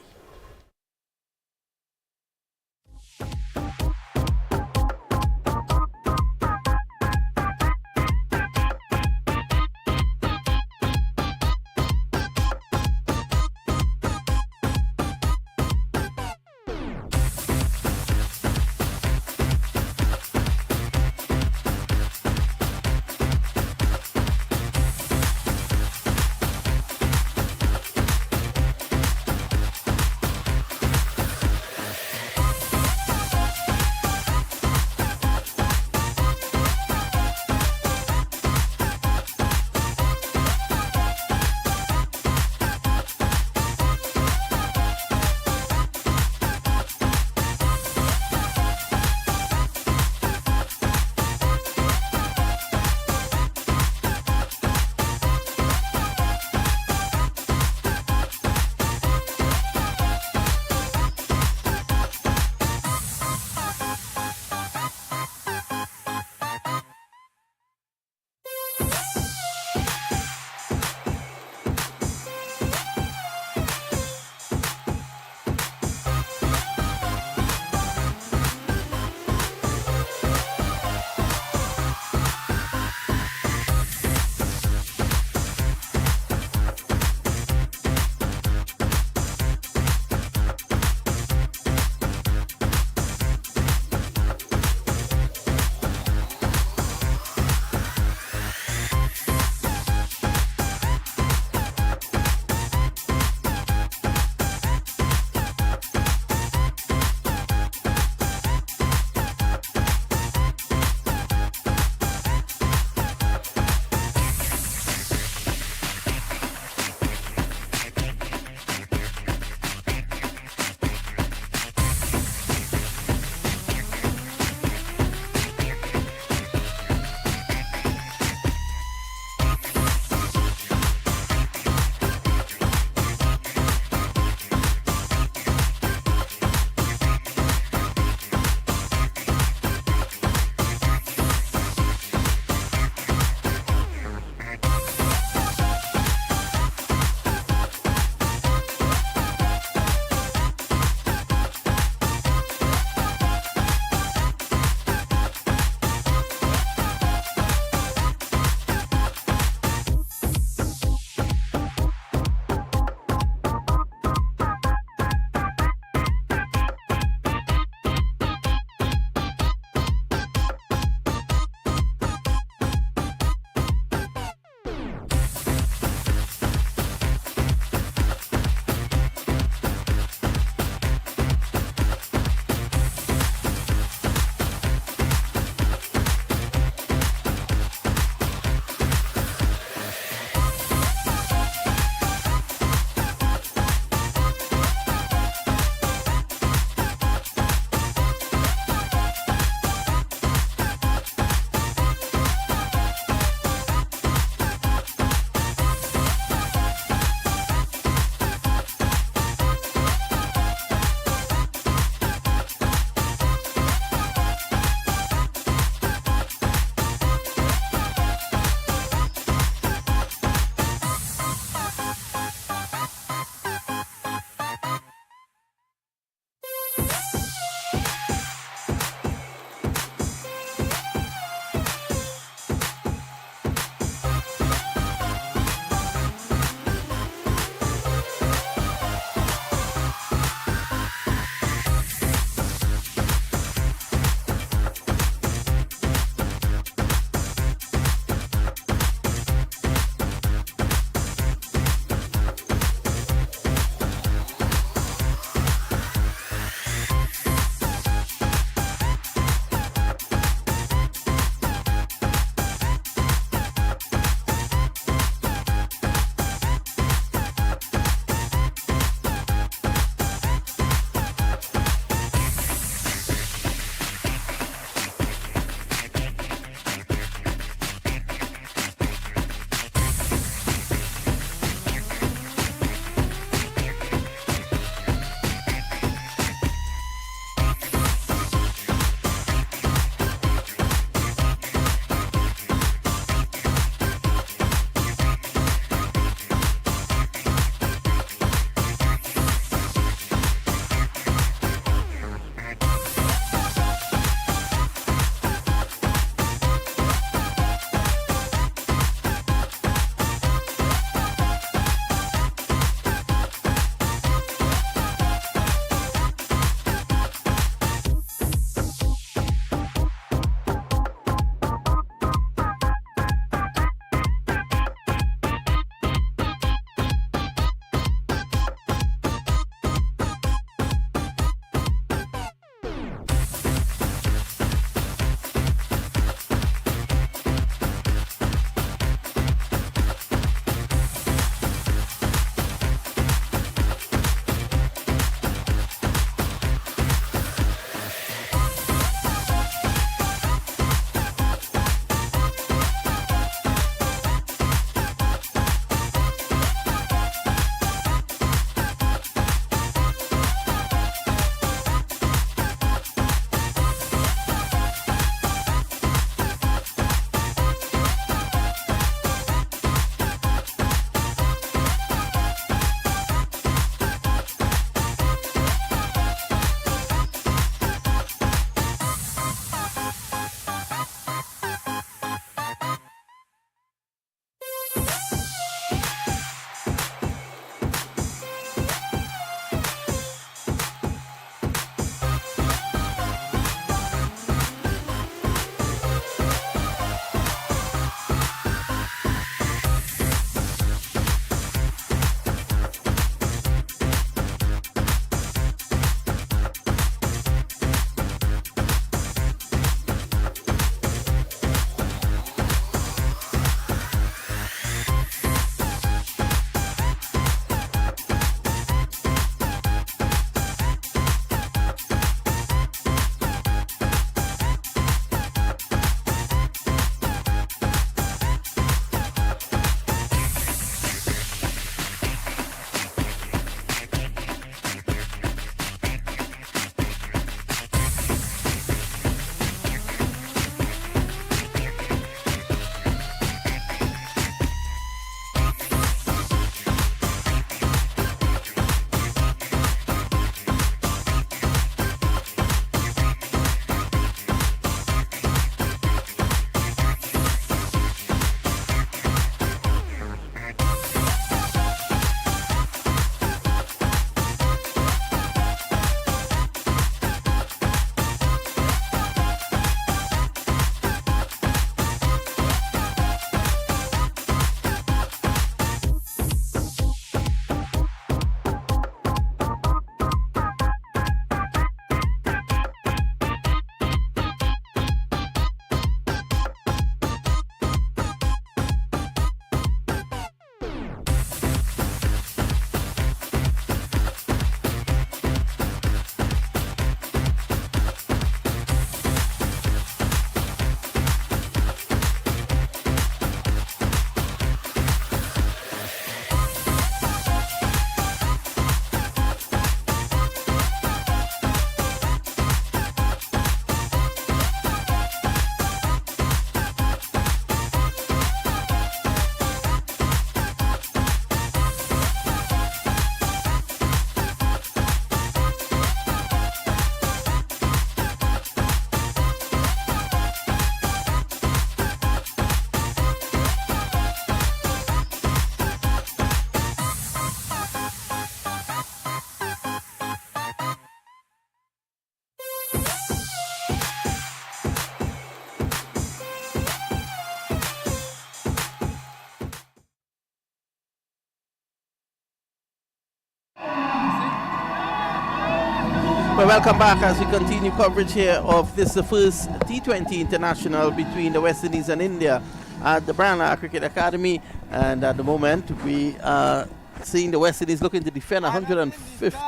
welcome back as we continue coverage here of this the first T20 international between the West Indies and India at the Brana Cricket Academy. And at the moment, we are seeing the West Indies looking to defend 150.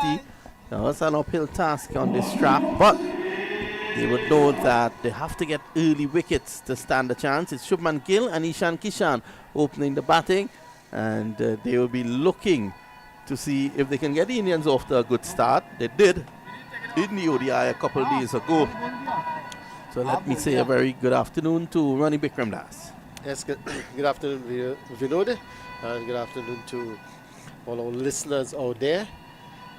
Now, it's an uphill task on this track, but they would know that they have to get early wickets to stand a chance. It's Shubman Gill and Ishan Kishan opening the batting, and they will be looking to see if they can get the Indians off to a good start. They did in the ODI a couple of days ago. So let me say a very good afternoon to Ronnie Bikram Das. Yes, good afternoon, Vinod, and good afternoon to all our listeners out there.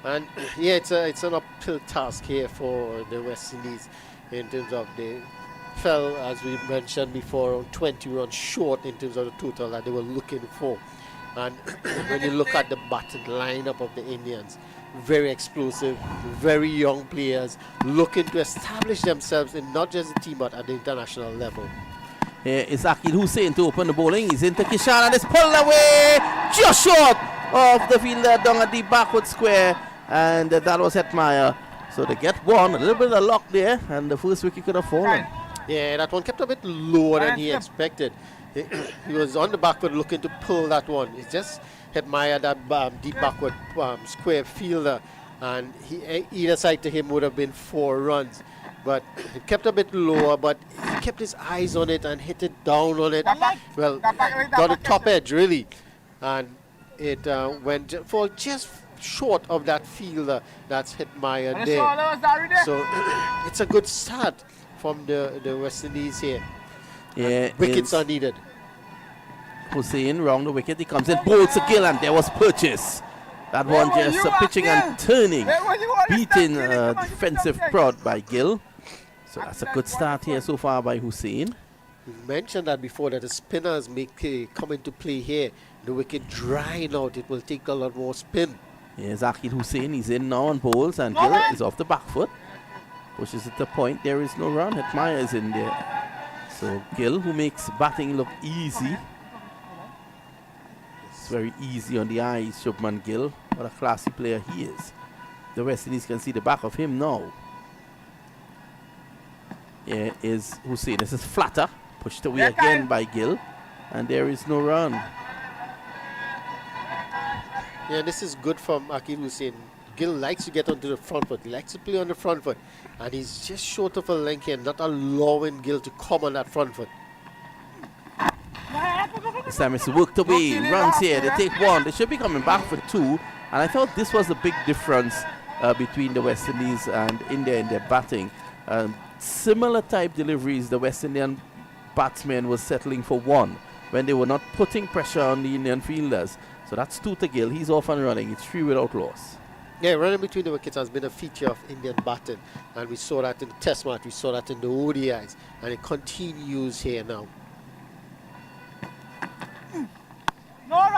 And yeah, it's an uphill task here for the West Indies in terms of they fell, as we mentioned before, on 20 runs short in terms of the total that they were looking for. And when you look at the batting lineup of the Indians, very explosive, very young players looking to establish themselves in not just the team but at the international level. Here is Akil Hussain to open the bowling. He's into Kishan and it's pulled away just short of the fielder down at the backward square, and that was Hetmeyer. So they get one, a little bit of luck there, and the first wicket could have fallen. Yeah, that one kept a bit lower than he expected. He was on the backward looking to pull that one. He just admired that deep backward square fielder, and either side to him would have been 4 runs. But it kept a bit lower, but he kept his eyes on it and hit it down on it. Well, got a top edge really, and it went for just short of that fielder that's Hetmeyer there. So it's a good start from the West Indies here. Yeah, wickets are needed. Hussain round the wicket, he comes in, bowls a Gill, and there was Purchase. That one just pitching and turning, beating defensive prod by Gill. So that's a good start here so far by Hussain. We mentioned that before, that the spinners come into play here. The wicket drying out, it will take a lot more spin. Here's Akil Hussain, he's in now on bowls, and Gill is off the back foot. Pushes at the point, there is no run. Hetmeyer is in there. So Gill, who makes batting look easy. It's very easy on the eyes, Shubman Gill. What a classy player he is. The West Indies can see the back of him now. Here is Hussain. This is flatter. Pushed away again by Gill. And there is no run. Yeah, this is good from Akil Hussain. Gill likes to get onto the front foot. He likes to play on the front foot. And he's just short of a length here, not allowing Gill to come on that front foot. This time it's worked away. Runs here. They take 1. They should be coming back for 2. And I thought this was the big difference between the West Indies and India in their batting. Similar type deliveries, the West Indian batsmen was settling for 1 when they were not putting pressure on the Indian fielders. So that's 2 to Gill. He's off and running. It's 3 without loss. Yeah, running between the wickets has been a feature of Indian batting, and we saw that in the Test match, we saw that in the ODIs, and it continues here now.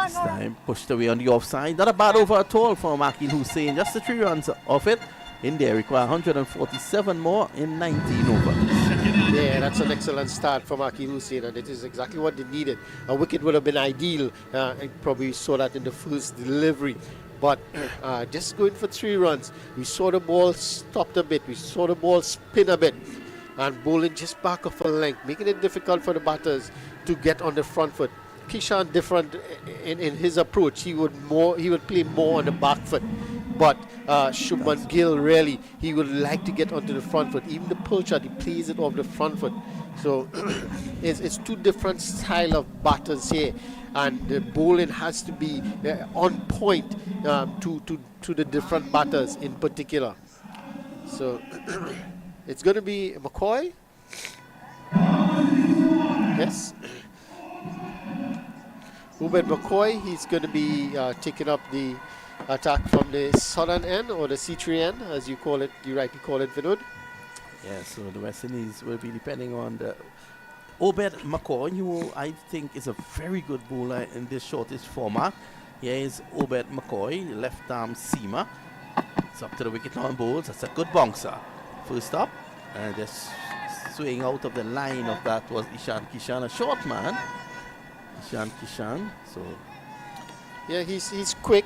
This time pushed away on the offside. Not a bad over at all from Akil Hussain. Just the 3 runs off it. India require 147 more in 19 overs. Yeah, that's an excellent start from Akil Hussain, and it is exactly what they needed. A wicket would have been ideal. I probably saw that in the first delivery. But just going for 3 runs. We saw the ball stopped a bit. We saw the ball spin a bit. And bowling just back of a length, making it difficult for the batters to get on the front foot. Kishan different in his approach. He would play more on the back foot. But Shubman Gill, really, he would like to get onto the front foot. Even the pull shot, he plays it off the front foot. So it's 2 different style of batters here. And the bowling has to be on point to the different batters in particular. So it's going to be McCoy. Yes. Ubed McCoy, he's going to be taking up the attack from the southern end, or the C3 end, as you call it, you rightly call it, Vinod. Yeah, so the West Indies will be depending on the Obed McCoy, who I think is a very good bowler in this shortest format. Here is Obed McCoy, left arm seamer. It's up to the wicket now on bowls. That's a good bouncer. First up, and just swaying out of the line of that was Ishan Kishan, a short man. Ishan Kishan, so yeah, he's quick.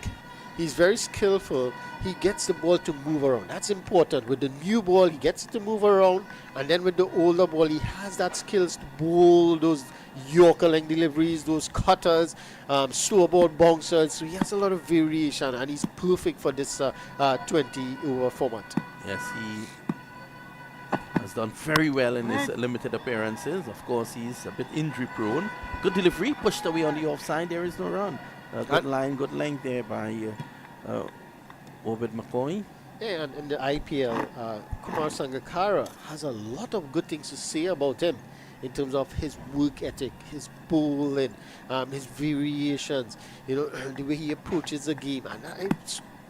He's very skillful. He gets the ball to move around. That's important. With the new ball, he gets it to move around. And then with the older ball, he has that skills to bowl those Yorker length deliveries, those cutters, slow ball bouncers. So he has a lot of variation, and he's perfect for this 20-over format. Yes, he has done very well in his limited appearances. Of course, he's a bit injury prone. Good delivery, pushed away on the offside. There is no run. Good line, good length there by Obed McCoy. Yeah, and in the IPL, Kumar Sangakkara has a lot of good things to say about him in terms of his work ethic, his bowling, his variations, the way he approaches the game. And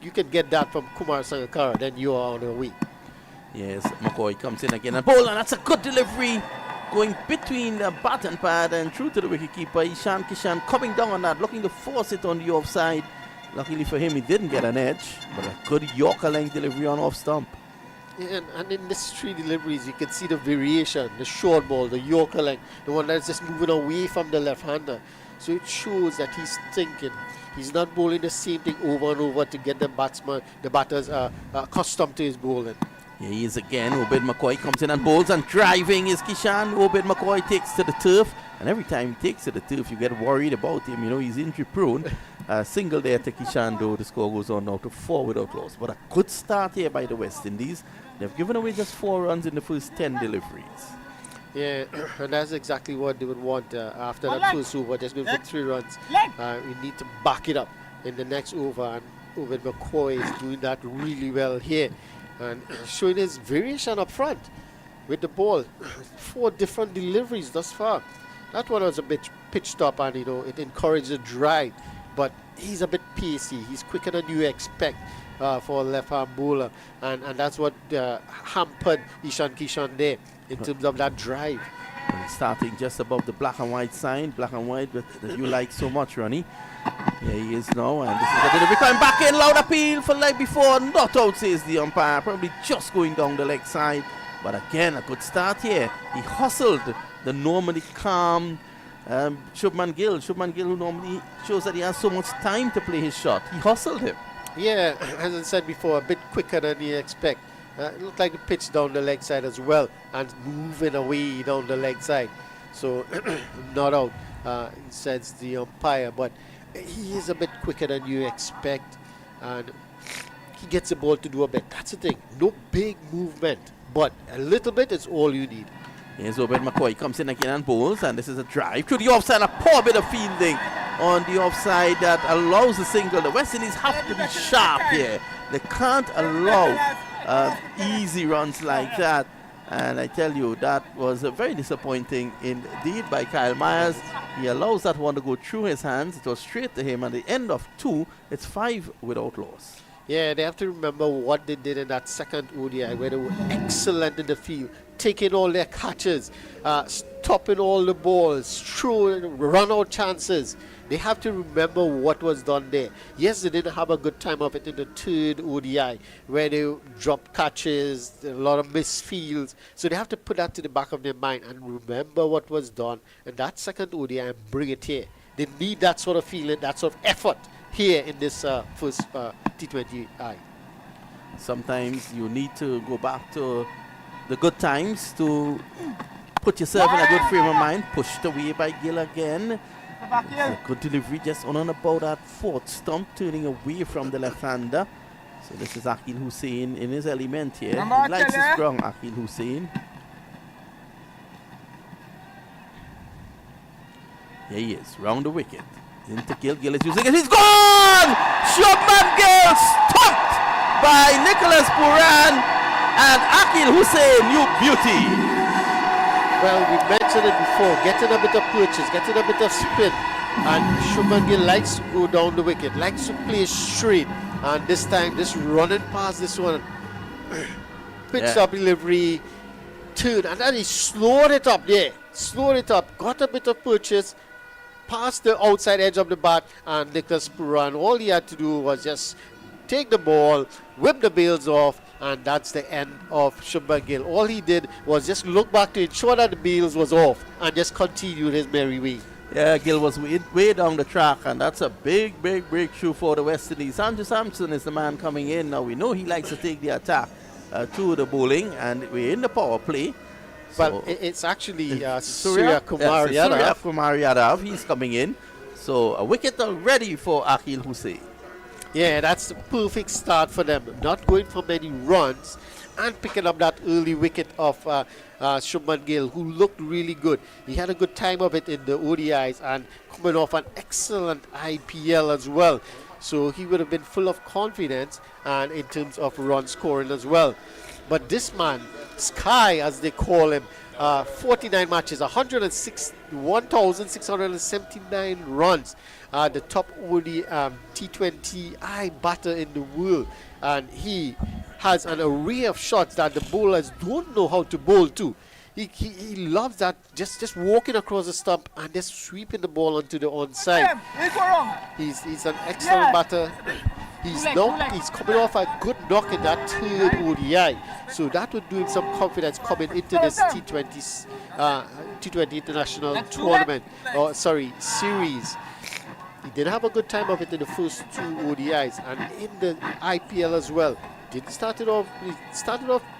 you can get that from Kumar Sangakkara, then you are on your way. Yes, McCoy comes in again and bowl, and that's a good delivery going between the bat and pad and through to the wicketkeeper. Ishan Kishan coming down on that, looking to force it on the offside. Luckily for him, he didn't get an edge, but a good Yorker length delivery on off stump. Yeah, and in these three deliveries, you can see the variation, the short ball, the Yorker length, the one that's just moving away from the left-hander. So it shows that he's thinking. He's not bowling the same thing over and over to get the batters accustomed to his bowling. Here he is again. Obed McCoy comes in and bowls, and driving is Kishan. Obed McCoy takes to the turf, and every time he takes to the turf, you get worried about him. He's injury prone. Single there to Kishan, though. The score goes on now to 4 without loss. But a good start here by the West Indies. They've given away just 4 runs in the first 10 deliveries. Yeah, and that's exactly what they would want after that first over. Just going for 3 runs. We need to back it up in the next over, and Obed McCoy is doing that really well here. And showing his variation up front with the ball. 4 different deliveries thus far. That one was a bit pitched up, and it encouraged the drive. But he's a bit pacey. He's quicker than you expect for a left-arm bowler. And that's what hampered Ishan Kishan there in terms of that drive. And starting just above the black and white sign. Black and white that you like so much, Ronnie. Here he is now, and this is the delivery coming back in. Loud appeal for leg before. Not out, says the umpire. Probably just going down the leg side. But again, a good start here. He hustled the normally calm Shubman Gill. Shubman Gill, who normally shows that he has so much time to play his shot. He hustled him. Yeah, as I said before, a bit quicker than you expect. It looked like the pitch down the leg side as well, and moving away down the leg side. So, not out, says the umpire. But he is a bit quicker than you expect, and he gets the ball to do a bit. That's the thing. No big movement, but a little bit is all you need. Here's Obed McCoy comes in again and bowls, and this is a drive to the offside. A poor bit of fielding on the offside that allows the single. The West Indies have to be sharp here. They can't allow easy runs like that. And I tell you, that was very disappointing indeed by Kyle Myers. He allows that one to go through his hands. It was straight to him. At the end of 2, it's 5 without loss. Yeah, they have to remember what they did in that second ODI, where they were excellent in the field, taking all their catches, stopping all the balls, throwing run-out chances. They have to remember what was done there. Yes, they didn't have a good time of it in the third ODI, where they dropped catches, a lot of misfields. So they have to put that to the back of their mind and remember what was done in that second ODI and bring it here. They need that sort of feeling, that sort of effort here in this first T20I. Sometimes you need to go back to the good times to put yourself in a good frame of mind. Pushed away by Gill again. A good delivery just on and about that 4th stump, turning away from the left-hander. So this is Akil Hussain in his element here. He likes his ground, Akil Hussain. Here he is, round the wicket. Into Gill. Gill is using it. He's gone! Shubman Gill stopped by Nicholas Puran and Akil Hussain, new beauty. Well, we mentioned it before, getting a bit of purchase, getting a bit of spin. And Shubman Gill likes to go down the wicket, likes to play straight. And this time, just running past this one. Pitched up delivery, turn, and then he slowed it up there. Slowed it up, got a bit of purchase, past the outside edge of the bat, and Nicholas Puran, all he had to do was just take the ball, whip the bails off, and that's the end of Shubman Gill. All he did was just look back to ensure that the bails was off and just continued his merry way. Yeah, Gill was way down the track, and that's a big breakthrough for the West Indies. Sanju Samson is the man coming in. Now we know he likes to take the attack to the bowling, and we're in the power play. Well, it's actually Surya Kumar Surya Yadav. Kumar Yadav. He's coming in. So a wicket already for Akil Hussain. Yeah, that's the perfect start for them. Not going for many runs and picking up that early wicket of Shubman Gill, who looked really good. He had a good time of it in the ODIs and coming off an excellent IPL as well. So he would have been full of confidence and in terms of run scoring as well. But this man, Sky as they call him, 49 matches, 1,679 runs. The top OD T20I batter in the world. And he has an array of shots that the bowlers don't know how to bowl to. He loves that, just walking across the stump and just sweeping the ball onto the onside. He's an excellent batter. He's coming off a good knock in that third ODI, so that would do him some confidence coming into this T20 international tournament, series. He did have a good time of it in the first two ODIs and in the IPL as well. He started off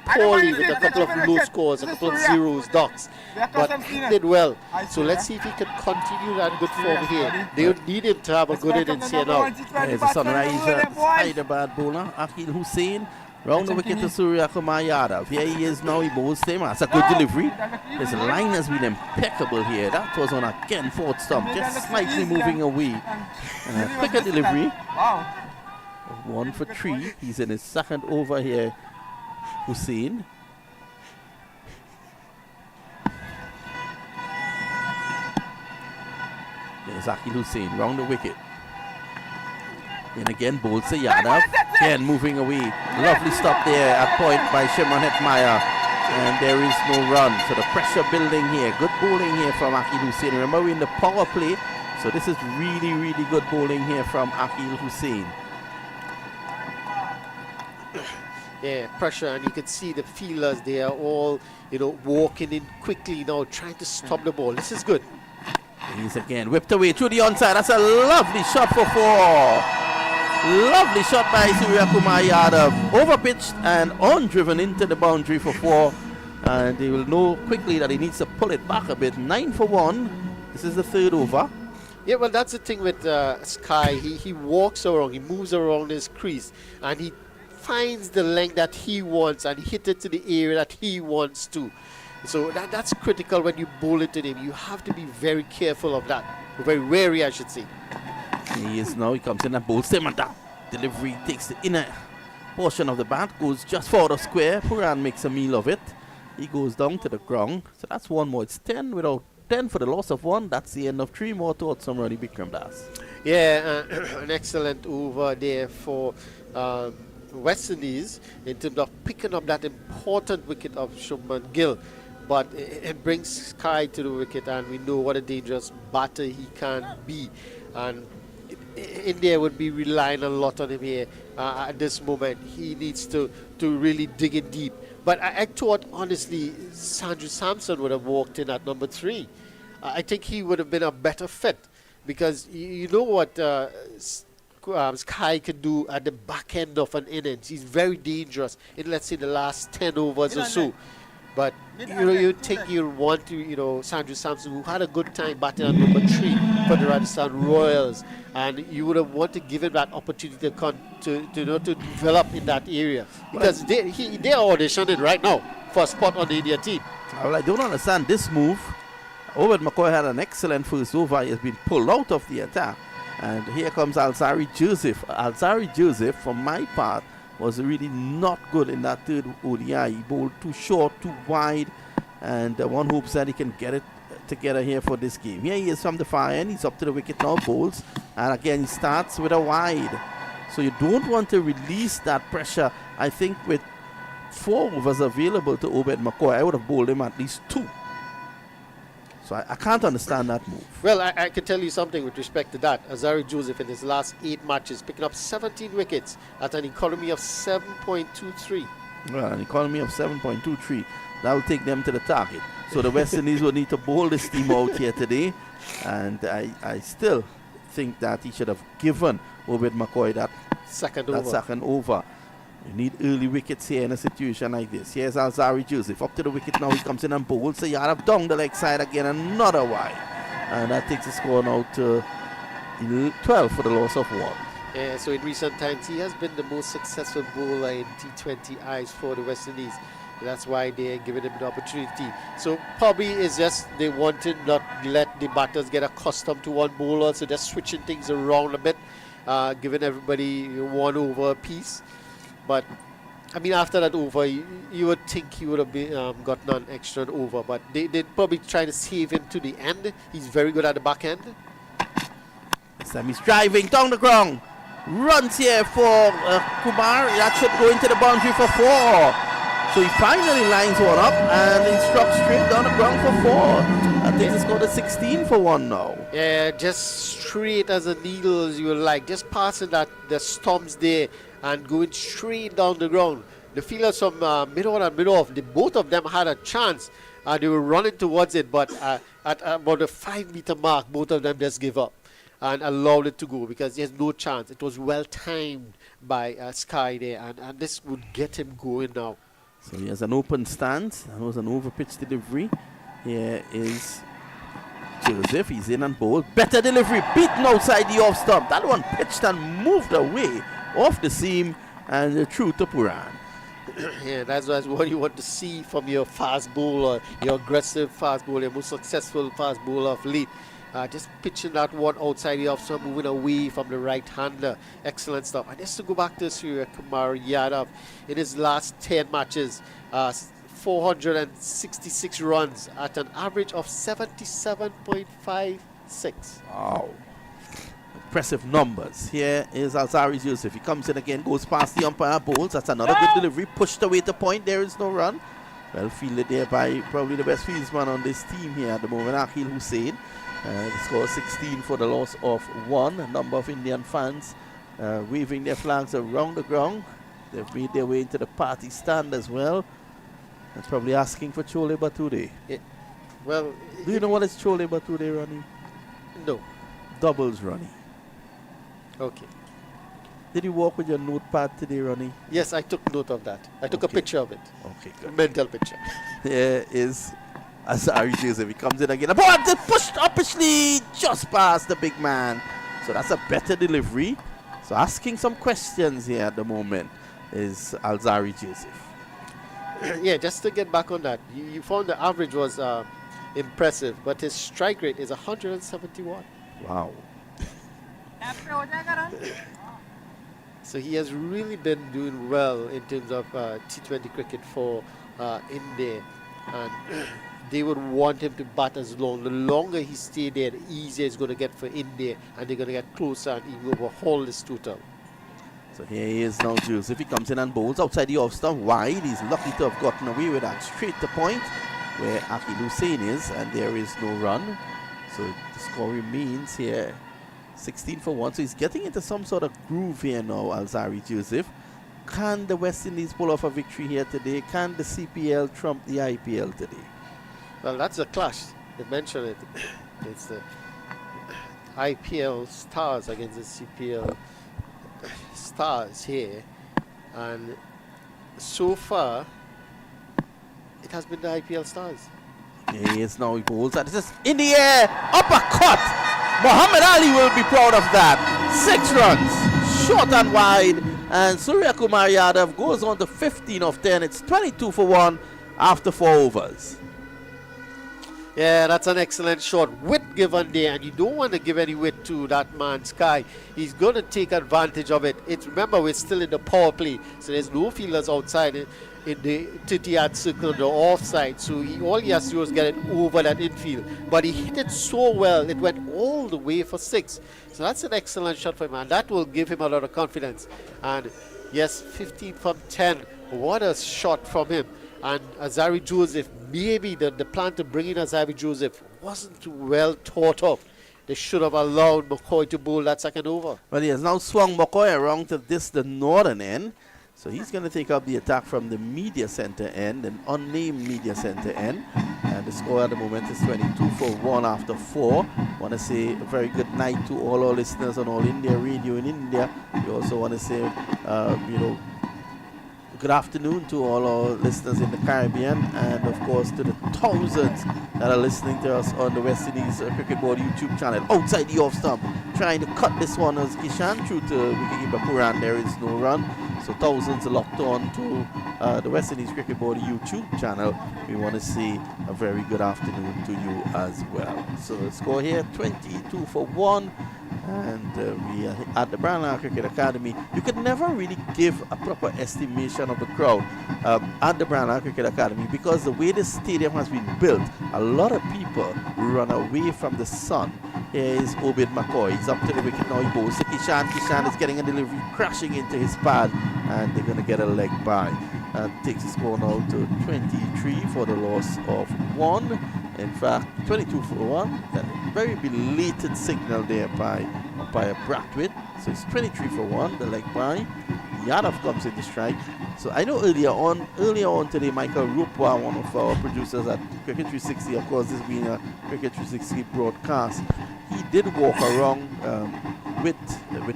poorly with a couple of low scores, a couple of zeros, ducks, but he did well. So let's see if he can continue that good form here. They would need him to have a good innings here now. There's a Sunrise Hyderabad bowler, Akil Hussain. Round the wicket to Surya Kumar Yadav. Here he is now, he bowls him. That's a good delivery. His line has been impeccable here. That was on a Ken fourth stump, just slightly moving away. And a quicker delivery. 1 for 3. He's in his second over here, Hussain. There's Akil Hussain round the wicket. And again, bowls to Yadav. Again, moving away. Lovely stop there at point by Shimron Hetmyer. And there is no run. So the pressure building here. Good bowling here from Akil Hussain. Remember, we're in the power play. So this is really good bowling here from Akil Hussain. Yeah, pressure, and you can see the fielders, they are all, walking in quickly now, trying to stop the ball. This is good. He's again whipped away through the onside. That's a lovely shot for 4. Lovely shot by Surya Kumar Yadav. Overpitched and undriven into the boundary for 4. And they will know quickly that he needs to pull it back a bit. 9 for 1. This is the third over. Yeah, well, that's the thing with Sky. He walks around, he moves around his crease, and he finds the length that he wants and hit it to the area that he wants to. So that's critical when you bowl it to him. You have to be very careful of that. Very wary, I should say. He is now, he comes in and bowls him, and that delivery takes the inner portion of the bat, goes just for the square. Puran makes a meal of it. He goes down to the ground. So that's 1 more. It's 10 without 10 for the loss of 1. That's the end of 3 more towards Samrani Bikram Das. Yeah, an excellent over there for West Indies in terms of picking up that important wicket of Shubman Gill. But it brings Sky to the wicket, and we know what a dangerous batter he can be. And India would be relying a lot on him here at this moment. He needs to really dig in deep. But I thought, honestly, Sanju Samson would have walked in at number 3. I think he would have been a better fit, because you know what Sky can do at the back end of an innings. He's very dangerous in, let's say, the last 10 overs or so. But you think you'll want to, Sanju Samson, who had a good time batting at number 3 for the Rajasthan Royals, and you would have wanted to give him that opportunity to develop in that area, because they are auditioning right now for a spot on the India team. Well, I don't understand this move. Obed McCoy had an excellent first over. He has been pulled out of the attack. And here comes Alzari Joseph. Alzari Joseph, for my part, was really not good in that third ODI. He bowled too short, too wide, and one hopes that he can get it together here for this game. Here he is from the far end. He's up to the wicket now, bowls, and again he starts with a wide. So you don't want to release that pressure. I think with 4 overs available to Obed McCoy, I would have bowled him at least 2. So I can't understand that move. Well, I can tell you something with respect to that. Azari Joseph in his last 8 matches picking up 17 wickets at an economy of 7.23. Well, an economy of 7.23. That will take them to the target. So the West Indies will need to bowl this team out here today. And I still think that he should have given Obed McCoy that second over. You need early wickets here in a situation like this. Here's Alzari Joseph up to the wicket now. He comes in and bowls. So Yadav down the leg side again, another wide. And that takes the score now to 12 for the loss of 1. Yeah, so in recent times, he has been the most successful bowler in T20Is for the West Indies. That's why they're giving him the opportunity. So probably it's just they wanted not let the batters get accustomed to one bowler, so just switching things around a bit, giving everybody one over apiece. But I mean, after that over, you would think he would have been, gotten an extra over, but they'd probably try to save him to the end. He's very good at the back end. This time he's driving down the ground. Runs here for Kumar. That should go into the boundary for 4. So he finally lines one up and he struck straight down the ground for 4. I think it's got a 16 for 1 now. Yeah, just straight as a needle as you would like. Just passing that the stumps there and going straight down the ground. The fielders from mid-on and mid-off, both of them had a chance. They were running towards it, but at about the 5-meter mark, both of them just gave up and allowed it to go because there's no chance. It was well timed by Sky there, and this would get him going now. So he has an open stance. That was an over-pitch delivery. Here is Joseph. He's in and bowled. Better delivery. Beaten outside the off stump. That one pitched and moved away off the seam and through to Puran. Yeah, that's what you want to see from your fast bowler, your aggressive fast bowler, your most successful fast bowler of late. Just pitching that one outside the off stump, moving away from the right-hander. Excellent stuff. And just to go back to Surya Kumar Yadav, in his last 10 matches, 466 runs at an average of 77.56. Wow. Impressive numbers. Here is Alzari Joseph. He comes in again, goes past the umpire, bowls. That's another good delivery. Pushed away to point. There is no run. Well fielded there by probably the best fieldsman on this team here at the moment, Akhil Hussain. The score 16 for the loss of 1. A number of Indian fans waving their flags around the ground. They've made their way into the party stand as well. And probably asking for Chole Bhature. Yeah. Well, do you know what is Chole Bhature, Ronnie? No. Doubles, Ronnie. Okay. Did you walk with your notepad today, Ronnie? Yes, I took note of that. I took a picture of it. Okay, good. A mental picture. Here is Alzari Joseph. He comes in again. But pushed uppishly just past the big man. So that's a better delivery. So asking some questions here at the moment is Alzari Joseph. Yeah, just to get back on that, you found the average was impressive, but his strike rate is 171. Wow. So he has really been doing well in terms of T20 cricket for India, and they would want him to bat as long. The longer he stays there, the easier it's going to get for India, and they're going to get closer and even overhaul this total. So here he is now, Joseph. He comes in and bowls outside the off stump wide. He's lucky to have gotten away with that straight to point where Akhil Hussain is, and there is no run. So the score remains here 16 for 1. So he's getting into some sort of groove here now, Alzari Joseph. Can the West Indies pull off a victory here today? Can the CPL trump the IPL today? Well, that's a clash. They mentioned it. It's the IPL stars against the CPL stars here. And so far, it has been the IPL stars. Here he is now. He bowls and it's just in the air. Uppercut. Muhammad Ali will be proud of that. 6 runs. Short and wide. And Surya Kumar Yadav goes on to 15 of 10. It's 22 for 1 after 4 overs. Yeah, that's an excellent shot. Wit given there, and you don't want to give any wit to that man, Sky. He's going to take advantage of it. Remember, we're still in the power play, so there's no fielders outside in the 30-yard circle on the offside. So all he has to do is get it over that infield. But he hit it so well, it went all the way for 6. So that's an excellent shot for him, and that will give him a lot of confidence. And yes, 15 from 10. What a shot from him. And Alzari Joseph, maybe the plan to bring in Alzari Joseph wasn't well thought of. They should have allowed McCoy to bowl that second over. Well, he has now swung McCoy around to the northern end. So he's going to take up the attack from the media center end, an unnamed media center end. And the score at the moment is 22 for 1 after 4. Want to say a very good night to all our listeners on All India Radio in India. We also want to say, good afternoon to all our listeners in the Caribbean, and of course to the thousands that are listening to us on the West Indies Cricket Board YouTube channel outside the off stump, trying to cut this one as Kishan through to wicketkeeper Puran. There is no run, so thousands are locked on to the West Indies Cricket Board YouTube channel. We want to say a very good afternoon to you as well. So the score here 22 for 1. And we are at the Brown Cricket Academy. You could never really give a proper estimation of the crowd at the Brown Cricket Academy, because the way the stadium has been built, a lot of people run away from the sun. Here is Obed McCoy. He's up to the wicket now. He bowls to Kishan. Kishan is getting a delivery, crashing into his pad, and they're going to get a leg by. Takes the score now to 23 for the loss of 1. In fact, 22 for 1. That very belated signal there by umpire Bradwit. So it's 23 for 1, the leg by. Yadav comes in the strike. So I know earlier on today, Michael Rupwa, one of our producers at Cricket 360, of course, this being a Cricket 360 broadcast, he did walk around with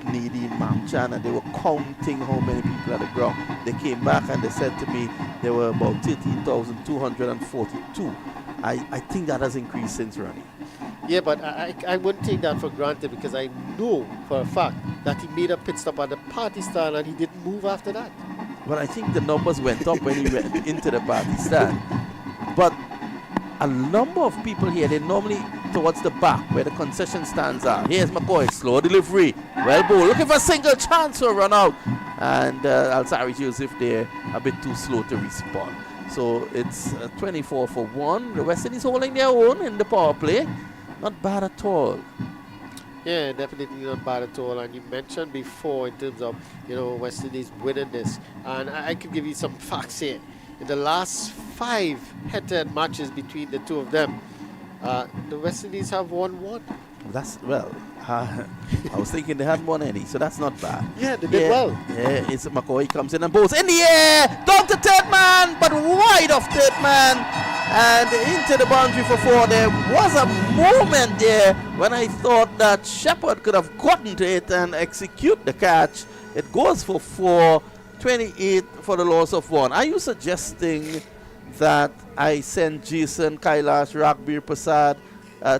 Nadine Mamchan, and they were counting how many people at the ground. They came back and they said to me there were about 13,242. I think that has increased since running. Yeah, but I wouldn't take that for granted, because I know for a fact that he made a pit stop at the Pakistan and he didn't move after that. But I think the numbers went up when he went into the Pakistan. But a number of people here, they normally towards the back where the concession stands are. Here's McCoy, slow delivery, well bowled, looking for a single chance for a run out. And Alzari Joseph there a bit too slow to respond. So it's 24 for 1. The West Indies holding their own in the power play. Not bad at all. Yeah, definitely not bad at all. And you mentioned before in terms of, West Indies winning this. And I can give you some facts here. In the last 5 head-to-head matches between the two of them, the West Indies have won 1. I was thinking they hadn't won any, so that's not bad. Yeah, they did well. Yeah, it's McCoy comes in and bowls in the air, down to third man, but wide of third man, and into the boundary for 4. There was a moment there when I thought that Shepherd could have gotten to it and execute the catch. It goes for 4, 28 for the loss of 1. Are you suggesting that I send Jason, Kailash, Ragbir Prasad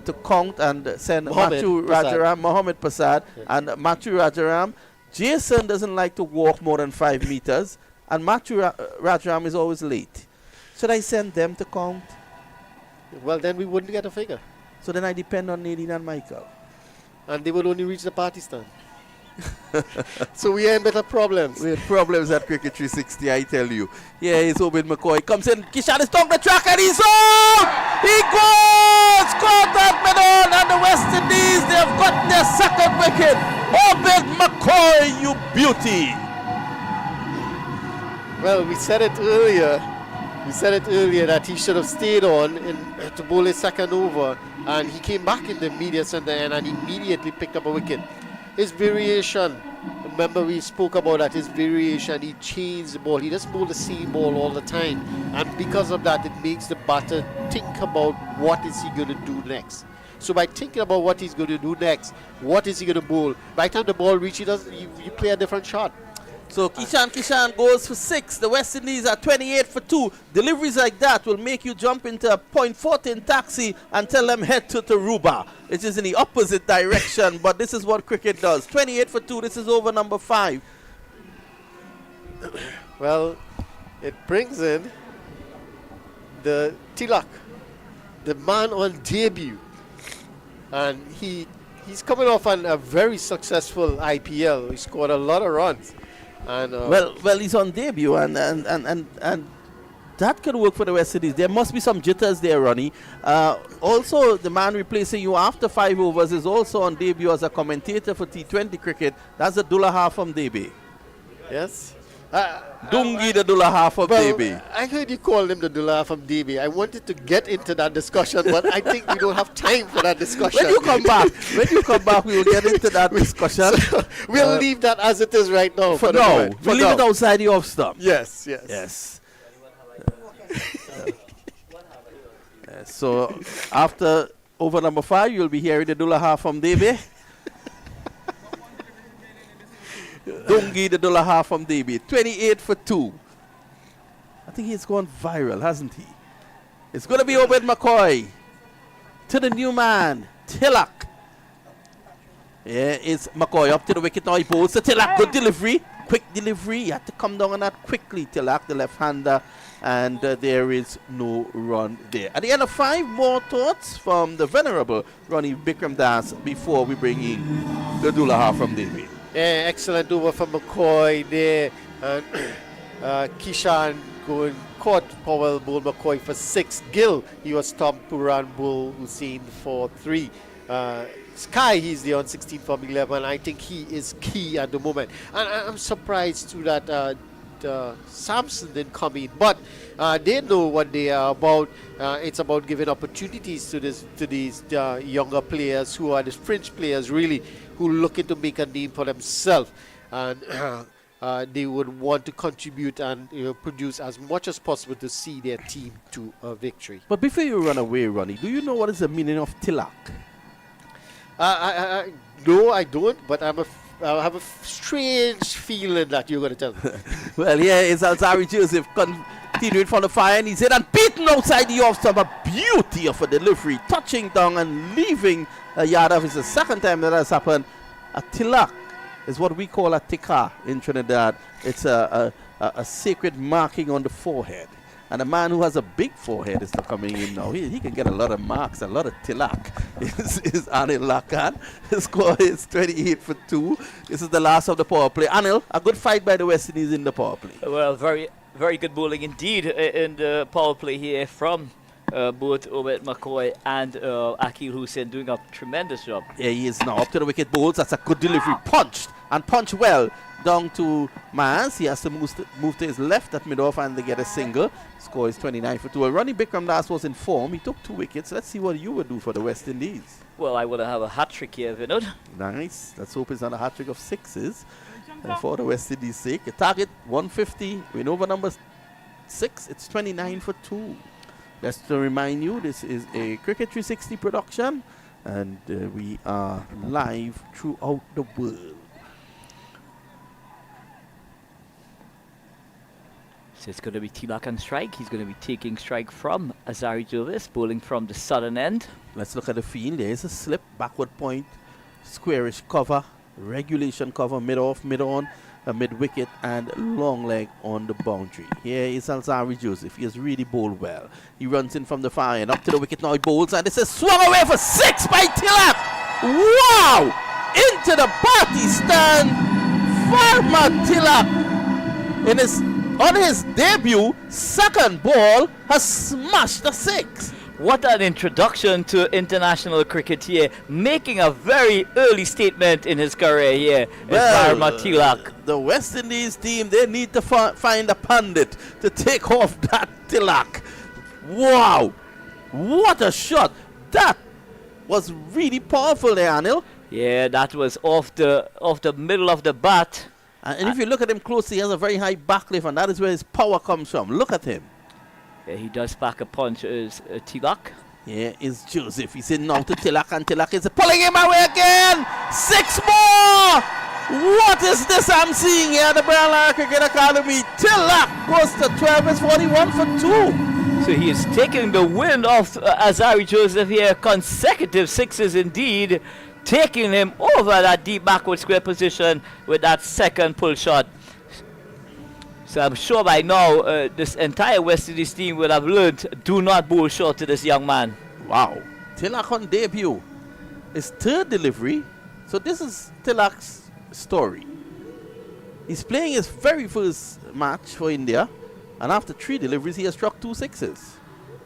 to count and send Mohammed Prasad and Matthew Rajaram? Jason doesn't like to walk more than 5 meters, and Matthew Rajaram is always late. Should I send them to count? Well, then we wouldn't get a figure. So then I depend on Nadine and Michael. And they would only reach the Pakistan. So we had better problems. We had problems at Cricket 360, I tell you. Here is Obed McCoy. Comes in. Kishan is down the track and he's out! He goes! Contact Menon and the West Indies. They have got their second wicket. Obed McCoy, you beauty. Well, we said it earlier. That he should have stayed on to bowl his second over. And he came back in the media center and immediately picked up a wicket. His variation, remember we spoke about that, his variation, he changed the ball. He doesn't bowl the same ball all the time. And because of that, it makes the batter think about what is he going to do next. So by thinking about what he's going to do next, what is he going to bowl, by the time the ball reaches, you play a different shot. So Kishan goes for 6. The West Indies are 28 for 2. Deliveries like that will make you jump into a .14 taxi and tell them head to Taruba. It is in the opposite direction, but this is what cricket does. 28 for 2. This is over number 5. Well, it brings in the Tilak, the man on debut. And he's coming off on a very successful IPL. He scored a lot of runs. And well, he's on debut, and that could work for the West Indies. There must be some jitters there, Ronnie. Also, the man replacing you after 5 overs is also on debut as a commentator for T20 cricket. That's Abdullah from Debe. Yes, Dungi the Dula half of DB. I heard you call him the Dula from DB. I wanted to get into that discussion, but I think we don't have time for that discussion. When you come back, we will get into that discussion. So we'll leave that as it is right now. For now, we'll leave it outside the off stump. Yes. So after over number 5, you'll be hearing the Dula half from DB. Dungi the Dula half from DB. 28 for 2. I think he's gone viral, hasn't he? It's going to be Obed McCoy to the new man, Tilak. Yeah, it's McCoy up to the wicket now. He bowls to Tilak. Good delivery. Quick delivery. You had to come down on that quickly, Tilak, the left-hander. And there is no run there. At the end of 5, more thoughts from the venerable Ronnie Bikram Das before we bring in the Dula half from DB. Yeah, excellent over from McCoy there. And Kishan going caught Powell Bull McCoy for 6. Gill, he was stopped Puran Bull Hussein for 3. Sky, he's the on 16 from 11. I think he is key at the moment. And I'm surprised too that Samson didn't come in, but they know what they are about. It's about giving opportunities to these younger players who are the fringe players, really, who looking to make a name for themselves, and they would want to contribute and produce as much as possible to see their team to a victory. But before you run away, Ronnie, do you know what is the meaning of Tilak? No, I don't, but I have a strange feeling that you're going to tell me. Well, yeah, it's Alzari Joseph continuing from the fire, and he's hit and beaten outside the off stump. A beauty of a delivery, touching down and leaving a yard off. It's the second time that has happened. A tilak is what we call a tikka in Trinidad. It's a sacred marking on the forehead. And a man who has a big forehead is coming in now. He can get a lot of marks, a lot of tilak. is Anil Lakan. The score is 28 for 2. This is the last of the power play. Anil, a good fight by the West Indies in the power play. Well, very, very good bowling indeed in the power play here from both Obed McCoy and Akil Hussein, doing a tremendous job. Yeah, he is now up to the wicket bowls. That's a good delivery. Punched and punched well down to Maz. He has to move to his left at mid-off and they get a single. Score is 29 for 2. Well, Ronnie Bikram Das was in form. He took 2 wickets. Let's see what you would do for the West Indies. Well, I would have a hat-trick here, Vinod. Nice. Let's hope it's on a hat-trick of 6s for the West Indies' sake. A target 150. Win over number 6. It's 29 for 2. Just to remind you, this is a Cricket 360 production and we are live throughout the world. So it's going to be Tilak on strike. He's going to be taking strike from Azari Jovis, bowling from the southern end. Let's look at the field. There is a slip, backward point, squarish cover, regulation cover, mid-off, mid-on, a mid-wicket, and long leg on the boundary. Here is Alzari Joseph. He has really bowled well. He runs in from the far end, up to the wicket now. He bowls, and this is swung away for 6 by Tilak. Wow! Into the party stand. Farmer Tilak on his debut, second ball, has smashed a 6. What an introduction to international cricket here, making a very early statement in his career here. Well, Tilak. The West Indies team, they need to find a pundit to take off that Tilak. Wow, what a shot. That was really powerful there, Anil. Yeah, that was off the middle of the bat. And if you look at him closely, he has a very high backlift, and that is where his power comes from. Look at him. Yeah, he does pack a punch as Tilak. Yeah, it's Joseph. He's in now to Tilak, and Tilak is pulling him away again. 6 more! What is this I'm seeing here at the Brown Cricket Academy? Tilak goes to 12. It's 41 for 2. So he is taking the wind off Azari Joseph here. Consecutive 6s indeed. Taking him over that deep backward square position with that second pull shot. So I'm sure by now this entire West Indies team will have learned, do not bowl short to this young man. Wow. Tilak on debut. His 3rd delivery. So this is Tilak's story. He's playing his very first match for India. And after 3 deliveries, he has struck 2 6s.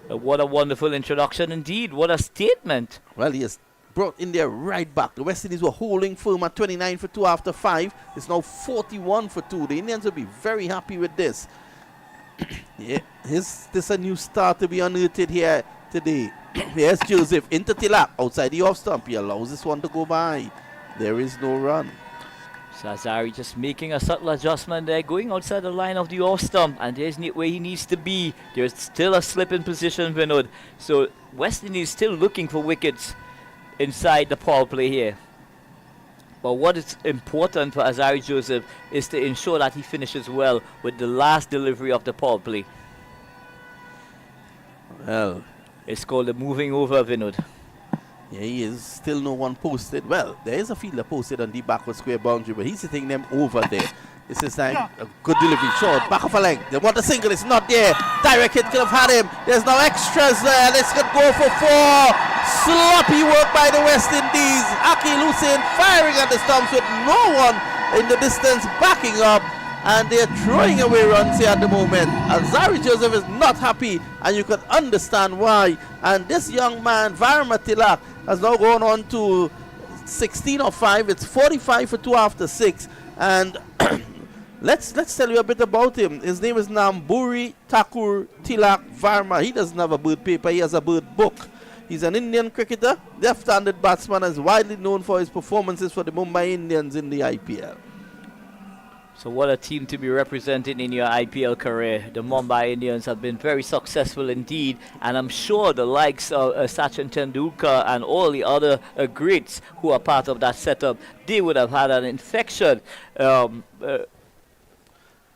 What a wonderful introduction indeed. What a statement. Well, he has brought India right back. The West Indies were holding firm at 29 for 2 after 5. It's now 41 for 2. The Indians will be very happy with this. Yeah, this a new start to be unearthed here today. Here's Joseph into Tilak outside the off stump. He allows this one to go by. There is no run. So Azari just making a subtle adjustment there, going outside the line of the off stump, and there's where he needs to be. There's still a slip in position, Vinod. So West Indies still looking for wickets inside the power play here. But what is important for Azari Joseph is to ensure that he finishes well with the last delivery of the power play. Well, it's called a moving over, Vinod. Yeah, he is. Still no one posted. Well, there is a fielder posted on the backward square boundary, but he's hitting them over there. This is like a good delivery. Short, back of a leg. They want a single. It's not there. Direct hit could have had him. There's no extras there. This could go for 4. Sloppy work by the West Indies. Akil Hussain firing at the stumps with no one in the distance backing up. And they're throwing away runs here at the moment. Azari Joseph is not happy, and you can understand why. And this young man, Varma Tilak, has now gone on to 16 or 5. It's 45 for 2 after 6. And let's tell you a bit about him. His name is Namburi Thakur Tilak Varma. He doesn't have a bird paper, he has a bird book. He's an Indian cricketer, left-handed batsman, and is widely known for his performances for the Mumbai Indians in the IPL. So what a team to be representing in your IPL career. The Mumbai Indians have been very successful indeed, and I'm sure the likes of Sachin Tendulkar and all the other greats who are part of that setup, they would have had an infection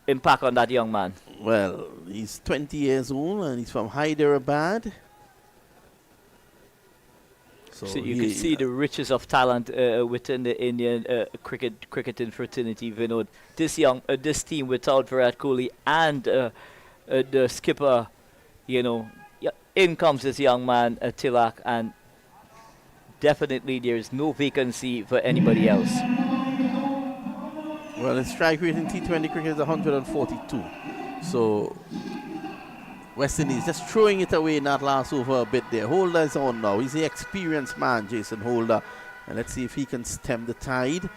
impact on that young man. Well, he's 20 years old and he's from Hyderabad. So you can see the riches of talent within the Indian cricketing fraternity, Vinod. This team without Virat Kohli and the skipper, in comes this young man, Tilak, and definitely there is no vacancy for anybody else. Well, his strike rate in T20 cricket is 142. So West Indies just throwing it away in that last over a bit there. Holder is on now. He's the experienced man, Jason Holder. And let's see if he can stem the tide.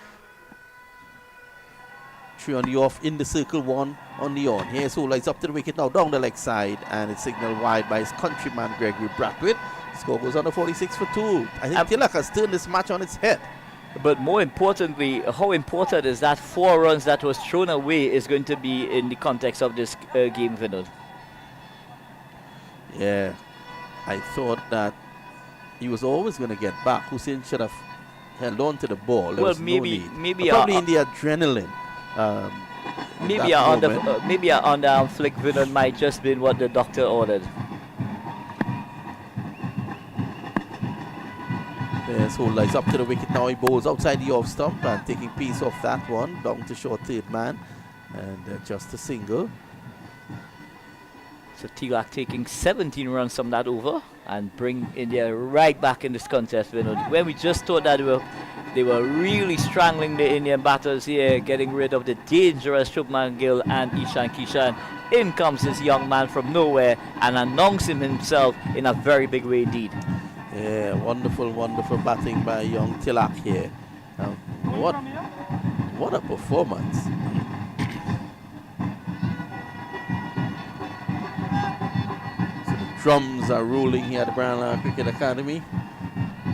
3 on the off, in the circle, 1 on the on. Here's Holder. He's up to the wicket now, down the leg side. And it's signaled wide by his countryman, Gregory Brathwaite. Score goes on to 46 for 2. I think Tilak has turned this match on its head. But more importantly, how important is that 4 runs that was thrown away is going to be in the context of this game, Vinod? Yeah, I thought that he was always going to get back. Hussain should have held on to the ball. There was maybe probably in the adrenaline. Maybe an underarm flick, Vinod, might just been what the doctor ordered. There's Holder. He's up to the wicket now. He bowls outside the off stump and taking piece off that one. Down to short third man. And just a single. So Tilak taking 17 runs from that over and bring India right back in this contest, Vinod. When we just thought that they were really strangling the Indian batters here, getting rid of the dangerous Shubman Gill and Ishan Kishan. In comes this young man from nowhere and announcing himself in a very big way indeed. Yeah, wonderful, wonderful batting by young Tilak here. What a performance. Drums are rolling here at the Brownlow Cricket Academy.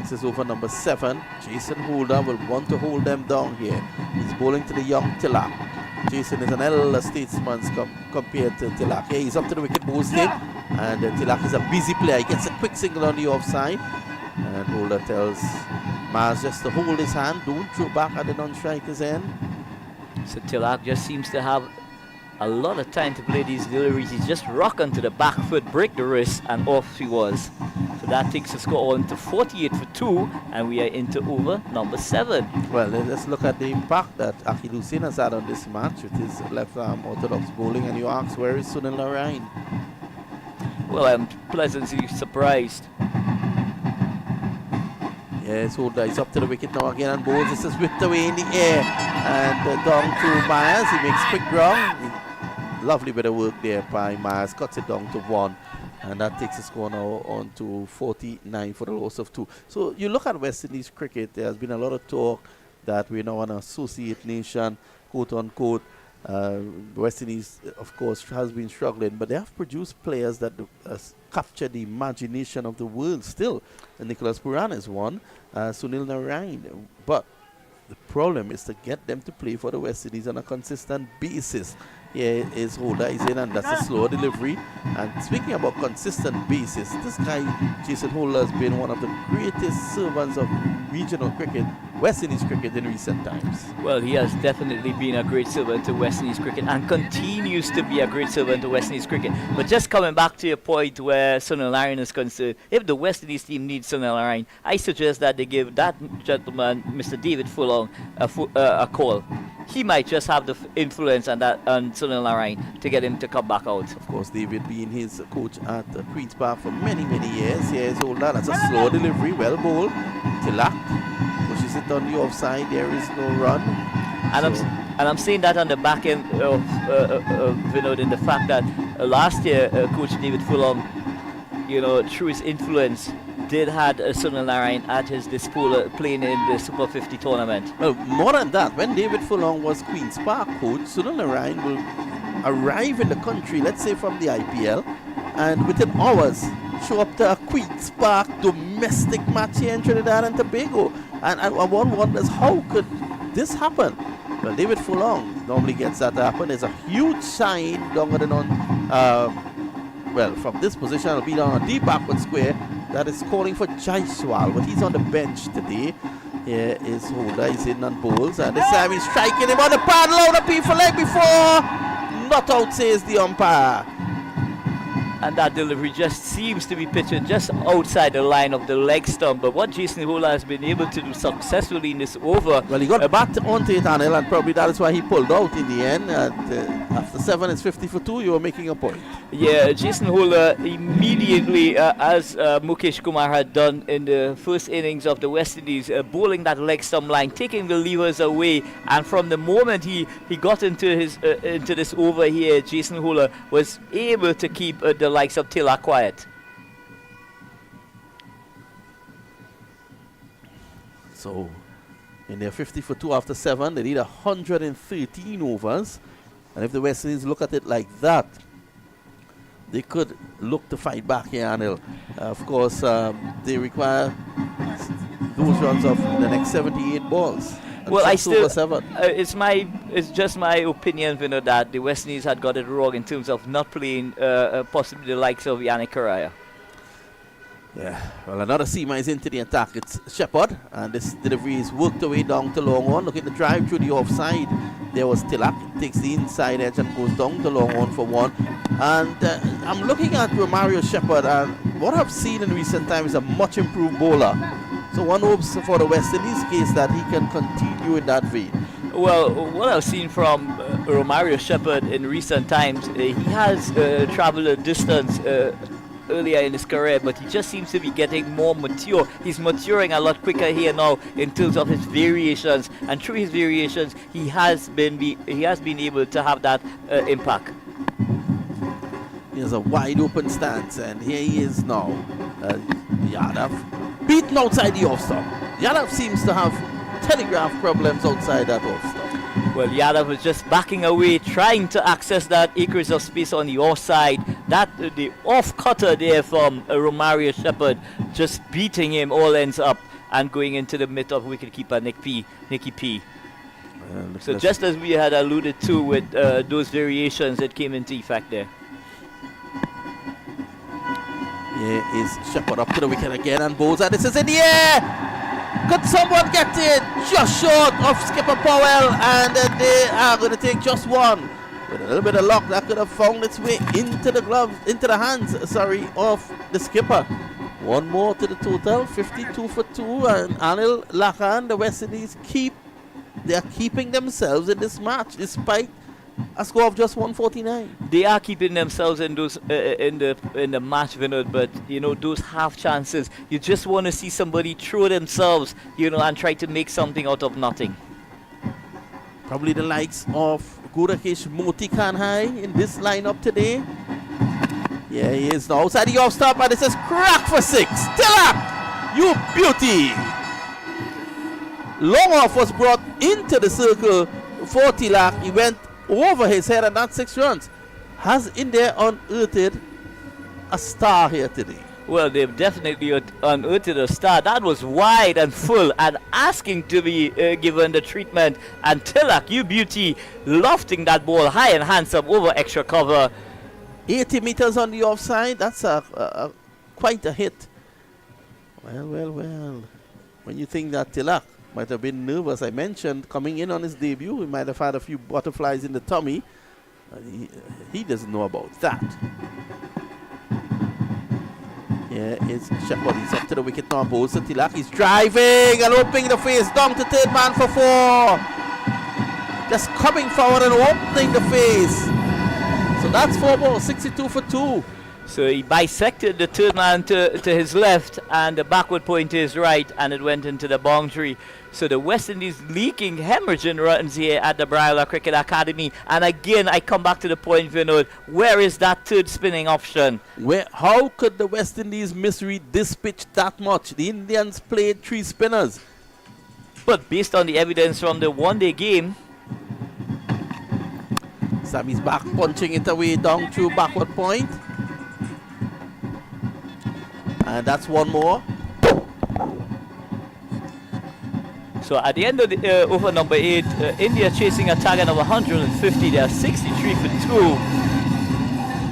This is over number 7. Jason Holder will want to hold them down here. He's bowling to the young Tilak. Jason is an elder statesman compared to Tilak. Yeah, he's up to the wicket, bowls him. And Tilak is a busy player. He gets a quick single on the offside. And Holder tells Maz just to hold his hand. Don't throw back at the non-striker's end. So Tilak just seems to have a lot of time to play these deliveries. He's just rock onto the back foot, break the wrist, and off he was. So that takes the score on to 48 for 2, and we are into over number 7. Well, let's look at the impact that Akil Hussain has had on this match with his left-arm orthodox bowling, and you ask, where is Sunil Narayan? Well, I'm pleasantly surprised. Yes, Holder is up to the wicket now again and bowls. This is whipped away in the air and down to Myers. He makes quick ground. Lovely bit of work there by Myers. Cuts it down to 1. And that takes the score now on to 49 for the loss of 2. So you look at West Indies cricket, there has been a lot of talk that we're now an associate nation, quote unquote. West Indies, of course, has been struggling, but they have produced players that capture the imagination of the world still. Nicholas Purana is one, Sunil Narayan. But the problem is to get them to play for the West Indies on a consistent basis. Here is Holder is in, and that's a slower delivery. And speaking about consistent basis, this guy, Jason Holder, has been one of the greatest servants of regional cricket, West Indies cricket in recent times. Well, he has definitely been a great servant to West Indies cricket and continues to be a great servant to West Indies cricket. But just coming back to your point where Sunil Narayan is concerned, if the West Indies team needs Sunil Narayan, I suggest that they give that gentleman, Mr. David Furlong, a call. He might just have the influence on Sunil Narayan to get him to come back out. Of course, David being his coach at Queen's Park for many, many years. Here's Holder. That's a slow delivery, well bowled. Tilak pushes it on the offside. There is no run. And I'm saying that on the back end of Vinod, in the fact that last year Coach David Furlong, through his influence, did had Sunil Narayan at his disposal playing in the Super 50 tournament. Well, more than that, when David Furlong was Queen's Park coach, Sunil Narayan will arrive in the country, let's say from the IPL, and within hours show up to a Queen's Park domestic match here in Trinidad and Tobago. And one wonders, how could this happen? Well, David Furlong normally gets that to happen. There's a huge sign longer than from this position, it'll be down a deep backward square that is calling for Jaiswal, but he's on the bench today. Here is Holder, he's in on bowls, and this time he's striking him on the paddle out of P for leg before. Not out, says the umpire. And that delivery just seems to be pitched just outside the line of the leg stump. But what Jason Holder has been able to do successfully in this over... Well, he got back onto it, Anil, and probably that is why he pulled out in the end. After 7, it's 50 for 2, you were making a point. Yeah, Jason Holder immediately, as Mukesh Kumar had done in the first innings of the West Indies, bowling that leg stump line, taking the levers away. And from the moment he got into this over here, Jason Holder was able to keep the likes of Tilak quiet. So, in their 50 for 2 after 7, they need 113 overs. And if the West Indies look at it like that, they could look to fight back here, Anil. Of course, they require those runs of the next 78 balls. Well, it's just my opinion, Vinod, that the West Indies had got it wrong in terms of not playing possibly the likes of Yannick Correa. Yeah, well, another seamer is into the attack. It's Shepherd, and this delivery is worked away down to long on. Looking to drive through the offside. There was Tilak, takes the inside edge and goes down to long on for 1. And I'm looking at Romario Shepherd, and what I've seen in recent times is a much improved bowler. So one hopes for the West Indies case that he can continue in that vein. Well, what I've seen from Romario Shepherd in recent times, he has traveled a distance earlier in his career, but he just seems to be getting more mature. He's maturing a lot quicker here now in terms of his variations, and through his variations, he has been able to have that impact. He has a wide open stance, and here he is now. Yadav beaten outside the off stump. Yadav seems to have telegraph problems outside that off stump. Well, Yadav was just backing away, trying to access that acres of space on the offside. The off cutter there from Romario Shepherd, just beating him all ends up and going into the mid of wicketkeeper Nicky P. So just as we had alluded to with those variations that came into effect there. Here is Shepherd up to the wicket again and bowls, and this is in the air! Could someone get it? Just short of Skipper Powell, and they are going to take just one. With a little bit of luck, that could have found its way into the hands of the skipper. One more to the total, 52 for 2, and Anil Lakan, the West Indies they are keeping themselves in this match despite a score of just 149. They are keeping themselves in those in the match, Vinod, but those half chances, you just want to see somebody throw themselves, and try to make something out of nothing. Probably the likes of Gudakesh Moti Kanhai in this lineup today. Yeah, he is now outside the off stop, and this is crack for 6. Tilak, you beauty. Long off was brought into the circle for Tilak. He went over his head, and that's 6 runs. Has India unearthed a star here today? Well, they've definitely unearthed a star. That was wide and full and asking to be given the treatment. And Tilak, you beauty, lofting that ball high and handsome over extra cover. 80 meters on the offside. That's quite a hit. Well. When you think that Tilak might have been nervous, I mentioned coming in on his debut, he might have had a few butterflies in the tummy. He doesn't know about that. Yeah, it's Shepard. He's up to the wicket now. Bowls to Tilak. He's driving and opening the face down to third man for 4. Just coming forward and opening the face. So that's 4 balls, 62 for 2. So he bisected the third man to his left and the backward point to his right, and it went into the boundary. So the West Indies leaking, hemorrhaging runs here at the Briola Cricket Academy. And again, I come back to the point, Vinod, where is that third spinning option? How could the West Indies misread this pitch that much? The Indians played 3 spinners. But based on the evidence from the one-day game, Sammy's back punching it away down to backward point. And that's 1 more. so at the end of the over number 8, India chasing a target of 150. They are 63 for 2.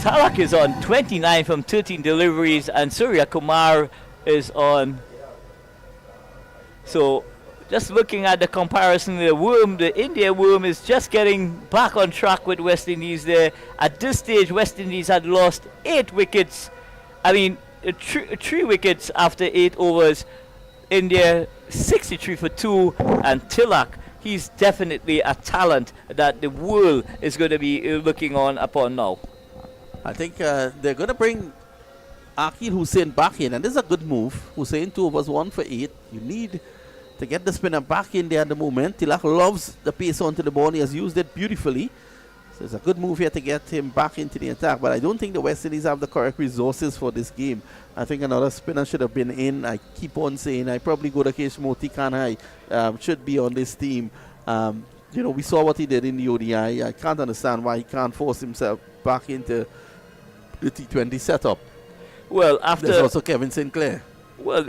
Tilak is on 29 from 13 deliveries, and Surya Kumar is on. So just looking at the comparison, the India worm is just getting back on track with West Indies there. At this stage, West Indies had lost 8 wickets. I mean, 3 wickets after 8 overs. India 63 for 2, and Tilak, he's definitely a talent that the world is going to be looking on upon now. I think they're going to bring Akil Hussain back in, and this is a good move. Hussain 2 overs 1 for 8. You need to get the spinner back in there at the moment. Tilak loves the pace onto the ball. He has used it beautifully. So it's a good move here to get him back into the attack. But I don't think the West Indies have the correct resources for this game. I think another spinner should have been in. I keep on saying I probably go to Keshmoti Kanhai should be on this team. We saw what he did in the ODI. I can't understand why he can't force himself back into the T20 setup. Well, after there's also Kevin Sinclair. Well,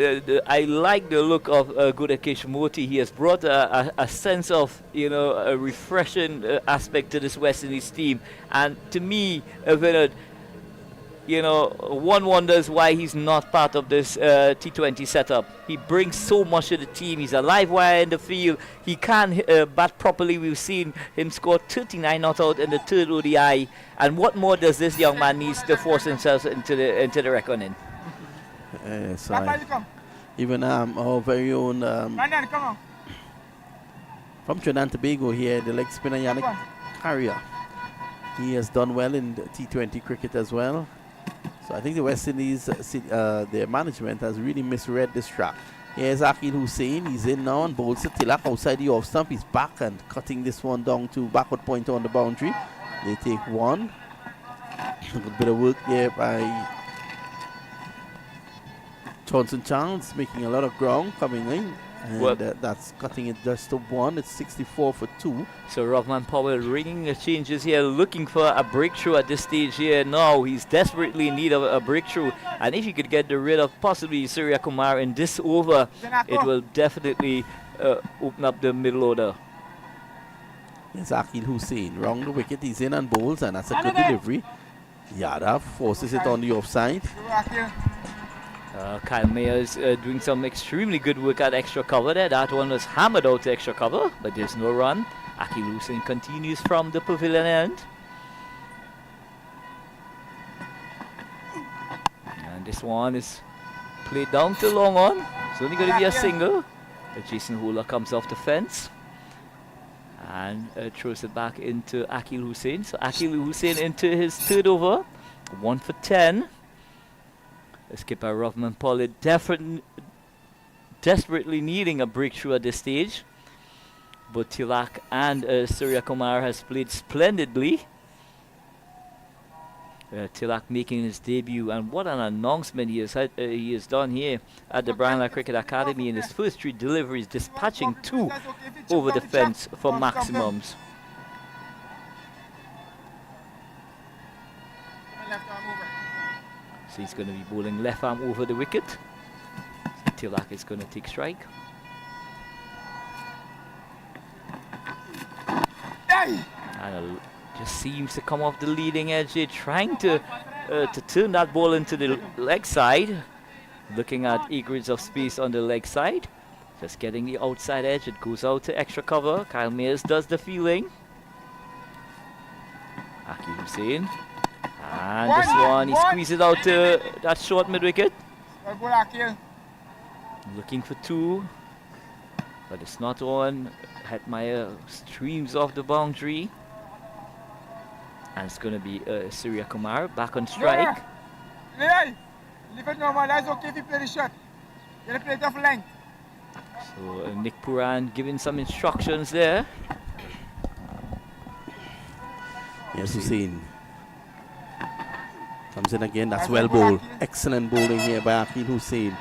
I like the look of Gudakesh Moti. He has brought a sense of, a refreshing aspect to this West Indies team. And to me, Vinod, one wonders why he's not part of this T20 setup. He brings so much to the team. He's a live wire in the field. He can bat properly. We've seen him score 39 not out in the 3rd ODI. And what more does this young man need to force himself into the reckoning? Even our very own from Trinidad and Tobago here, the leg spinner Yannick Carrier. He has done well in the T20 cricket as well. So I think the West Indies, their management has really misread this track. Here's Akil Hussain. He's in now and bowls to Tilak outside the off stump. He's back and cutting this one down to backward point on the boundary. They take 1. A good bit of work there by Johnson Charles, making a lot of ground coming in, and that's cutting it just to 1. It's 64 for 2. So Rahman Powell ringing the changes here, looking for a breakthrough at this stage here. Now he's desperately in need of a breakthrough, and if he could get rid of possibly Surya Kumar in this over, it will definitely open up the middle order. It's Akil Hussain round the wicket. He's in and bowls, and that's a good delivery. Yadav forces it on the offside. Kyle Mayer is doing some extremely good work at extra cover there. That one was hammered out to extra cover, but there's no run. Akil Hussain continues from the pavilion end. And this one is played down to long on. It's only going to be a single. But Jason Hula comes off the fence and throws it back into Akil Hussain. So Akil Hussain into his 3rd over. 1 for 10. Skipper Rahman Pollard desperately needing a breakthrough at this stage. But Tilak and Surya Kumar has played splendidly. Tilak making his debut, and what an announcement he has done here at the Brandla Cricket Academy in his first 3 deliveries, dispatching 2 over the fence for maximums. So he's going to be bowling left arm over the wicket. Tilak is going to take strike. And just seems to come off the leading edge here, trying to turn that ball into the leg side. Looking at acreage of space on the leg side. Just getting the outside edge. It goes out to extra cover. Kyle Mayers does the fielding. Aki Hussain. And this one, he squeezes out to that short mid-wicket. Looking for 2. But it's not on. Hetmeyer streams off the boundary. And it's going to be Surya Kumar back on strike. So Nick Puran giving some instructions there. Yes, Hussain comes in again. That's well bowled. Excellent bowling here by Akil Hussain.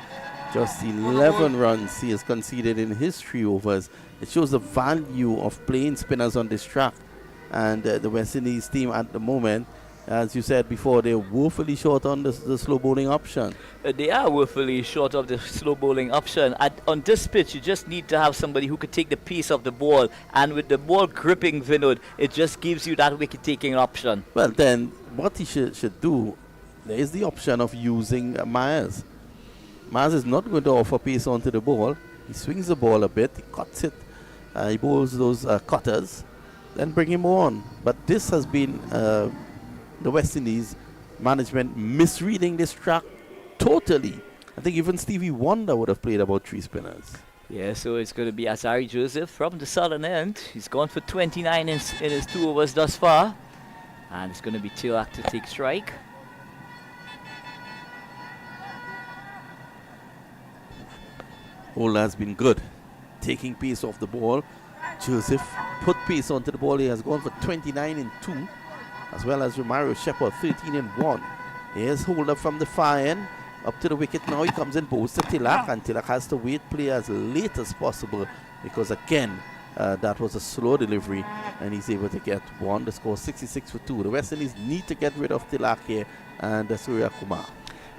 Just 11 runs he has conceded in his 3 overs. It shows the value of playing spinners on this track. And the West Indies team at the moment, as you said before, they're woefully short on the slow bowling option. They are woefully short of the slow bowling option. On this pitch, you just need to have somebody who could take the pace of the ball. And with the ball gripping Vinod, it just gives you that wicket-taking option. Well, then, what he should do, there is the option of using Myers. Myers is not going to offer pace onto the ball. He swings the ball a bit, he cuts it, he bowls those cutters, then bring him on. But this has been the West Indies management misreading this track totally. I think even Stevie Wonder would have played about 3 spinners. Yeah, so it's going to be Azari Joseph from the southern end. He's gone for 29 in his 2 overs thus far. And it's going to be Tilak to take strike. Holder has been good, taking pace off the ball. Joseph put pace onto the ball. He has gone for 29 in 2, as well as Romario Shepherd 13 in 1. Here's Holder from the far end, up to the wicket now. He comes in, bowls to Tilak, and Tilak has to wait play as late as possible because again, that was a slow delivery, and he's able to get 1. The score 66 for 2. The West Indies need to get rid of Tilak here and Surya Kumar.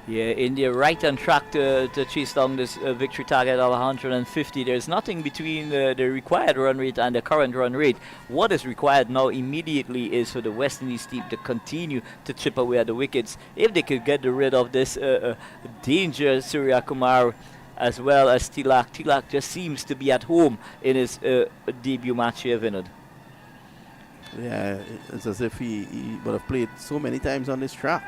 Yeah, India right on track to chase down this victory target of 150. There's nothing between the required run rate and the current run rate. What is required now immediately is for the West Indies team to continue to chip away at the wickets. If they could get rid of this danger, Surya Kumar, as well as Tilak. Tilak just seems to be at home in his debut match here, Vinod. Yeah, it's as if he would have played so many times on this track.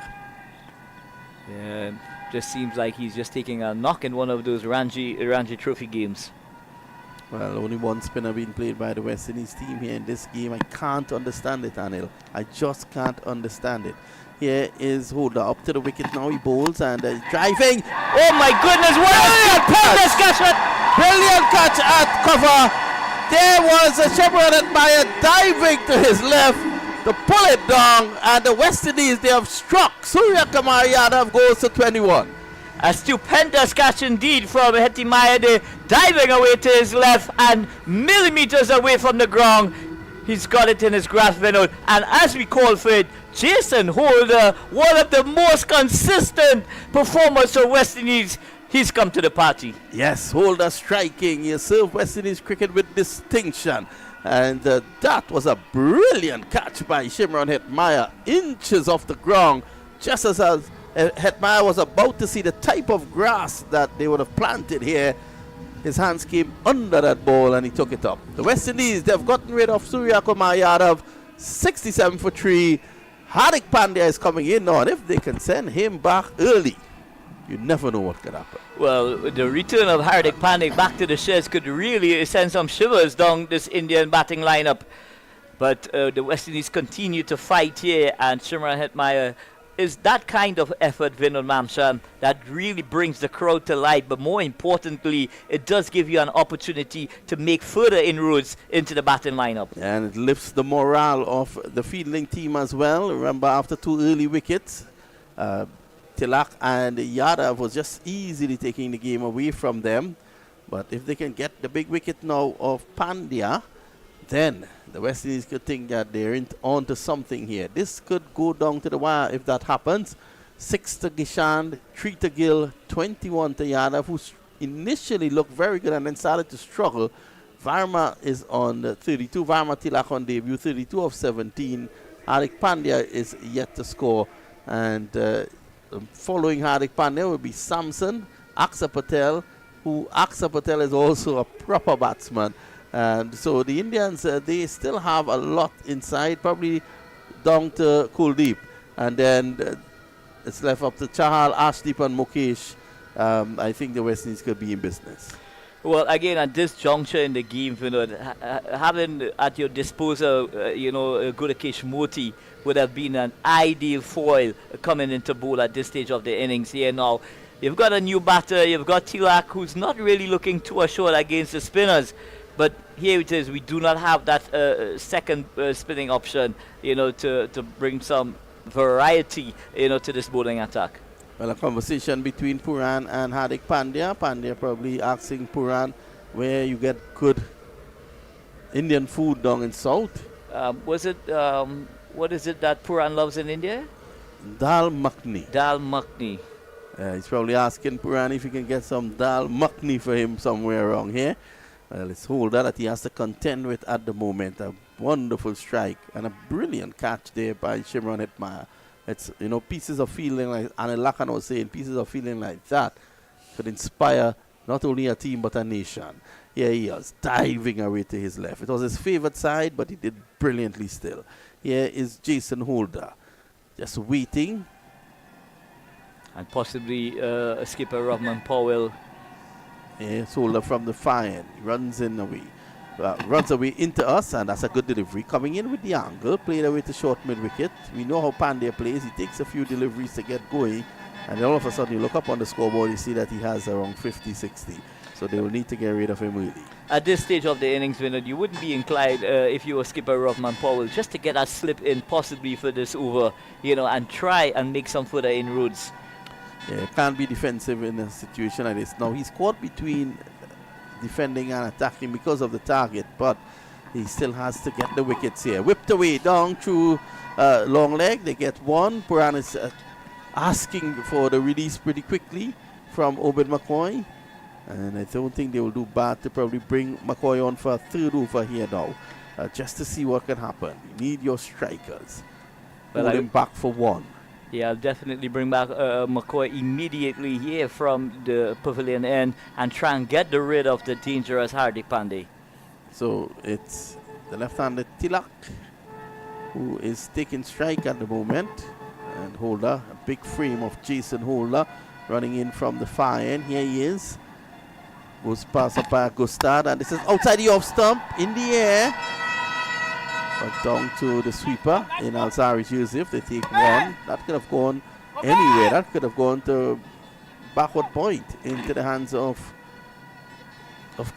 Yeah, just seems like he's just taking a knock in one of those Ranji Trophy games. Well, only 1 spinner being played by the West Indies team here in this game. I can't understand it, Anil. I just can't understand it. Here is Holder up to the wicket now. He bowls and driving. Oh my goodness! What a catch! Brilliant catch at cover. There was a Shepard Admire diving to his left to pull it down, and the West Indies, they have struck. Surya Kumar Yadav goes to 21. A stupendous catch indeed from Hetty Mayade, diving away to his left and millimeters away from the ground. He's got it in his grasp, Vinod. And as we call for it, Jason Holder, one of the most consistent performers of West Indies, he's come to the party. Yes, Holder striking. He served West Indies cricket with distinction. And that was a brilliant catch by Shimron Hetmeyer, inches off the ground, just as Hetmeyer was about to see the type of grass that they would have planted here. His hands came under that ball and he took it up. The West Indies, they've gotten rid of Surya Kumar Yadav, 67 for 3. Hardik Pandya is coming in now, and if they can send him back early, you never know what could happen. Well, the return of Hardik Pandya back to the sheds could really send some shivers down this Indian batting lineup. But the West Indies continue to fight here, and Shimron Hetmeyer is that kind of effort, Vinod Mamshan, that really brings the crowd to life. But more importantly, it does give you an opportunity to make further inroads into the batting lineup. And it lifts the morale of the fielding team as well. Remember, after 2 early wickets, Tilak and Yadav was just easily taking the game away from them. But if they can get the big wicket now of Pandya, then the West Indies could think that they're onto something here. This could go down to the wire if that happens. 6 to Gishand, 3 to Gill, 21 to Yadav, who initially looked very good and then started to struggle. Varma is on 32. Varma Tilak on debut, 32 of 17. Hardik Pandya is yet to score. And following Hardik Pandya will be Samson, Aksa Patel, who Aksa Patel is also a proper batsman. And so the Indians, they still have a lot inside, probably down to Kuldeep. And then it's left up to Chahal, Ashdeep and Mukesh. I think the West Indies could be in business. Well, again, at this juncture in the game, having at your disposal, Gudakesh Moti would have been an ideal foil coming into bowl at this stage of the innings here now. You've got a new batter, you've got Tilak, who's not really looking too assured against the spinners. But here it is, we do not have that second spinning option, to bring some variety, to this bowling attack. Well, a conversation between Puran and Hardik Pandya. Pandya probably asking Puran where you get good Indian food down in South. What is it that Puran loves in India? Dal Makhni. Dal Makhni. He's probably asking Puran if he can get some Dal Makhni for him somewhere around here. Well, it's Holder that he has to contend with at the moment. A wonderful strike and a brilliant catch there by Shimron Hetmyer. It's, pieces of feeling like Anil Lakan was saying, pieces of feeling like that could inspire not only a team but a nation. Here he is, diving away to his left. It was his favorite side, but he did brilliantly still. Here is Jason Holder, just waiting. And possibly skipper Rahman Powell. Yes, Holder from the far end. He runs away into us, and that's a good delivery. Coming in with the angle, played away to short mid-wicket. We know how Pandya plays. He takes a few deliveries to get going, and then all of a sudden you look up on the scoreboard, you see that he has around 50, 60. So they will need to get rid of him early. At this stage of the innings, Vinod, you wouldn't be inclined, if you were skipper Rahman Powell, just to get a slip in possibly for this over, and try and make some further inroads. Yeah, can't be defensive in a situation like this. Now, he's caught between defending and attacking because of the target, but he still has to get the wickets here. Whipped away down through long leg. They get one. Puran is asking for the release pretty quickly from Obed McCoy. And I don't think they will do bad to probably bring McCoy on for a third over here now, just to see what can happen. You need your strikers. Hold him back for one. Yeah, I'll definitely bring back McCoy immediately here from the pavilion end and try and get rid of the dangerous Hardik Pandya. So it's the left-handed Tilak who is taking strike at the moment. And Holder, a big frame of Jason Holder running in from the far end. Here he is. Goes past up by Gustad, and this is outside the off stump in the air. But down to the sweeper in Alzari Joseph. They take one. That could have gone anywhere. That could have gone to backward point into the hands of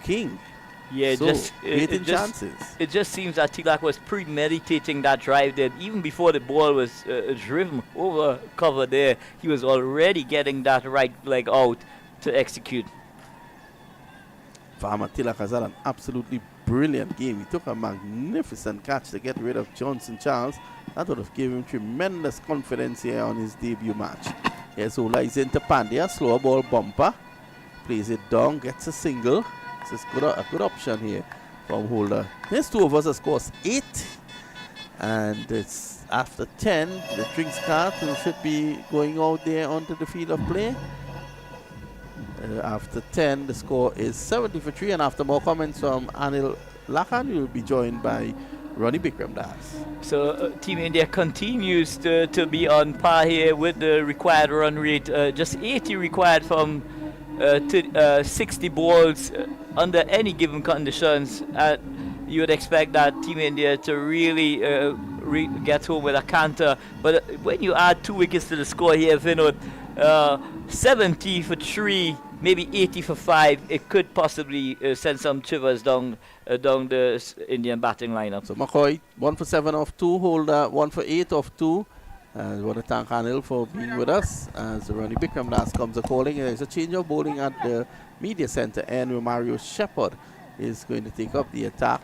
King. Yeah, so, chances. It just seems that Tilak was premeditating that drive there. Even before the ball was driven over cover there, he was already getting that right leg out to execute. Farmer Tilak has had an absolutely brilliant game. He took a magnificent catch to get rid of Johnson Charles. That would have given him tremendous confidence here on his debut match. Yes, Ola is into Pandya, slower ball bumper. Plays it down, gets a single. This is a good option here from Holder. His 2 overs has cost 8. And it's after 10, the drinks cart should be going out there onto the field of play. After 10, the score is 70 for 3, and after more comments from Anil Lakan, we will be joined by Ronnie Bikram Das. So Team India continues to be on par here with the required run rate. Just 80 required from 60 balls under any given conditions. You would expect that Team India to really get home with a canter. But when you add 2 wickets to the score here, Vinod, 70 for 3, maybe 80 for 5, it could possibly send some shivers down the Indian batting lineup. So McCoy, 1 for 7 off 2, Holder 1 for 8 off 2. I want to thank Anil for being with us as Ronnie Bikram last comes a calling. There's a change of bowling at the media center end where Mario Shepherd is going to take up the attack.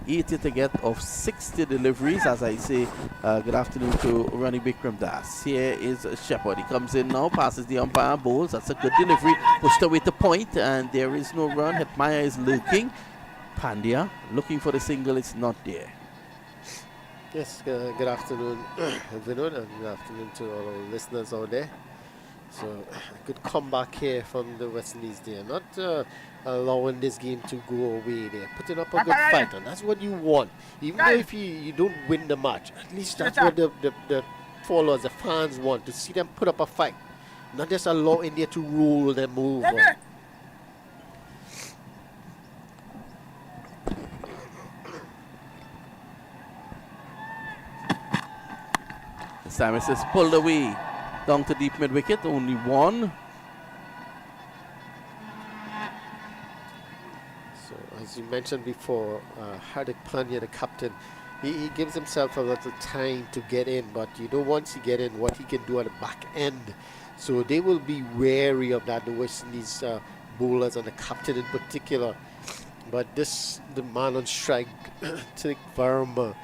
80 to get of 60 deliveries. As I say, good afternoon to Ronnie Bikram Das. Here is Shepherd. He comes in now, passes the umpire, bowls. That's a good delivery. Pushed away to point, and there is no run. Hetmaya is looking. Pandya looking for the single. It's not there. Yes, good afternoon, Vinod, and good afternoon to all our listeners out there. So, a good comeback here from the West Indies there. Not allowing this game to go away there. Putting up a good fight, and that's what you want. Even though if you don't win the match, at least that's what the followers, the fans want, to see them put up a fight. Not just allow India to rule them over. This time it's just pulled away down to deep mid wicket, only one. So as you mentioned before, Hardik Pandya, the captain, he gives himself a little time to get in, but you know once he get in, what he can do at the back end. So they will be wary of that, the West Indies bowlers and the captain in particular. But the man on strike, Tilak Verma,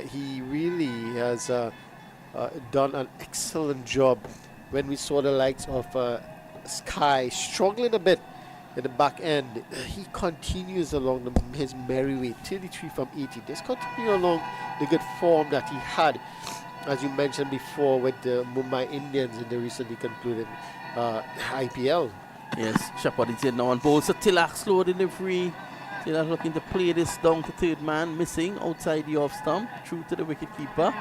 he really has done an excellent job. When we saw the likes of Sky struggling a bit at the back end, he continues along his merry way, 33 from 80. Just continue along the good form that he had, as you mentioned before, with the Mumbai Indians in the recently concluded IPL. Yes, Shepherd is in now on board. So Tilak slow delivery. Tilak looking to play this down to third man, missing outside the off stump, through to the wicket keeper.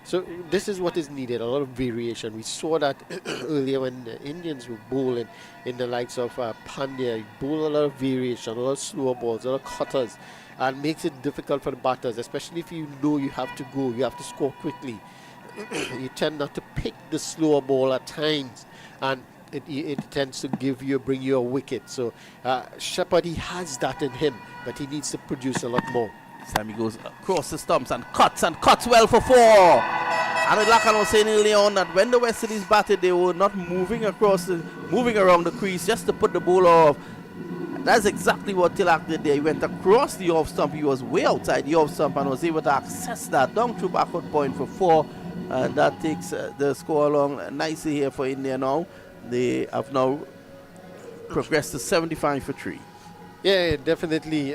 So this is what is needed, a lot of variation. We saw that earlier when the Indians were bowling in the likes of Pandya. Bowl a lot of variation, a lot of slower balls, a lot of cutters, and makes it difficult for the batters, especially if you know you have to go, you have to score quickly. You tend not to pick the slower ball at times, and it tends to bring you a wicket. So Shepherd, he has that in him, but he needs to produce a lot more. This time he goes across the stumps and cuts well for 4. And like I was saying earlier on, that when the West Indies batted, they were not moving around the crease just to put the ball off. That's exactly what Tilak did there. He went across the off stump. He was way outside the off stump and was able to access that down through backward point for 4. And that takes the score along nicely here for India now. They have now progressed to 75 for 3. Yeah, definitely.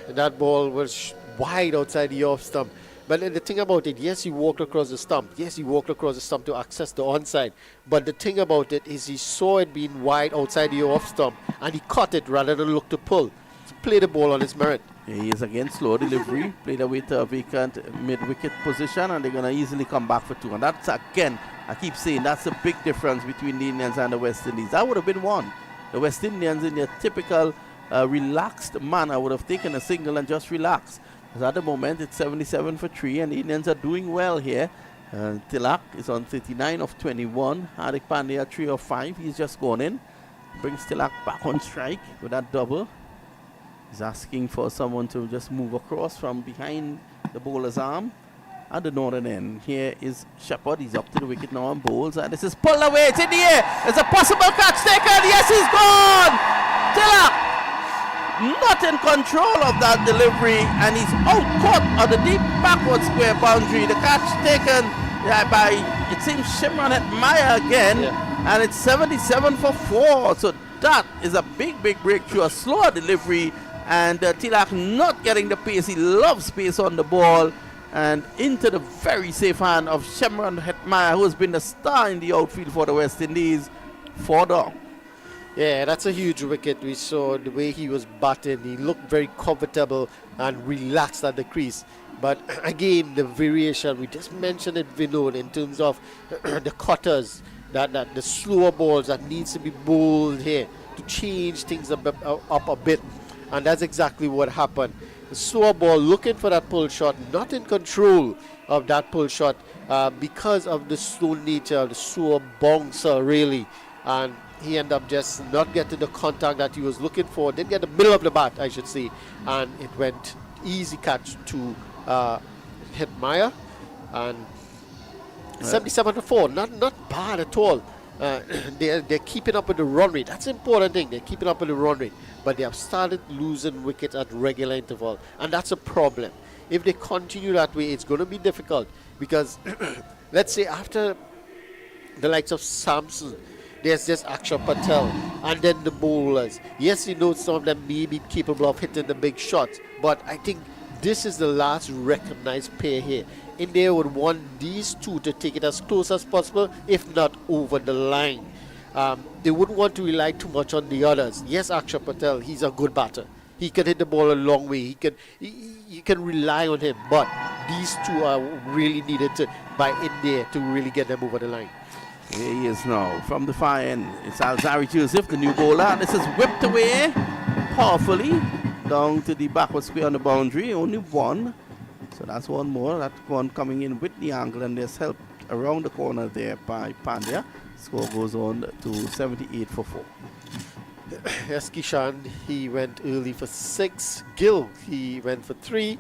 That ball was wide outside the off stump. But the thing about it, yes, he walked across the stump. Yes, he walked across the stump to access the onside. But the thing about it is he saw it being wide outside the off stump and he caught it rather than look to pull. To play the ball on his merit. He is again slow delivery, played away to a vacant mid-wicket position, and they're going to easily come back for 2. And that's, again, I keep saying, that's a big difference between the Indians and the West Indies. That would have been 1. The West Indians, in their typical relaxed manner, would have taken a single and just relaxed. Because at the moment, it's 77 for 3, and the Indians are doing well here. Tilak is on 39 of 21. Hardik Pandya, 3 of 5. He's just gone in. Brings Tilak back on strike with that double. He's asking for someone to just move across from behind the bowler's arm at the northern end. Here is Shepherd. He's up to the wicket now and bowls. And this is pulled away. It's in the air. There's a possible catch taken. Yes, he's gone. Tilak not in control of that delivery. And he's out caught on the deep backward square boundary. The catch taken by, it seems, Shimron Hetmaya again. Yeah. And it's 77 for 4. So that is a big breakthrough. A slower delivery. And Tilak not getting the pace. He loves pace on the ball. And into the very safe hand of Shimron Hetmaya, who has been the star in the outfield for the West Indies. 4 down. Yeah, that's a huge wicket. We saw the way he was batting. He looked very comfortable and relaxed at the crease. But again, the variation, we just mentioned it, Vinod, in terms of the cutters, that the slower balls that needs to be bowled here to change things up a bit. And that's exactly what happened. slower ball, looking for that pull shot, not in control of that pull shot because of the slow nature, the slower bouncer really, and he ended up just not getting the contact that he was looking for. Didn't get the middle of the bat, I should say, and it went easy catch to hit Maya, and 77-4, not bad at all. They're keeping up with the run rate. That's the important thing. They're keeping up with the run rate, but they have started losing wickets at regular interval, and that's a problem. If they continue that way, it's going to be difficult because let's say after the likes of Samson, there's just Akshar Patel, and then the bowlers. Yes, you know, some of them may be capable of hitting the big shots, but I think this is the last recognized pair here. India would want these two to take it as close as possible, if not over the line. They wouldn't want to rely too much on the others. Yes, Akshar Patel, he's a good batter. He can hit the ball a long way. You can rely on him, but these two are really needed by India to really get them over the line. Here he is now from the far end. It's Alzari Joseph, the new bowler, and this is whipped away powerfully down to the backward square on the boundary. Only one, so that's one more. That one coming in with the angle, and there's help around the corner there by Pandya. Score goes on to 78 for 4. Yes, Kishan, he went early for 6. Gill, he went for 3.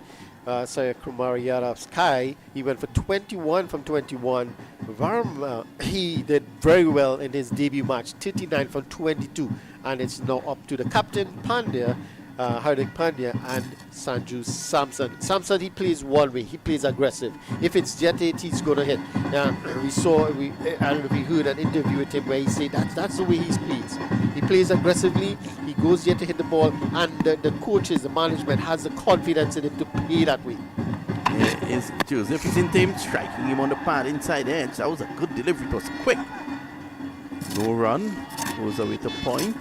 Saya Kumar Yadav Sky, he went for 21 from 21. Varma, he did very well in his debut match, 39 from 22. And it's now up to the captain, Pandya, Hardik Pandya, and Sanju Samson. Samson, he plays one way, he plays aggressive. If it's jet 8, he's going to hit. I don't know if you heard an interview with him where he said that's the way he plays. He plays aggressively, he goes there to hit the ball, and the coaches, the management has the confidence in him to play that way. Here is Joseph, is in time, striking him on the pad inside edge. That was a good delivery, it was quick. No run, goes away to point.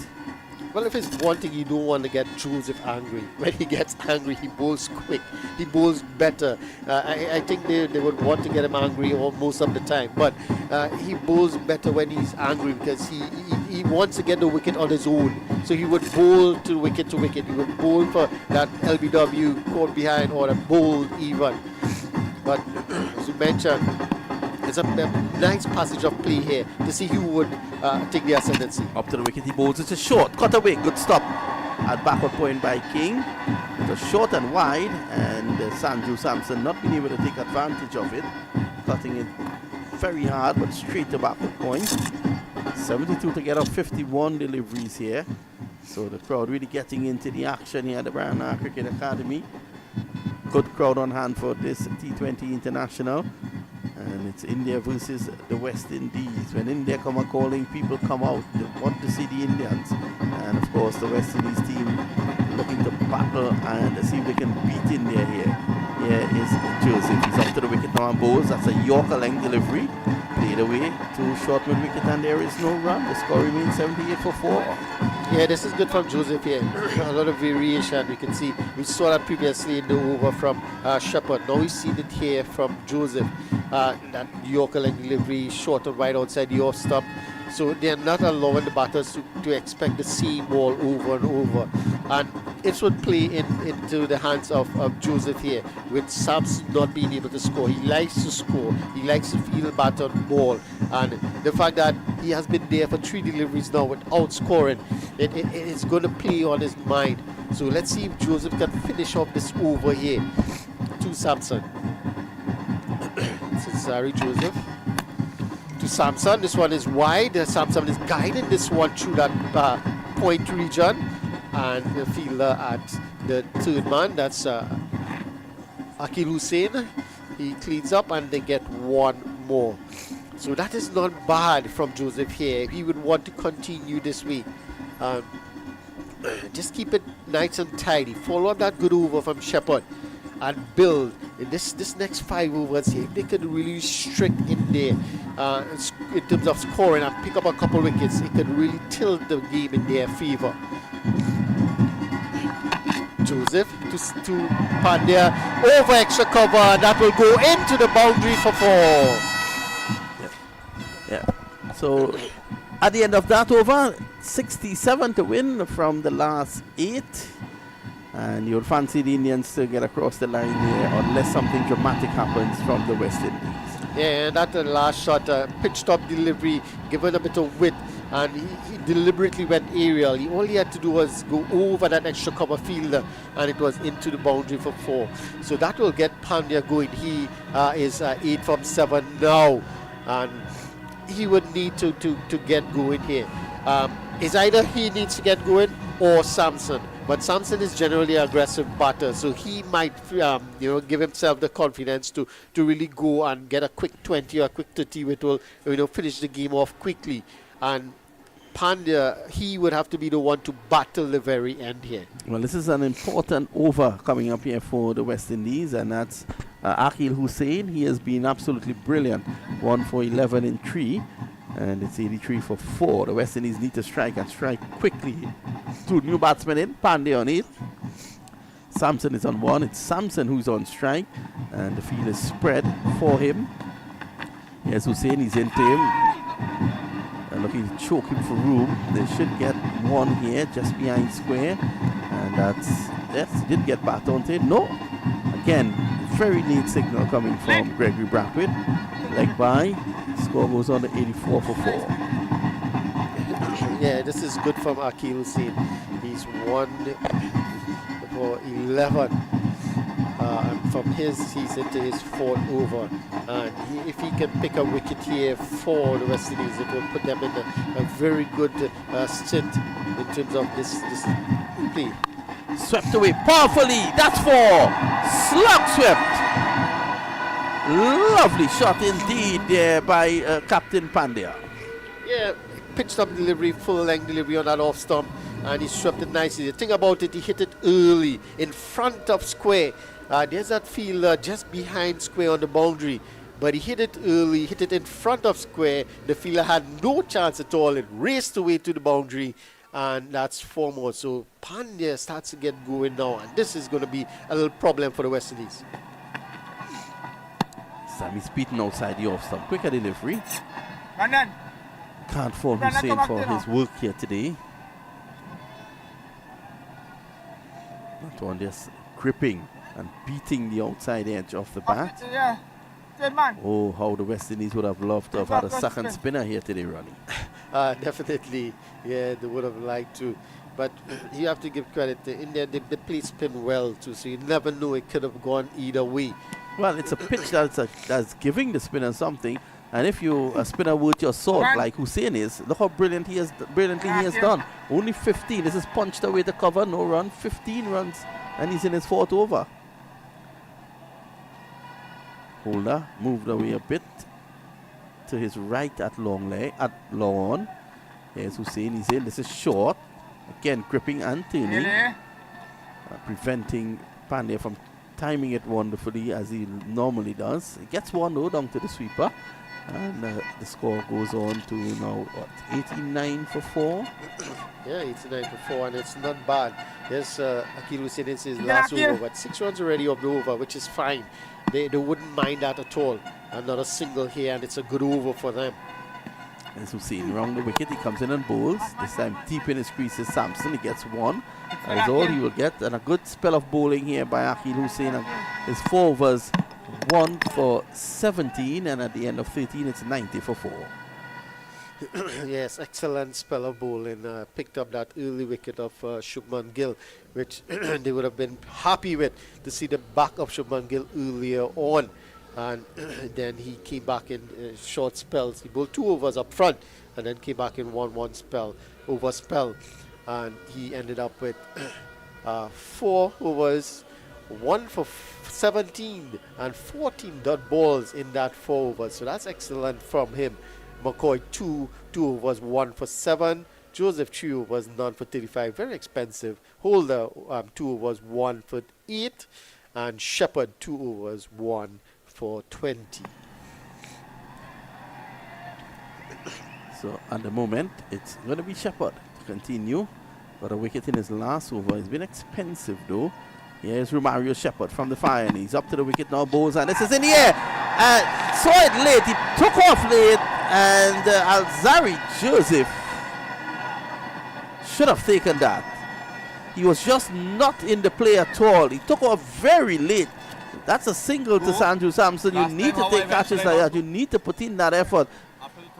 Well, if it's one thing, you don't want to get Joseph angry. When he gets angry, he bowls quick. He bowls better. I think they would want to get him angry most of the time. But he bowls better when he's angry because he wants to get the wicket on his own. So he would bowl to wicket to wicket. He would bowl for that LBW caught behind or a bowl even. But as you mentioned, it's a nice passage of play here to see who would take the ascendancy. Up to the wicket, he bowls. It's a short, cut away, good stop at backward point by King. It was short and wide, and Sanju Samson not being able to take advantage of it, cutting it very hard but straight to backward point. 72 to get off 51 deliveries here. So the crowd really getting into the action here at the Barana Cricket Academy. Good crowd on hand for this T20 International. And it's India versus the West Indies. When India come a calling, people come out. They want to see the Indians. And of course, the West Indies team looking to battle and see if they can beat India here. Here is Joseph. He's up to the wicket now and bowls. That's a Yorker length delivery. Played away to short mid wicket, and there is no run. The score remains 78 for 4. Yeah, this is good from Joseph here. A lot of variation. We can see we saw that previously in the over from Shepherd. Now we see it here from Joseph. That Yorker length delivery, short and wide outside the off stump. So they're not allowing the batters to expect the same ball over and over. And it would play into the hands of Joseph here, with Samson not being able to score. He likes to score. He likes to field bat on ball. And the fact that he has been there for 3 deliveries now without scoring, it is going to play on his mind. So let's see if Joseph can finish off this over here to Samson. This is Zari Joseph to Samson. This one is wide. Samson is guiding this one through that point region. And the fielder at the third man, that's Akil Hussain. He cleans up and they get one more. So that is not bad from Joseph here. He would want to continue this way. Just keep it nice and tidy. Follow up that good over from Shepherd and build. In this next 5 overs here, if they could really strict in there in terms of scoring and pick up a couple wickets, it could really tilt the game in their favor. Joseph to Pandya, over extra cover, and that will go into the boundary for 4. Yeah. So at the end of that over, 67 to win from the last 8. And you'll fancy the Indians to get across the line here unless something dramatic happens from the West Indies. Yeah, and that last shot, pitched up delivery, given a bit of width, and he deliberately went aerial. All he had to do was go over that extra cover fielder, and it was into the boundary for 4. So that will get Pandya going. He is 8 from 7 now, and he would need to get going here. It's either he needs to get going or Samson. But Samson is generally an aggressive batter, so he might, give himself the confidence to really go and get a quick 20 or a quick 30, which will, finish the game off quickly. And Pandya, he would have to be the one to battle the very end here. Well, this is an important over coming up here for the West Indies, and that's Akil Hussain. He has been absolutely brilliant. 1 for 11 in 3. And it's 83 for 4. The West Indies need to strike and strike quickly. 2 new batsmen in. Pandey on 8. Samson is on 1. It's Samson who's on strike. And the field is spread for him. Here's Hussain. He's into him. And looking to choke him for room. They should get 1 here just behind square. And that's... Yes, he did get back, don't they? No. Again, very neat signal coming from Gregory Brathwaite. Leg by. Score goes on to 84 for 4. Yeah, this is good from Akil Hussain. He's 1 for 11. And from he's into his 4th over. And if he can pick a wicket here for the West Indies, it will put them in a very good stint in terms of this play. Swept away powerfully. That's 4. Slug swept. Lovely shot indeed there by Captain Pandya. Yeah, pitched up delivery, full length delivery on that off stump, and he swept it nicely. The thing about it, he hit it early in front of square. There's that fielder just behind square on the boundary, but he hit it early, hit it in front of square. The fielder had no chance at all. It raced away to the boundary, and that's 4 more. So Pandya starts to get going now, and this is going to be a little problem for the West Indies. Sammy's beaten outside the off stump. Quicker delivery. Brandon. Can't fault Brandon, Hussain come for back his work here today. That one just gripping and beating the outside edge of the bat. Yeah. Good man. Oh, how the West Indies would have loved to have had a second spinner here today, Ronnie. Definitely, yeah, they would have liked to. But you have to give credit to India. They play spin well too, so you never know, it could have gone either way. Well, it's a pitch that's giving the spinner something. And if you a spinner worth your salt like Hussain is, look how brilliantly he has done. Only 15. This is punched away the cover, no run. 15 runs, and he's in his 4th over. Holder moved away a bit to his right at long on. Here's Hussain. He's in. This is short. Again, gripping and turning, preventing Pandya from timing it wonderfully as he normally does. He gets 1 though down to the sweeper, and the score goes on to now 89 for 4. Yeah, 89 for 4, and it's not bad. Yes, Akil Hussain is his last over, but 6 runs already of the over, which is fine. They wouldn't mind that at all. Another single here, and it's a good over for them. As Hussain round the wicket, he comes in and bowls. This time deep in his crease is Samson. He gets 1. That is all he will get. And a good spell of bowling here by Akil Hussain. And his 4 overs, 1 for 17. And at the end of 13, it's 90 for 4. Yes, excellent spell of bowling. Picked up that early wicket of Shubman Gill, which they would have been happy with to see the back of Shubman Gill earlier on. And then he came back in short spells. He bowled 2 overs up front and then came back in 1 over spell. And he ended up with 4 overs, 1 for 17 and 14 dot balls in that 4 overs. So that's excellent from him. McCoy 2 overs, 1 for 7. Joseph 3 overs, none for 35. Very expensive. Holder 2 overs, 1 for 8. And Shepherd 2 overs, 1 for 20. So at the moment, it's going to be Shepherd to continue. Got a wicket in his last over. It's been expensive though. Here's Romario Shepherd from the fire, and he's up to the wicket now. Bowls, and this is in the air. Saw it late. He took off late, and Alzari Joseph should have taken that. He was just not in the play at all. He took off very late. That's a single to Sanju Samson. You need to take catches like that. You need to put in that effort.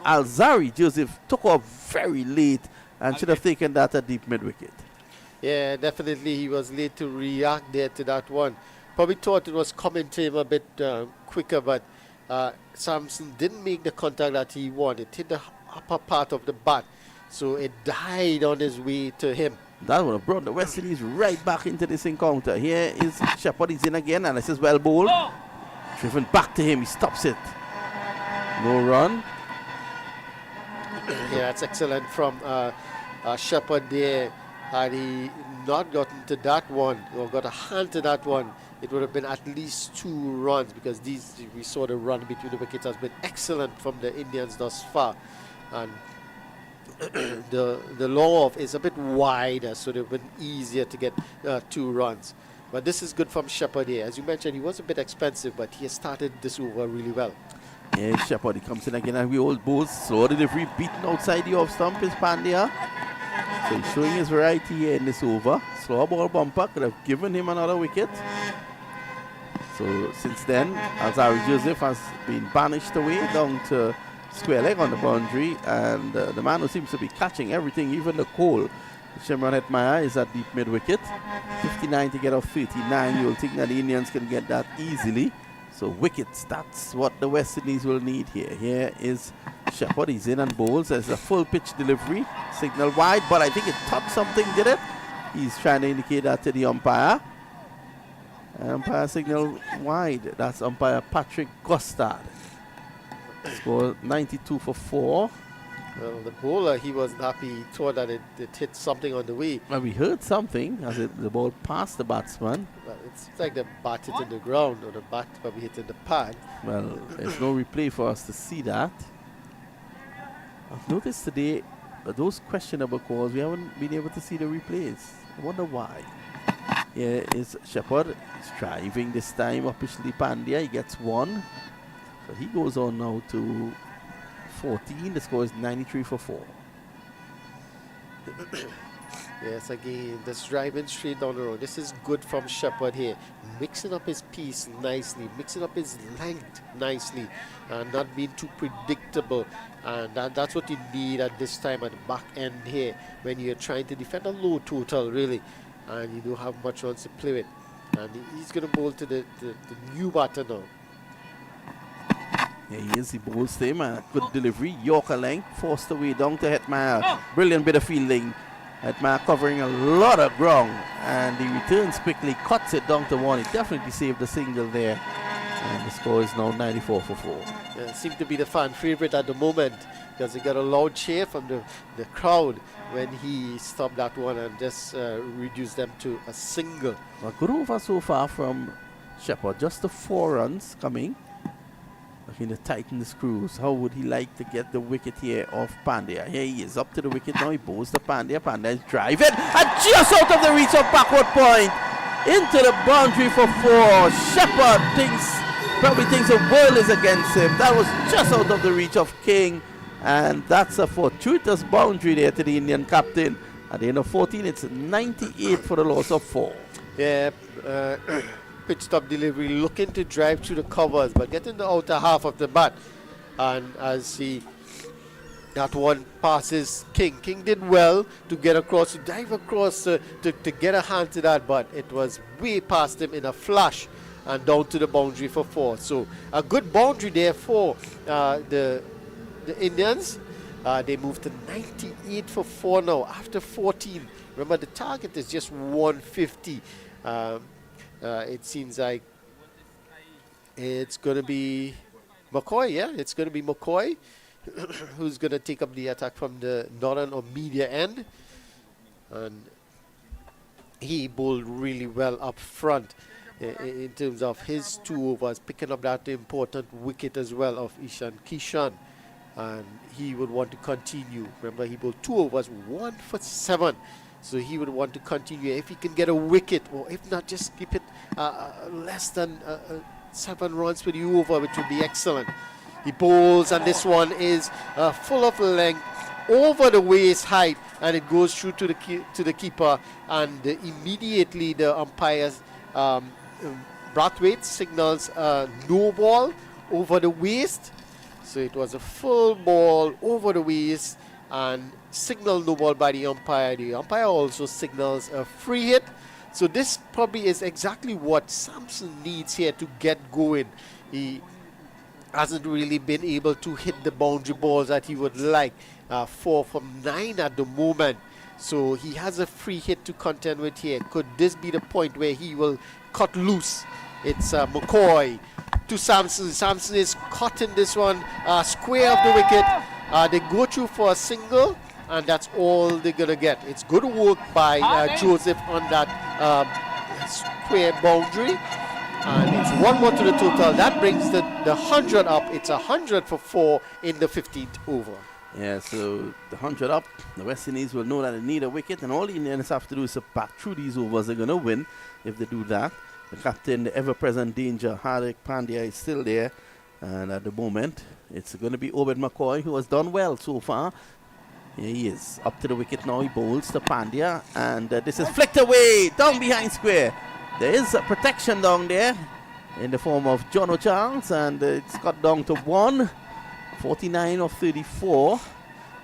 Alzari Joseph took off very late and should have taken that at deep mid-wicket. Yeah, definitely he was late to react there to that one. Probably thought it was coming to him a bit quicker, but Samson didn't make the contact that he wanted. Hit the upper part of the bat, so it died on his way to him. That would have brought the West Indies right back into this encounter. Here is Shepherd. He's in again, and this is well bowled. Driven back to him. He stops it. No run. Yeah, that's excellent from Shepherd there. Had he not gotten to that one, or got a hand to that one, it would have been at least 2 runs, because we saw the run between the wickets has been excellent from the Indians thus far. And the long off is a bit wider, so it would have been easier to get 2 runs. But this is good from Shepherd here. As you mentioned, he was a bit expensive, but he has started this over really well. Yeah, Shepherd, he comes in again, and we old bulls. Slow delivery, beaten outside the off stump is Pandya. So he's showing his variety here in this over. Slow ball bumper could have given him another wicket. So since then, Alzari Joseph has been banished away down to square leg on the boundary, and the man who seems to be catching everything, even the Kuhl, Shimron Hetmaya, is at deep mid wicket. 59 to get off 39. You'll think that the Indians can get that easily. So wickets, that's what the West Indies will need here. Here is Shepherd. He's in and bowls. There's a full pitch delivery. Signal wide, but I think it touched something, did it? He's trying to indicate that to the umpire. Umpire signal wide. That's umpire Patrick Gostard. Score 92 for 4. Well, the bowler, he wasn't happy. He thought that it hit something on the way. Well, we heard something as the ball passed the batsman. Well, it's like the bat hit in the ground, or the bat probably hit in the pad. Well, there's no replay for us to see that. I've noticed today those questionable calls, we haven't been able to see the replays. I wonder why. Here is Shepherd. He's driving this time. Officially Pandya. He gets 1. So he goes on now to 14. The score is 93 for 4. Yes, again, this driving straight down the road. This is good from Shepherd here. Mixing up his piece nicely, mixing up his length nicely, and not being too predictable. And that's what you need at this time at the back end here, when you're trying to defend a low total, really, and you don't have much runs to play with. And he's going to bowl to the new batter now. Here he is, he bowls to him, good delivery, Yorker length, forced away down to Hetmaya. Brilliant bit of fielding. Hetmaya covering a lot of ground, and he returns quickly, cuts it down to 1. He definitely saved the single there, and the score is now 94 for 4. Yeah, seemed to be the fan favorite at the moment, because he got a loud cheer from the crowd when he stopped that one and just reduced them to a single. Well, good over so far from Shepherd, just the 4 runs coming. Looking to tighten the screws. How would he like to get the wicket here off Pandya? Here he is, up to the wicket now. He bowls to Pandya. Pandya is driving, and just out of the reach of backward point, into the boundary for 4. Shepherd probably thinks the world is against him. That was just out of the reach of King, and that's a fortuitous boundary there to the Indian captain. At the end of 14, it's 98 for the loss of 4. Yeah, pitch stop delivery, looking to drive through the covers, but getting the outer half of the bat. And as that one passes King. King did well to get across, to dive across to get a hand to that, but it was way past him in a flash and down to the boundary for 4. So a good boundary there for the Indians. They moved to 98 for 4 now after 14. Remember, the target is just 150. It seems like it's going to be McCoy, yeah? It's going to be McCoy who's going to take up the attack from the northern or media end. And he bowled really well up front in terms of his 2 overs, picking up that important wicket as well of Ishan Kishan. And he would want to continue. Remember, he bowled 2 overs, 1 for 7. So he would want to continue. If he can get a wicket, or if not, just keep it less than 7 runs for the over, which would be excellent. He bowls, and this one is full of length, over the waist height, and it goes through to the keeper, and immediately the umpire's Brathwaite signals no ball over the waist. So it was a full ball over the waist and signal no ball by the umpire. The umpire also signals a free hit. So this probably is exactly what Samson needs here to get going. He hasn't really been able to hit the boundary balls that he would like. 4 from 9 at the moment. So he has a free hit to contend with here. Could this be the point where he will cut loose? It's McCoy to Samson. Samson is caught in this one, square of the wicket. They go through for a single, and that's all they're going to get. It's good work by Joseph on that square boundary. And it's 1 more to the total. That brings the 100 up. It's 100 for 4 in the 15th over. Yeah, so the 100 up, the West Indies will know that they need a wicket, and all the Indians have to do is to bat through these overs. They're going to win if they do that. The captain, the ever-present danger, Hardik Pandya, is still there, and at the moment, it's going to be Obed McCoy, who has done well so far. Here he is, up to the wicket now. He bowls to Pandya, and this is flicked away, down behind square. There is a protection down there in the form of John O'Charles, and it's got down to 1. 49 of 34.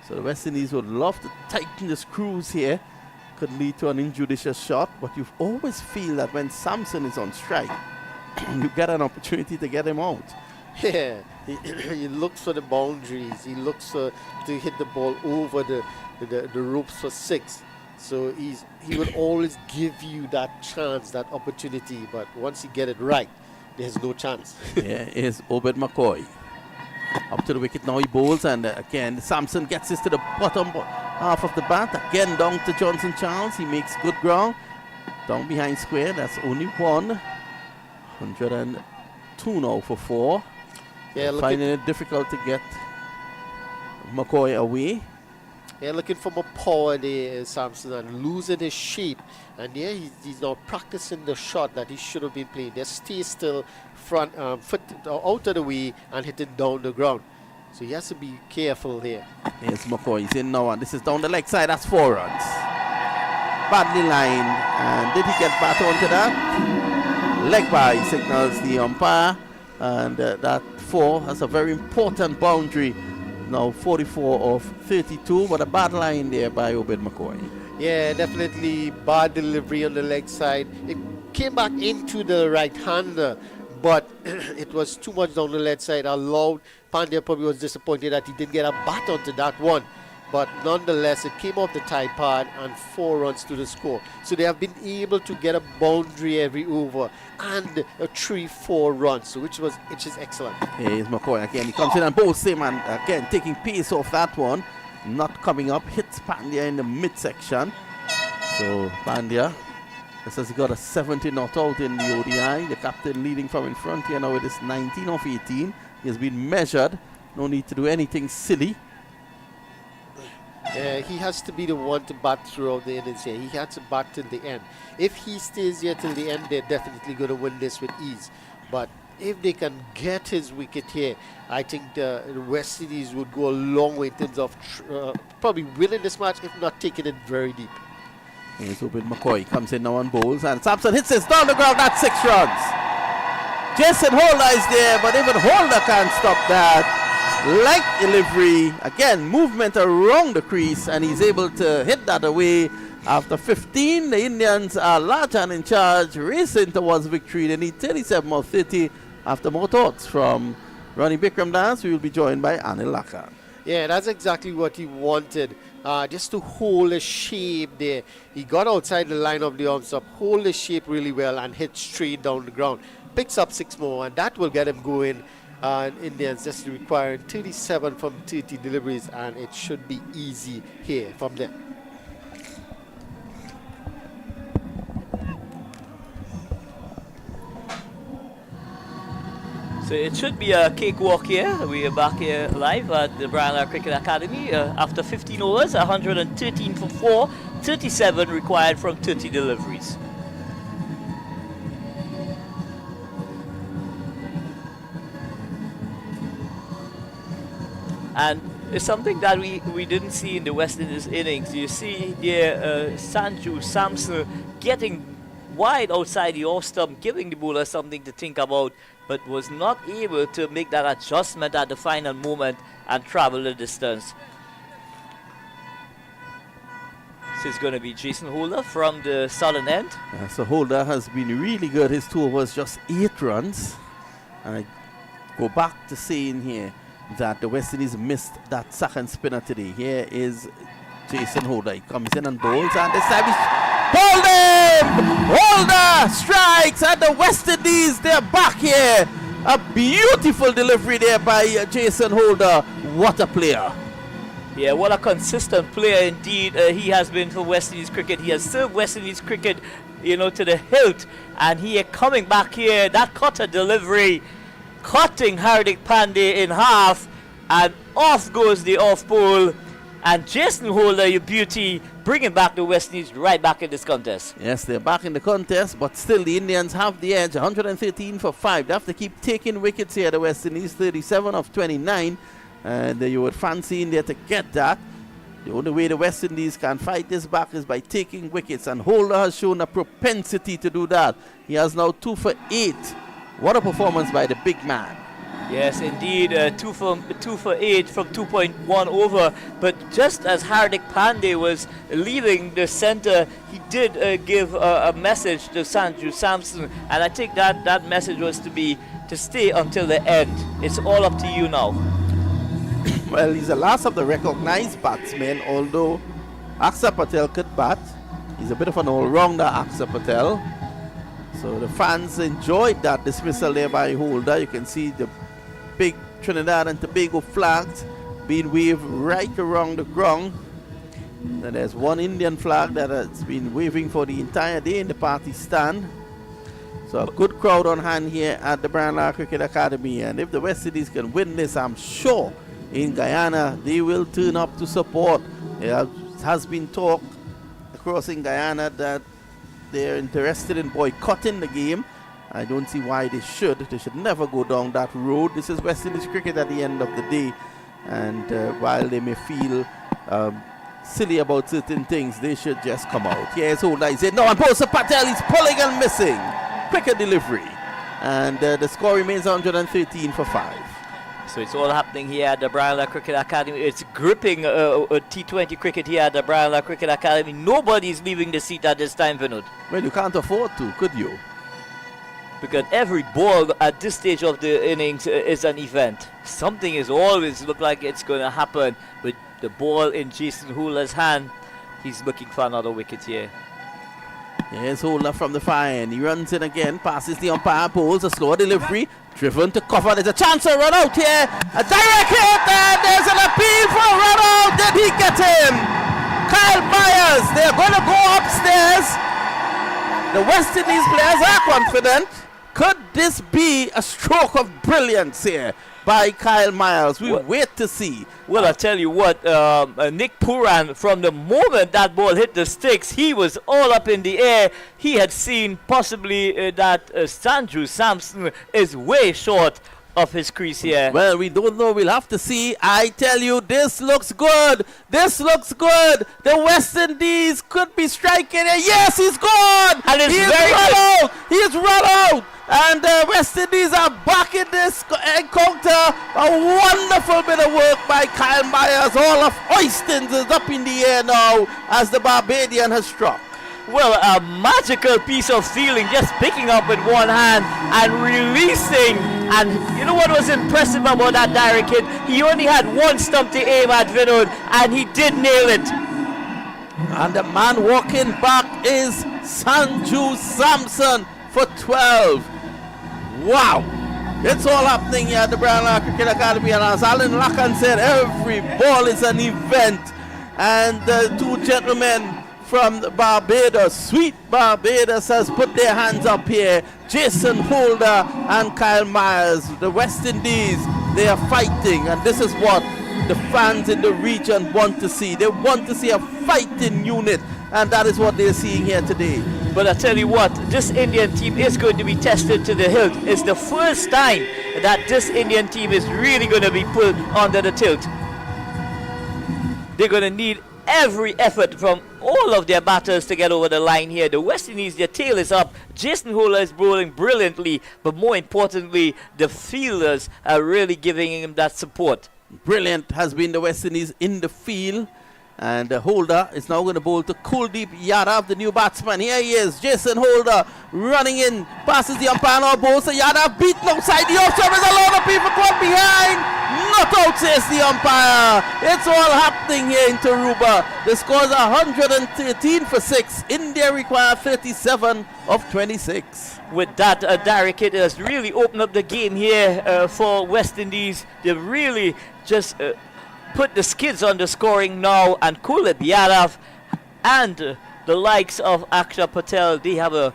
So the West Indies would love to tighten the screws here. Could lead to an injudicious shot, but you always feel that when Samson is on strike, you get an opportunity to get him out. Yeah, he looks for the boundaries. He looks to hit the ball over the ropes for 6. So he will always give you that chance, that opportunity. But once he get it right, there's no chance. Here is Obed McCoy. Up to the wicket now, he bowls, and again Samson gets this to the bottom half of the bat. Again down to Johnson Charles. He makes good ground. Down behind square, that's only 1. 102 now for 4. Yeah, finding it difficult to get McCoy away. Yeah, looking for more power there, Samson, and losing his shape. And yeah, he's now practicing the shot that he should have been playing. Just stay still, front foot out of the way, and hit it down the ground. So he has to be careful here. Here's McCoy. He's in now, and this is down the leg side. That's 4 runs. Badly lined. And did he get back onto that? Leg by signals the umpire. And that 4 has a very important boundary. Now 44 of 32, but a bad line there by Obed McCoy. Yeah, definitely bad delivery on the leg side. It came back into the right-hander, but it was too much down the leg side. Allowed. Pandya probably was disappointed that he didn't get a bat onto that one. But nonetheless, it came off the tie pad and 4 runs to the score. So they have been able to get a boundary every over and a 3-4 runs, so which is excellent. Here's McCoy again. He comes in and bowls him, and again taking pace off that one. Not coming up, hits Pandya in the midsection. So Pandya, this has got a 70 not out in the ODI. The captain leading from in front here now with his 19 of 18. He has been measured. No need to do anything silly. He has to be the one to bat throughout the innings here. He has to bat till the end. If he stays here till the end, they're definitely going to win this with ease. But if they can get his wicket here, I think the West Indies would go a long way in terms of probably winning this match, if not taking it very deep. Here's Obed McCoy. Comes in now on bowls, and Samson hits this down the ground. That's 6 runs. Jason Holder is there, but even Holder can't stop that. Light delivery, again movement around the crease, and he's able to hit that away. After 15, the Indians are large and in charge, racing towards victory. They need 37 or 30 after more thoughts from Ronnie Bikram Das. We will be joined by Anil Laka. Yeah, that's exactly what he wanted. Just to hold his shape there. He got outside the line of the arms up, hold his shape really well, and hit straight down the ground. Picks up 6 more, and that will get him going. Indians just requiring 37 from 30 deliveries, and it should be easy here from them. So it should be a cakewalk here. We are back here live at the Brian Lara Cricket Academy. After 15 overs, 113 for 4, 37 required from 30 deliveries. And is something that we didn't see in the West Indies innings. You see there Sanju Samson getting wide outside the off stump, giving the bowler something to think about, but was not able to make that adjustment at the final moment and travel the distance. This is going to be Jason Holder from the southern end. So Holder has been really good. His 2 overs, just 8 runs. And I go back to saying here that the West Indies missed that second spinner today. Here is Jason Holder. He comes in and bowls, and this time he's bowled him! Holder strikes, and the West Indies, they're back here. A beautiful delivery there by Jason Holder. What a player. Yeah, what a consistent player indeed he has been for West Indies cricket. He has served West Indies cricket, you know, to the hilt. And he coming back here, that cutter delivery, cutting Hardik Pandey in half, and off goes the off pole. And Jason Holder, your beauty, bringing back the West Indies right back in this contest. Yes, they're back in the contest, but still the Indians have the edge. 113 for 5. They have to keep taking wickets here, the West Indies, 37 of 29. And you would fancy India to get that. The only way the West Indies can fight this back is by taking wickets, and Holder has shown a propensity to do that. He has now 2 for 8. What a performance by the big man. Yes, indeed, 2 for 8 from 2.1 over. But just as Hardik Pandey was leaving the centre, he did give a message to Sanju Samson, and I think that message was to stay until the end. It's all up to you now. Well, he's the last of the recognized batsmen, although Aksa Patel could bat. He's a bit of an all-rounder, Aksa Patel. So the fans enjoyed that dismissal there by Holder. You can see the big Trinidad and Tobago flags being waved right around the ground. And there's one Indian flag that has been waving for the entire day in the party stand. So a good crowd on hand here at the Brian Lara Cricket Academy. And if the West Indies can win this, I'm sure in Guyana they will turn up to support. It has been talk across in Guyana that they're interested in boycotting the game. I don't see why they should. They should never go down that road. This is West Indies cricket at the end of the day. And while they may feel silly about certain things, they should just come out. Here's Holder. He said, no, and Bosa Patel is pulling and missing. Quicker delivery. And the score remains 113 for 5. So it's all happening here at the Brian Lara Cricket Academy. It's gripping T20 cricket here at the Brian Lara Cricket Academy. Nobody's leaving the seat at this time, Vinod. Well, you can't afford to, could you? Because every ball at this stage of the innings is an event. Something is always look like it's going to happen. With the ball in Jason Holder's hand, he's looking for another wicket here. Here's Holder from the far end. He runs in again, passes the umpire, pulls a slow delivery, driven to cover. There's a chance to run out here. A direct hit, and there's an appeal for a run out. Did he get him? Kyle Myers, they're going to go upstairs. The West Indies players are confident. Could this be a stroke of brilliance here by Kyle Myers? We wait to see. Well, I tell you what, Nick Puran, from the moment that ball hit the sticks, he was all up in the air. He had seen possibly that Sanju Samson is way short of his crease here. Well, we don't know. We'll have to see. I tell you, this looks good. This looks good. The West Indies could be striking here. Yes, he's gone. And it's he's very run good. out. He's run out. And the West Indies are back in this encounter. A wonderful bit of work by Kyle Myers. All of Oystons is up in the air now as the Barbadian has struck. Well, a magical piece of feeling, just picking up with one hand and releasing. And you know what was impressive about that direct hit? He only had one stump to aim at, Vinod, and he did nail it. And the man walking back is Sanju Samson for 12. Wow. It's all happening here at the Brian Lara Cricket Academy. And as Alan Lacan said, every ball is an event. And the two gentlemen from Barbados, sweet Barbados, has put their hands up here. Jason Holder and Kyle Myers, the West Indies, they are fighting, and this is what the fans in the region want to see. They want to see a fighting unit, and that is what they're seeing here today. But I tell you what, this Indian team is going to be tested to the hilt. It's the first time that this Indian team is really going to be put under the tilt. they're going to need every effort from all of their batters to get over the line here. The West Indies, their tail is up. Jason Holder is bowling brilliantly, but more importantly, the fielders are really giving him that support. Brilliant has been the West Indies in the field. And Holder is now going to bowl to Kuldeep Yadav, the new batsman. Here he is, Jason Holder running in, passes the umpire now, bowls to Yadav, beaten outside the off stump. There's a lot of people caught behind. Not out, says the umpire. It's all happening here in Taruba. The score's 113 for 6. India require 37 of 26. With that, Derek, it has really opened up the game here for West Indies. They've really just put the skids on the scoring now, and Kuhl Yadav and the likes of Akshay Patel, they have a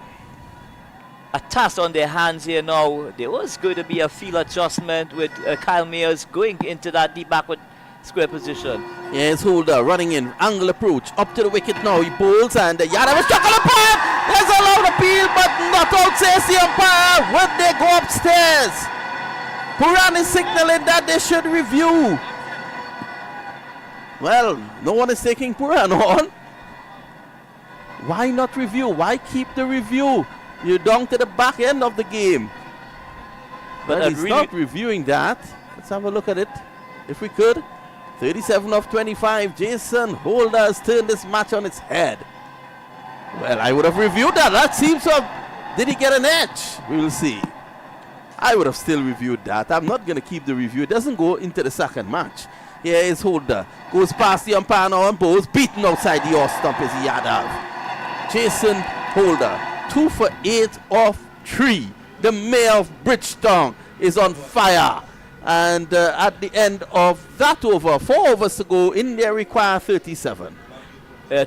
task on their hands here now. There was going to be a field adjustment with Kyle Mayers going into that deep backward square position. Yes, Holder running in, angle approach, up to the wicket now, he bowls and Yadav is stuck on the point. There's a loud appeal, but not out, says the umpire. When they go upstairs, Puran is signaling that they should review. Well, no one is taking Puran on. Why not review? Why keep the review? You're down to the back end of the game. But he's not reviewing that. Let's have a look at it, if we could. 37 of 25. Jason Holder has turned this match on its head. Well, I would have reviewed that. That seems to have... Did he get an edge? We will see. I would have still reviewed that. I'm not going to keep the review. It doesn't go into the second match. Here is Holder. Goes past the umpire now and bowls. Beaten outside the off stump is Yadav. Jason Holder. 2 for 8 of 3. The mayor of Bridgetown is on fire. And at the end of that over, 4 overs to go, India require 37.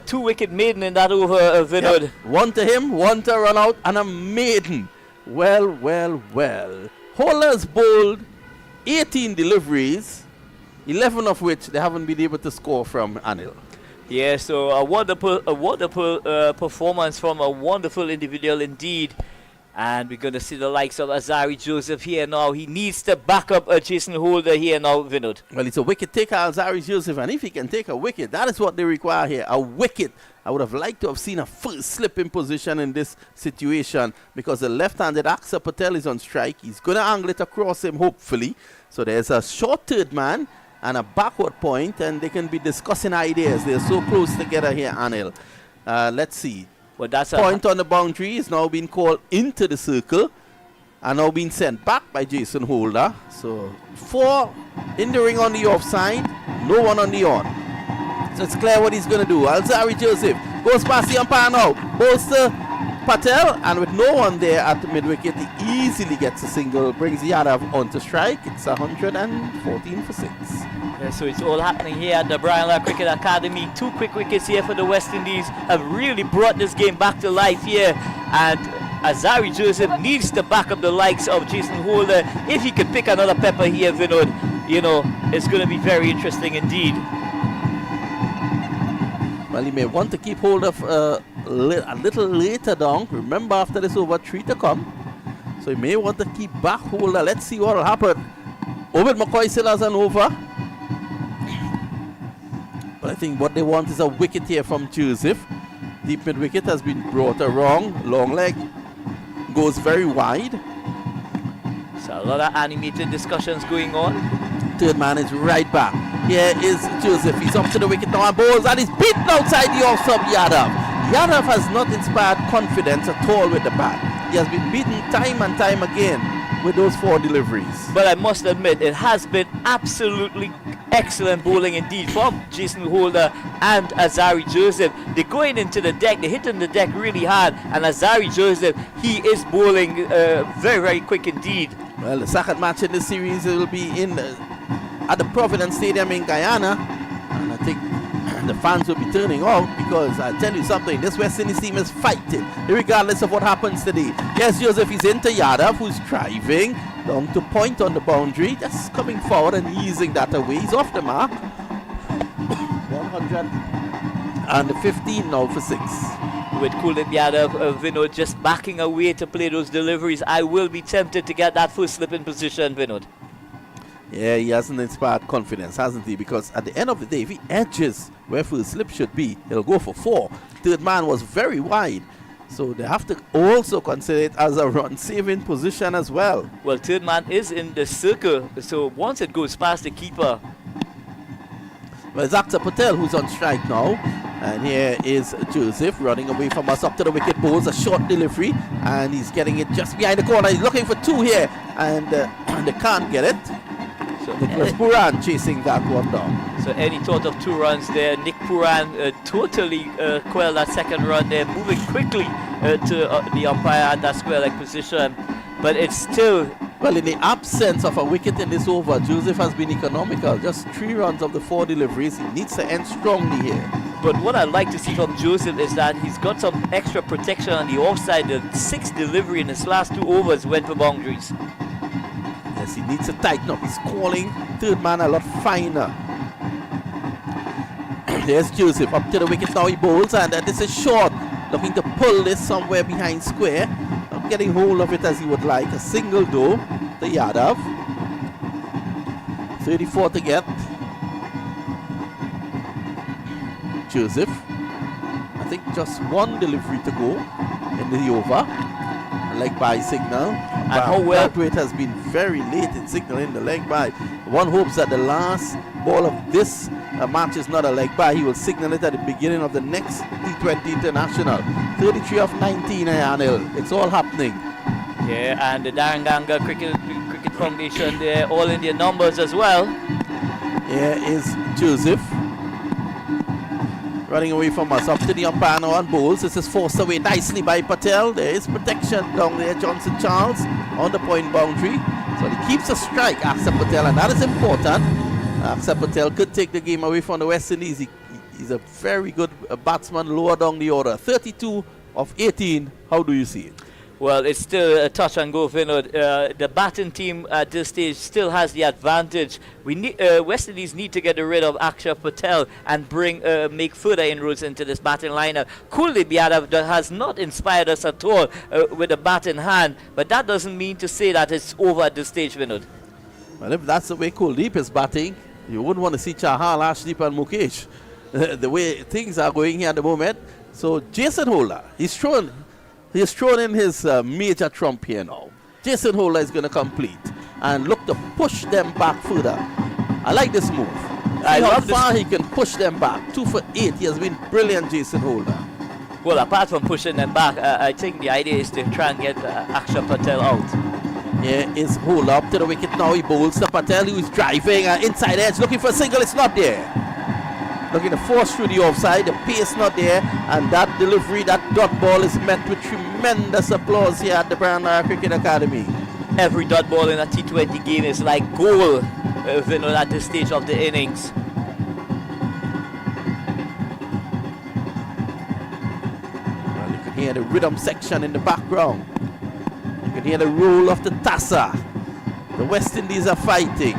2 wicket maiden in that over, Vinod. Yep. 1 to him, 1 to run out, and a maiden. Well, well, well. Holder's bowled 18 deliveries, 11 of which they haven't been able to score from Anil. Yeah, so a wonderful performance from a wonderful individual indeed. And we're going to see the likes of Azari Joseph here now. He needs to back up Jason Holder here now, Vinod. Well, it's a wicket taker, Azari Joseph, and if he can take a wicket, that is what they require here, a wicket. I would have liked to have seen a first slip in position in this situation because the left-handed Akshay Patel is on strike. He's going to angle it across him, hopefully. So there's a short third man and a backward point, and they can be discussing ideas. They're so close together here, Anil. Let's see. Well, that's point on the boundary is now being called into the circle and now being sent back by Jason Holder. So 4 in the ring on the offside, no one on the on. So it's clear what he's going to do. Alzari Joseph goes past the umpire now, bowls to Patel, and with no one there at the mid-wicket, he easily gets a single, brings Yadav onto strike. It's 114 for 6. Yeah, so it's all happening here at the Brian Lara Cricket Academy. 2 quick wickets here for the West Indies have really brought this game back to life here. And Azari Joseph needs to back up the likes of Jason Holder. If he could pick another pepper here, Vinod, you know, it's going to be very interesting indeed. Well, he may want to keep hold of a little later down. Remember, after this over 3 to come. So he may want to keep back Holder. Let's see what will happen. Ovid McCoy still has an over. But I think what they want is a wicket here from Joseph. Deep mid wicket has been brought around. Long leg goes very wide. So a lot of animated discussions going on. Third man is right back. Here is Joseph. He's up to the wicket now and bowls, and he's beaten outside the off stump Yadav. Yadav has not inspired confidence at all with the bat. He has been beaten time and time again with those 4 deliveries. But I must admit, it has been absolutely excellent bowling indeed from Jason Holder and Azari Joseph. They're going into the deck, they're hitting the deck really hard, and Azari Joseph, he is bowling very, very quick indeed. Well, the second match in this series will be at the Providence Stadium in Guyana, and I think the fans will be turning out because I tell you something, this West Indies team is fighting regardless of what happens today. Yes, Joseph is into Yadav, who's driving down to point on the boundary, just coming forward and easing that away. He's off the mark. 115 now for 6. With Kuhl Yadav, Vinod just backing away to play those deliveries, I will be tempted to get that first slip in position, Vinod. Yeah, he hasn't inspired confidence, hasn't he? Because at the end of the day, if he edges where first slip should be, he'll go for 4. Third man was very wide. So they have to also consider it as a run-saving position as well. Well, third man is in the circle, so once it goes past the keeper. Well, it's Akshay Patel who's on strike now. And here is Joseph running away from us up to the wicket, bowls a short delivery. And he's getting it just behind the corner. He's looking for 2 here. And they can't get it. So Nicholas Puran chasing that one down. So any thought of 2 runs there? Nick Puran totally quelled that second run there, moving quickly to the umpire at that square leg position. But it's still... Well, in the absence of a wicket in this over, Joseph has been economical. Just 3 runs of the 4 deliveries. He needs to end strongly here. But what I'd like to see from Joseph is that he's got some extra protection on the offside. The 6th delivery in his last 2 overs went for boundaries. Yes, he needs to tighten up. He's calling third man a lot finer. There's Joseph up to the wicket now. He bowls, and this is short. Looking to pull this somewhere behind square. Not getting hold of it as he would like. A single though to Yadav. 34 to get. Joseph. I think just 1 delivery to go in the over. A leg by signal. And how well Brathwaite has been very late in signaling the leg by. One hopes that the last ball of this match is not a leg by. He will signal it at the beginning of the next T20 International. 33 of 19, Anil. It's all happening. Yeah, and the Daranganga Cricket Foundation there, all in their numbers as well. Here is Joseph. Running away from us, up to the umpire now on bowls. This is forced away nicely by Patel. There is protection down there, Johnson Charles, on the point boundary. So he keeps a strike, Akshay Patel, and that is important. Akshay Patel could take the game away from the West Indies. He's a very good batsman lower down the order. 32 of 18, how do you see it? Well, it's still a touch and go, Vinod. The batting team at this stage still has the advantage. We need West Indies need to get rid of Akshay Patel and make further inroads into this batting lineup. Kuhl has not inspired us at all with a bat in hand, but that doesn't mean to say that it's over at this stage, Vinod. Well, if that's the way Kuldeep is batting, you wouldn't want to see Chahal, Ashdeep and Mukesh the way things are going here at the moment. So Jason Holder, he's thrown in his major trump here now. Jason Holder is going to complete and look to push them back further. I like this move. I love how far he can push them back. 2 for 8. He has been brilliant, Jason Holder. Well, apart from pushing them back, I think the idea is to try and get Akshay Patel out. Here is Holder up to the wicket now. He bowls to Patel, who is driving inside edge, looking for a single. It's not there. Looking to force through the offside, the pace not there, and that delivery, that dot ball is met with tremendous applause here at the Brandar Cricket Academy. Every dot ball in a T20 game is like goal, Vinod, at this stage of the innings. Well, you can hear the rhythm section in the background. You can hear the roll of the Tassa. The West Indies are fighting.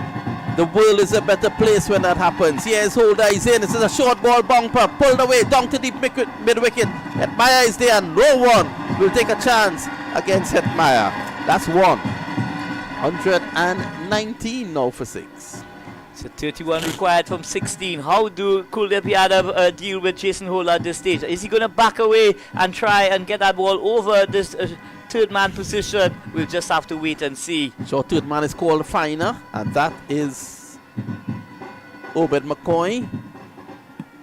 The world is a better place when that happens. Here's Holder, he's in. This is a short ball bumper, pulled away, down to deep mid-wicket. Hetmeyer is there, no one will take a chance against Hetmeyer. That's 119 now for 6. So 31 required from 16. How do Kuldeep Yadav deal with Jason Holder at this stage? Is he going to back away and try and get that ball over this third man position? We'll just have to wait and see. So third man is called finer, and that is Obed McCoy.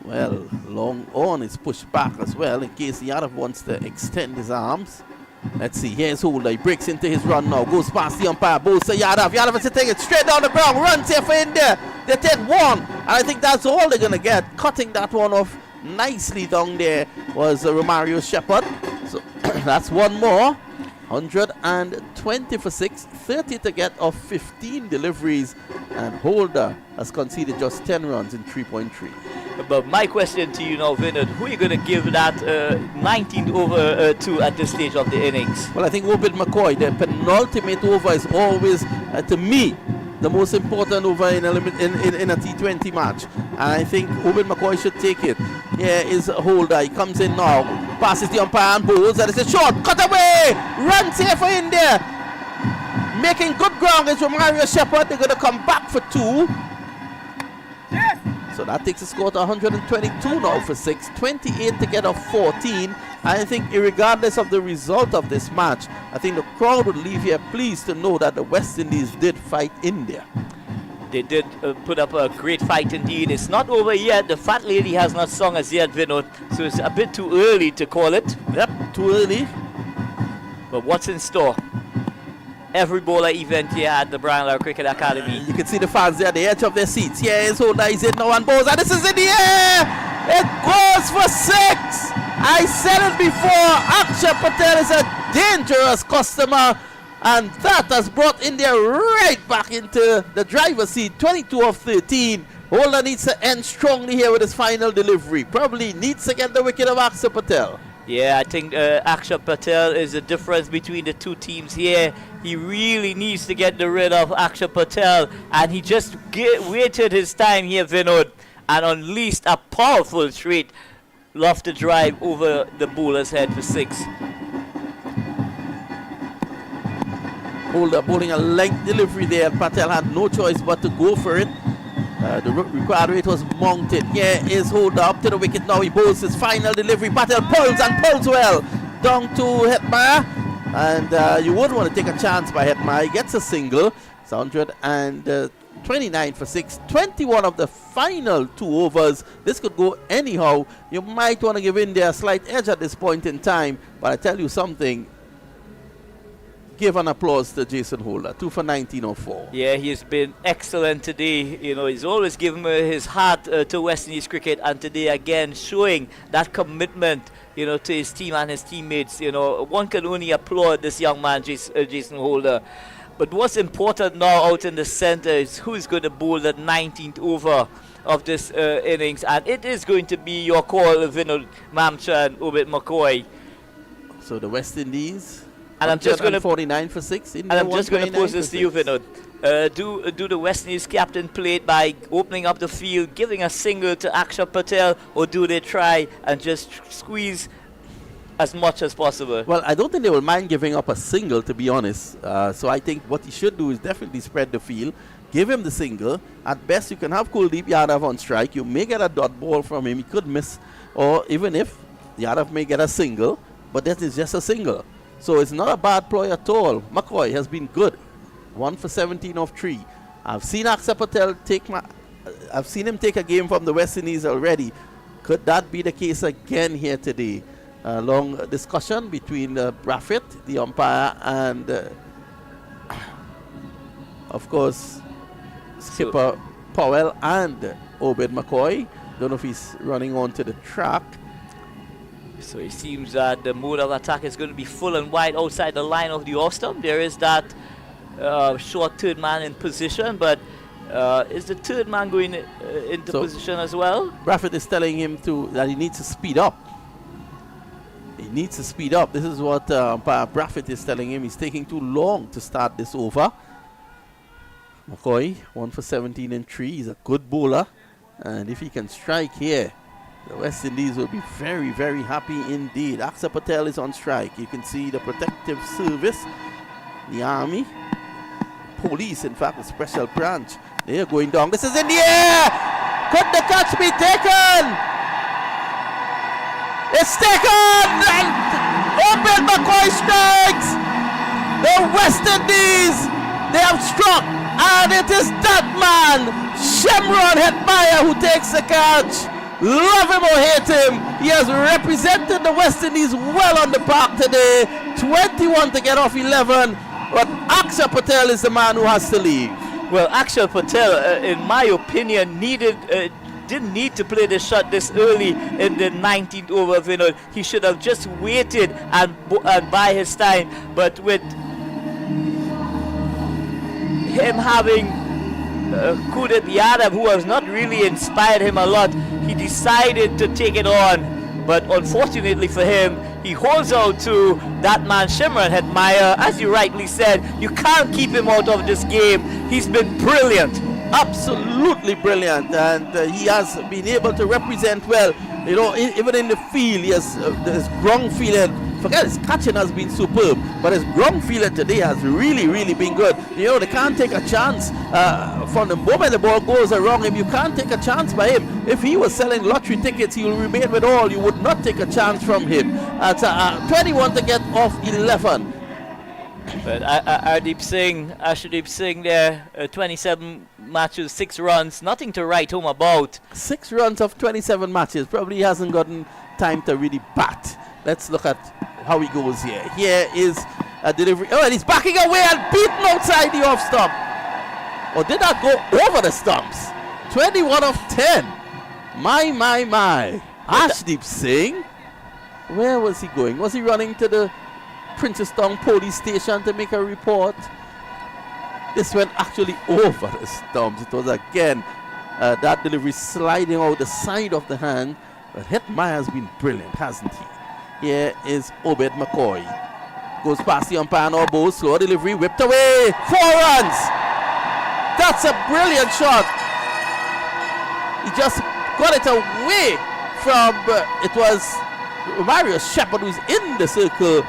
Well, long on is pushed back as well in case Yadav wants to extend his arms. Let's see, here's Holder. He breaks into his run now, goes past the umpire, bowls to Yadav. Yadav is taking it straight down the ground, runs here for India. They take 1, and I think that's all they're going to get. Cutting that one off nicely down there was Romario Shepherd. So that's 1 more. 120 for 6, 30 to get of 15 deliveries, and Holder has conceded just 10 runs in 3.3. But my question to you now, Vinod, who are you going to give that 19th over to at this stage of the innings? Well, I think Obed McCoy, the penultimate over is always, to me, the most important over in a T20 match. And I think Obed McCoy should take it. Here is Holder. He comes in now, passes the umpire and bowls, and it's a short, cut away, runs here for India. Making good ground is Romario Shepherd. They're going to come back for 2. So that takes the score to 122 now for 6. 28 to get off 14. I think regardless of the result of this match, I think the crowd would leave here pleased to know that the West Indies did fight India. They did put up a great fight indeed. It's not over yet. The fat lady has not sung as yet, Vinod. So it's a bit too early to call it. Yep, too early. But what's in store? Every bowler event here at the Brian Lara Cricket Academy. You can see the fans there at the edge of their seats. Here is Holder, he's in now and balls, and this is in the air! It goes for 6! I said it before, Akshay Patel is a dangerous customer, and that has brought India right back into the driver's seat. 22 of 13. Holder needs to end strongly here with his final delivery. Probably needs to get the wicket of Akshay Patel. Yeah, I think Akshay Patel is the difference between the two teams here. He really needs to get rid of Akshay Patel, and he just waited his time here, Vinod, and unleashed a powerful straight lofted drive over the bowler's head for 6. Holder bowling a length delivery there. Patel had no choice but to go for it. The required rate was mounted. Here is Holder up to the wicket now. He bowls his final delivery. Patel pulls and pulls well. Down to Hetmeyer. And you wouldn't want to take a chance by Hetmeyer. He gets a single. It's 129 for 6. 21 of the final 2 overs. This could go anyhow. You might want to give India a slight edge at this point in time. But I tell you something. Give an applause to Jason Holder. 2 for 1904. Yeah, he's been excellent today. You know, he's always given his heart to West Indies cricket, and today again showing that commitment, you know, to his team and his teammates. You know, one can only applaud this young man, Jason Holder. But what's important now out in the center is who's going to bowl the 19th over of this innings, and it is going to be your call, Vinod Mamcha and Obed McCoy. So the West Indies. And I'm just going to 49 for 6. And I'm just going to pose this to you, Vinod. Do the West Indies captain play it by opening up the field, giving a single to Akshay Patel, or do they try and just squeeze as much as possible? Well, I don't think they will mind giving up a single, to be honest. So I think what he should do is definitely spread the field, give him the single. At best, you can have Kuldeep Yadav on strike. You may get a dot ball from him. He could miss, or even if Yadav may get a single, but that is just a single. So it's not a bad ploy at all. McCoy has been good. 1 for 17 of 3. I've seen Akshay Patel I've seen him take a game from the West Indies already. Could that be the case again here today? A long discussion between Braffett, the umpire, and of course skipper Powell and Obed McCoy. Don't know if he's running onto the track. So it seems that the mode of attack is going to be full and wide outside the line of the off stump. There is that short third man in position, but is the third man going into position as well? Braffett is telling him that he needs to speed up. He needs to speed up. This is what Braffett is telling him. He's taking too long to start this over. McCoy, 1 for 17 and 3. He's a good bowler. And if he can strike here, the West Indies will be very, very happy indeed. Akshay Patel is on strike. You can see the protective service, the army, police, in fact, the special branch. They are going down. This is in the air! Could the catch be taken? It's taken! And Obed McCoy strikes! The West Indies, they have struck, and it is that man, Shemron Hetmeyer, who takes the catch. Love him or hate him, he has represented the West Indies well on the park today. 21 to get off 11, but Akshay Patel is the man who has to leave. Well, Akshay Patel, in my opinion, didn't need to play the shot this early in the 19th over. Vinod. He should have just waited and buy his time. But with him having Kuldeep Yadav, who has not really inspired him a lot, he decided to take it on. But unfortunately for him, he holds out to that man Shimron Hetmeyer. As you rightly said, you can't keep him out of this game. He's been brilliant. Absolutely brilliant, and he has been able to represent well. You know, even in the field, he has this ground feeling. forget his catching has been superb, but his ground fielding today has really, really been good. You know, they can't take a chance from the moment the ball goes around him. You can't take a chance by him. If he was selling lottery tickets, he will remain with all. You would not take a chance from him. At 21 to get off 11. But Arshdeep Singh there, 27 matches, 6 runs, nothing to write home about. 6 runs of 27 matches. Probably he hasn't gotten time to really bat. Let's look at how he goes here. Here is a delivery. Oh, and he's backing away and beaten outside the off stump. Or did that go over the stumps? 21 of 10. My. Arshdeep Singh. Where was he going? Was he running to the Princestown police station to make a report? This went actually over the stumps. It was again that delivery sliding out the side of the hand. But Hetmeyer has been brilliant, hasn't he? Here is Obed McCoy. Goes past the umpire now, bow, slow delivery, whipped away. 4 runs! That's a brilliant shot. He just got it away from, it was Mario Shepard who's in the circle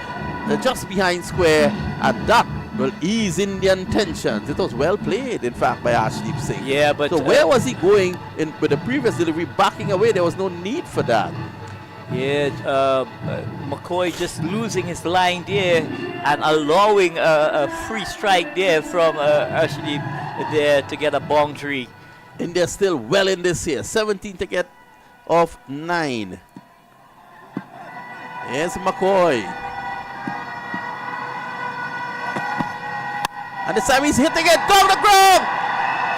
just behind square, and that will ease Indian tensions. It was well played, in fact, by Arshdeep Singh. Yeah, but so where was he going with the previous delivery, backing away? There was no need for that. Yeah, McCoy just losing his line there and allowing a free strike there from Arshdeep there to get a boundary. India still well in this here. 17 to get off 9. Here's McCoy. And this time he's hitting it down the ground.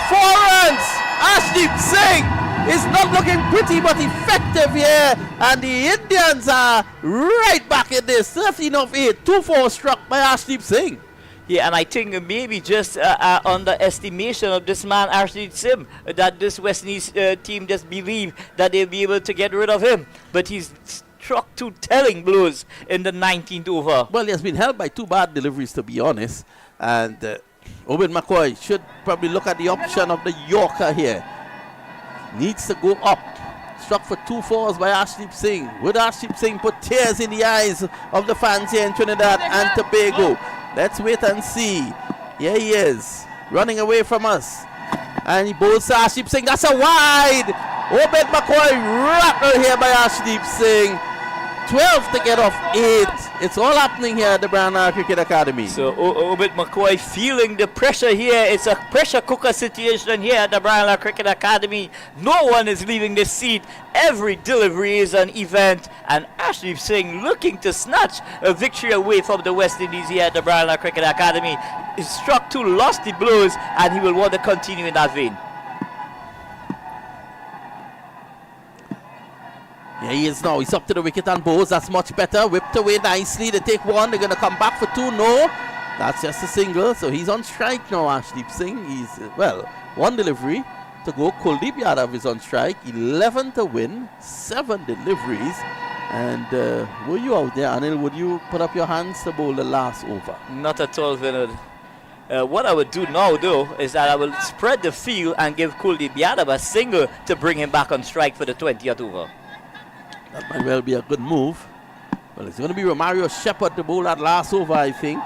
4 runs. Arshdeep Singh is not looking pretty but effective here. And the Indians are right back in this. 13 of 8. 2-4 struck by Arshdeep Singh. Yeah, and I think maybe just underestimation of this man, Arshdeep Singh, that this West Indies team just believe that they'll be able to get rid of him. But he's struck 2 telling blows in the 19th over. Well, he has been held by 2 bad deliveries, to be honest. And Obed McCoy should probably look at the option of the Yorker here. Needs to go up. Struck for 2 fours by Arshdeep Singh. Would Arshdeep Singh put tears in the eyes of the fans here in Trinidad and Tobago? Let's wait and see. Here he is, running away from us. And he bowls to Arshdeep Singh. That's a wide. Obed McCoy rattled here by Arshdeep Singh. 12 to get off 8. It's all happening here at the Brown Cricket Academy. So Obed McCoy feeling the pressure here. It's a pressure cooker situation here at the Brown Cricket Academy. No one is leaving the seat. Every delivery is an event. And Arshdeep Singh looking to snatch a victory away from the West Indies here at the Brown Cricket Academy. He struck 2 lofty blows and he will want to continue in that vein. Here he is now. He's up to the wicket and bows. That's much better. Whipped away nicely. They take 1. They're going to come back for 2. No. That's just a single. So he's on strike now, Arshdeep Singh. He's, 1 delivery to go. Kuldeep Yadav is on strike. 11 to win. 7 deliveries. And were you out there, Anil? Would you put up your hands to bowl the last over? Not at all, Vinod. What I would do now, though, is that I will spread the field and give Kuldeep Yadav a single to bring him back on strike for the 20th over. That might well be a good move. Well, it's going to be Romario Shepard to bowl that last over, I think.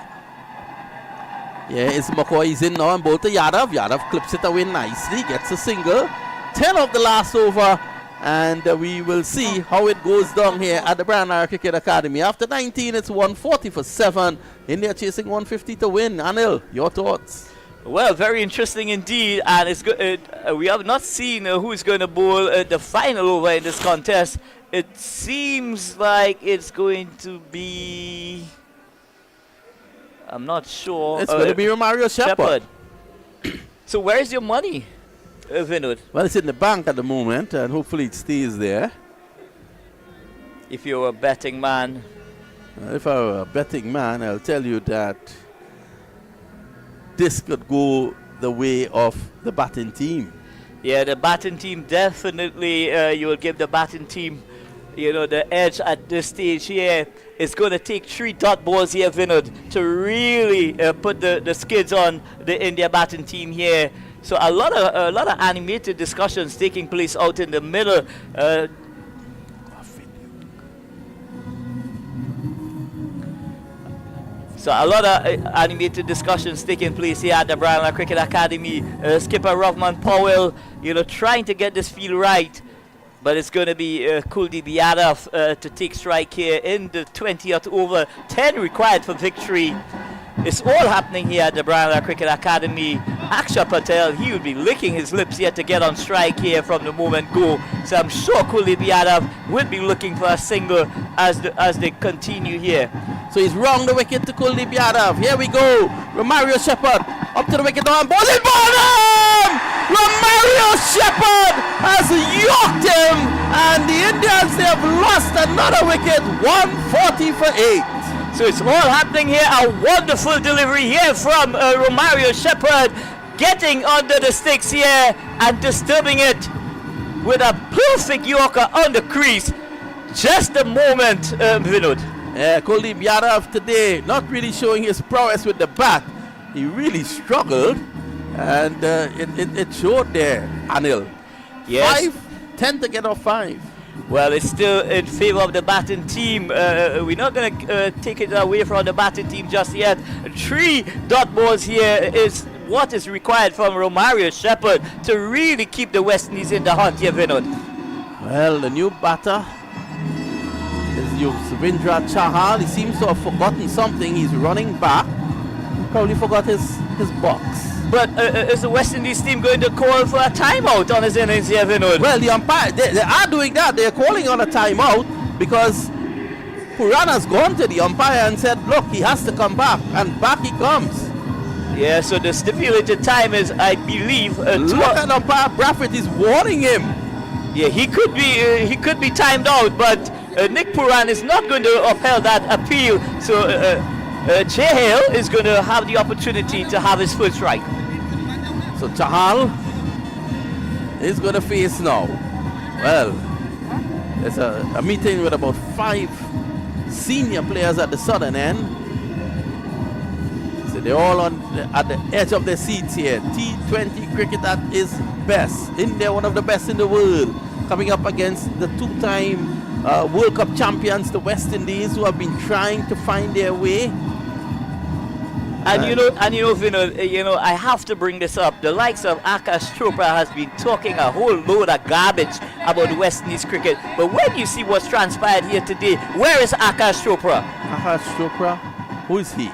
Yeah, it's McCoy. He's in now and bowl to Yadav. Yadav clips it away nicely, gets a single. 10 of the last over, and we will see how it goes down here at the Brandar Cricket Academy. After 19, it's 140 for 7. India chasing 150 to win. Anil, your thoughts? Well, very interesting indeed, and it's good. We have not seen who is going to bowl the final over in this contest. It seems like it's going to be... I'm not sure. It's going to be Romario Shepard. So where is your money, Vinod? Well, it's in the bank at the moment, and hopefully it stays there. If you're a betting man. If I were a betting man, I'll tell you that this could go the way of the batting team. Yeah, the batting team definitely, you will give the batting team, the edge at this stage here. It's going to take 3 dot balls here, Vinod, to really put the skids on the India batting team here. So a lot of animated discussions taking place out in the middle. So a lot of animated discussions taking place here at the Brian Cricket Academy. Skipper Rovman Powell, trying to get this field right. But it's going to be Kuhl to take strike here in the 20th over. 10 required for victory. It's all happening here at the Brian Cricket Academy. Akshay Patel, he will be licking his lips here to get on strike here from the moment go. So I'm sure Kuldeep Yadav will be looking for a single as they continue here. So he's wrong the wicket to Kuldeep Yadav. Here we go. Romario Shepherd up to the wicket on ball in bottom! Romario Shepherd has yorked him, and the Indians, they have lost another wicket. 140 for 8. So it's all happening here. A wonderful delivery here from Romario Shepherd, getting under the sticks here and disturbing it with a perfect yorker on the crease. Just a moment, Vinod. Kuldeep Yadav today not really showing his prowess with the bat. He really struggled, and it showed there, Anil. Yes. 10 to get off 5. Well, it's still in favor of the batting team. We're not going to take it away from the batting team just yet. 3 dot balls here is what is required from Romario Shepherd to really keep the West Indies in the hunt here, Vinod. Well, the new batter is Yuzvendra Chahal. He seems to have forgotten something. He's running back. Probably forgot his box. But is the West Indies team going to call for a timeout on his innings here, Vinod? Well, the umpire, they are doing that. They're calling on a timeout because Purana's gone to the umpire and said, look, he has to come back. And back he comes. Yeah, so the stipulated time is, I believe... look at umpire Braffett is warning him. Yeah, he could be timed out, but Nick Puran is not going to upheld that appeal. So Chahal is going to have the opportunity to have his first strike. So Chahal is going to face now. Well, there's a meeting with about 5 senior players at the southern end. So they're all at the edge of their seats here. T20 cricket at its best. India, one of the best in the world, coming up against the 2-time World Cup champions, the West Indies, who have been trying to find their way. And Vinod, I have to bring this up. The likes of Akash Chopra has been talking a whole load of garbage about West Indies cricket. But when you see what's transpired here today, where is Akash Chopra? Akash Chopra? Who is he?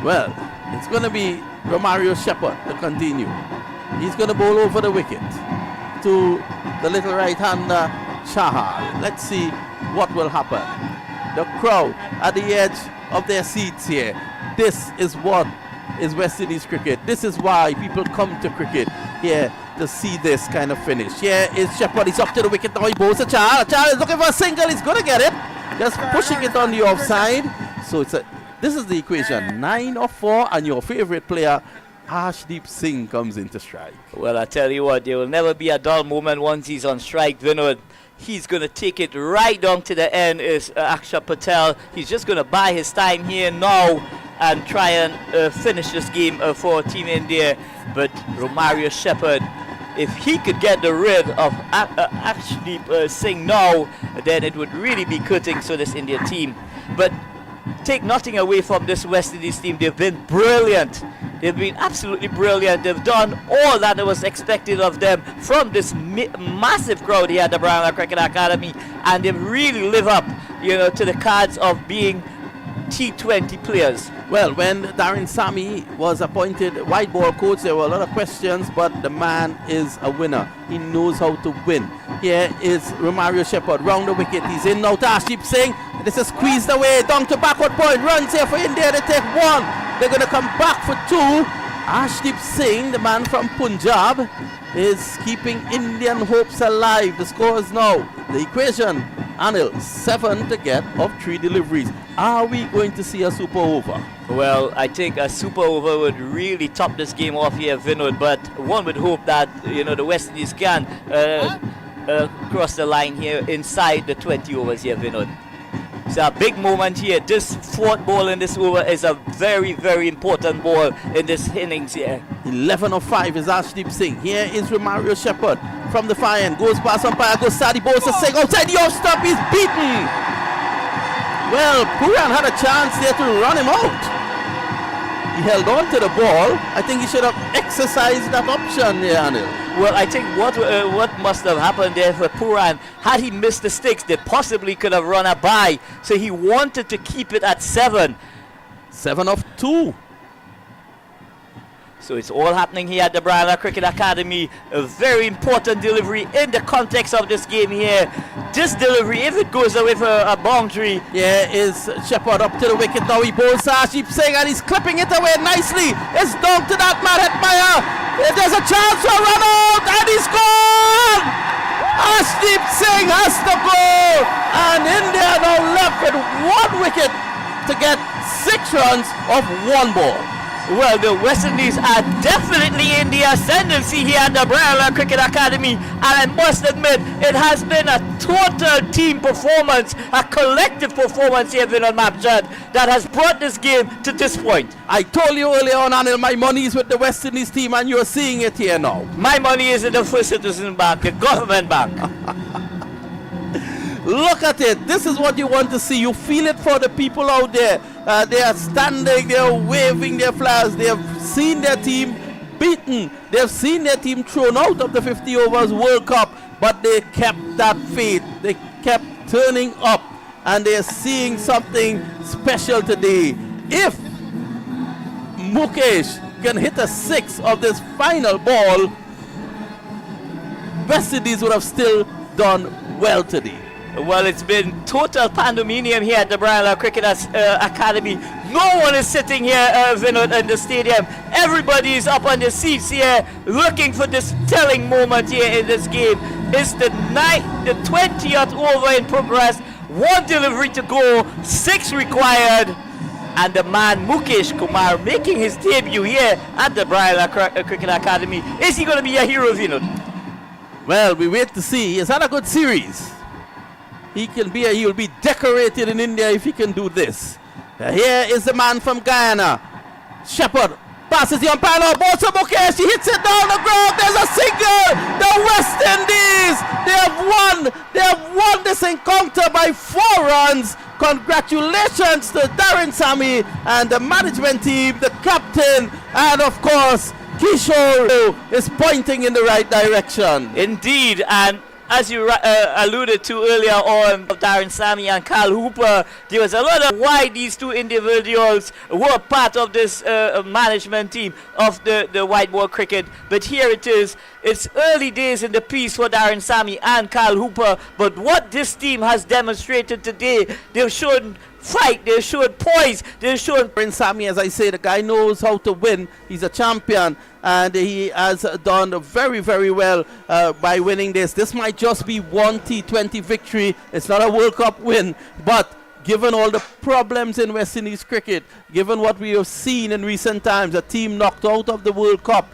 Well, it's going to be Romario Shepherd to continue. He's going to bowl over the wicket to the little right-hander Chahal. Let's see what will happen. The crowd at the edge of their seats here. This is what is West Indies cricket. This is why people come to cricket here to see this kind of finish. Here is Shepherd. He's up to the wicket now. He bowls a Chahal. Chahal is looking for a single. He's going to get it. Just pushing it on the offside. So this is the equation. 9 or 4, and your favorite player, Arshdeep Singh, comes into strike. Well, I tell you what, there will never be a dull moment once he's on strike, Vinod. He's going to take it right down to the end is Akshay Patel. He's just going to buy his time here now and try and finish this game for Team India. But Romario Shepherd, if he could get rid of Arshdeep Singh now, then it would really be cuttings for this India team. But take nothing away from this West Indies team. They've been brilliant. They've been absolutely brilliant. They've done all that was expected of them from this massive crowd here at the Brian Cricket Academy, and they've really lived up, to the cards of being T20 players. Well, when Darren Sammy was appointed white ball coach, there were a lot of questions, but the man is a winner. He knows how to win. Here is Romario Shepherd round the wicket. He's in now to Arshdeep Singh. This is squeezed away down to backward point. Runs here for India. They take 1. They're going to come back for 2. Arshdeep Singh, the man from Punjab, is keeping Indian hopes alive. The score is now, the equation, Anil, 7 to get of 3 deliveries. Are we going to see a super over? Well, I think a super over would really top this game off here, Vinod, but one would hope that, the West Indies can cross the line here inside the 20 overs here, Vinod. It's a big moment here. This 4th ball in this over is a very, very important ball in this innings here. 11 of 5 is Arshdeep Singh. Here is Romario Shepherd from the far end. Goes past umpire, goes Sadi, bowls a Singh outside the off stump. He's beaten. Well, Puran had a chance there to run him out. He held on to the ball. I think he should have exercised that option there, Anil. Well, I think what must have happened there for Puran, had he missed the sticks, they possibly could have run a bye. So he wanted to keep it at 7. 7 of 2. So it's all happening here at the Brian Cricket Academy. A very important delivery in the context of this game here. This delivery, if it goes away for a boundary. Yeah, is Shepherd up to the wicket now. He bowls Ashdeep Singh and he's clipping it away nicely. It's down to that man, Hetmeyer. There's a chance for a run out and he's gone! Ashdeep Singh has to go. And India now left with 1 wicket to get 6 runs off 1 ball. Well, the West Indies are definitely in the ascendancy here at the Brian Cricket Academy, and I must admit, it has been a total team performance, a collective performance here, Vinod Mapchand, that has brought this game to this point. I told you earlier on, Anil, my money is with the West Indies team, and you're seeing it here now. My money is in the First Citizen Bank, the government bank. Look at it. This is what you want to see. You feel it for the people out there. They are standing, they are waving their flags. They have seen their team beaten. They have seen their team thrown out of the 50 overs World Cup, but they kept that faith. They kept turning up, and they are seeing something special today. If Mukesh can hit a 6 of this final ball, West Indies would have still done well today. Well, it's been total pandemonium here at the Brian Cricket Academy. No one is sitting here, Vinod, in the stadium. Everybody is up on their seats here, looking for this telling moment here in this game. It's the 20th over in progress. 1 delivery to go, 6 required. And the man Mukesh Kumar making his debut here at the Brian Cricket Academy. Is he going to be a hero, Vinod? Well, we wait to see. He's had a good series. He will be decorated in India if he can do this. Here is the man from Guyana. Shepherd passes the umpire now. Balls to Mukesh. He hits it down the ground. There's a single. The West Indies. They have won this encounter by 4 runs. Congratulations to Darren Sammy and the management team, the captain, and of course, Kishore is pointing in the right direction. Indeed, and as you alluded to earlier on, Darren Sammy and Carl Hooper, there was a lot of why these 2 individuals were part of this management team of the white ball cricket. But here it is. It's early days in the piece for Darren Sammy and Carl Hooper. But what this team has demonstrated today, they've shown fight, they've shown poise, they've shown... Darren Sammy, as I say, the guy knows how to win. He's a champion. And he has done very, very well by winning this. This might just be 1 T20 victory. It's not a World Cup win. But given all the problems in West Indies cricket, given what we have seen in recent times, a team knocked out of the World Cup,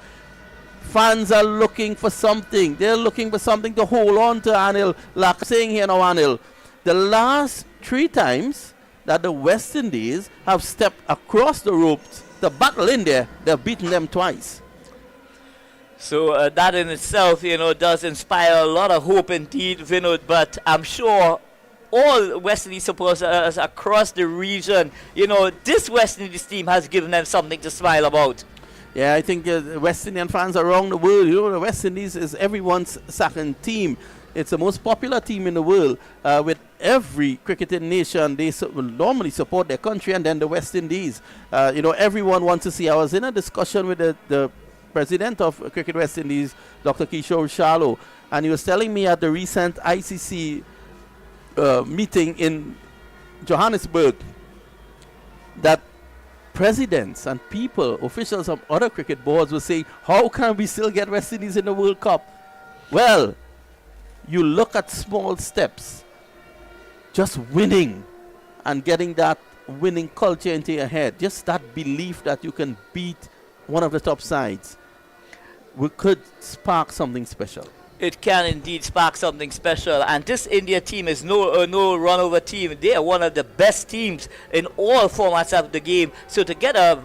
fans are looking for something. They're looking for something to hold on to, Anil. Like I'm saying here now, Anil, the last 3 times that the West Indies have stepped across the ropes to battle India, they've beaten them twice. So that in itself, does inspire a lot of hope indeed, Vinod. But I'm sure all West Indies supporters across the region, this West Indies team has given them something to smile about. Yeah, I think West Indian fans around the world, the West Indies is everyone's second team. It's the most popular team in the world. With every cricketing nation, they normally support their country, and then the West Indies. Everyone wants to see. I was in a discussion with the president of Cricket West Indies, Dr. Kishore Sharlo, and he was telling me at the recent ICC meeting in Johannesburg that presidents and people, officials of other cricket boards will say, how can we still get West Indies in the World Cup? Well, you look at small steps, just winning and getting that winning culture into your head, just that belief that you can beat one of the top sides. We could spark something special. It can indeed spark something special, and this India team is no run-over team. They are one of the best teams in all formats of the game. So to get a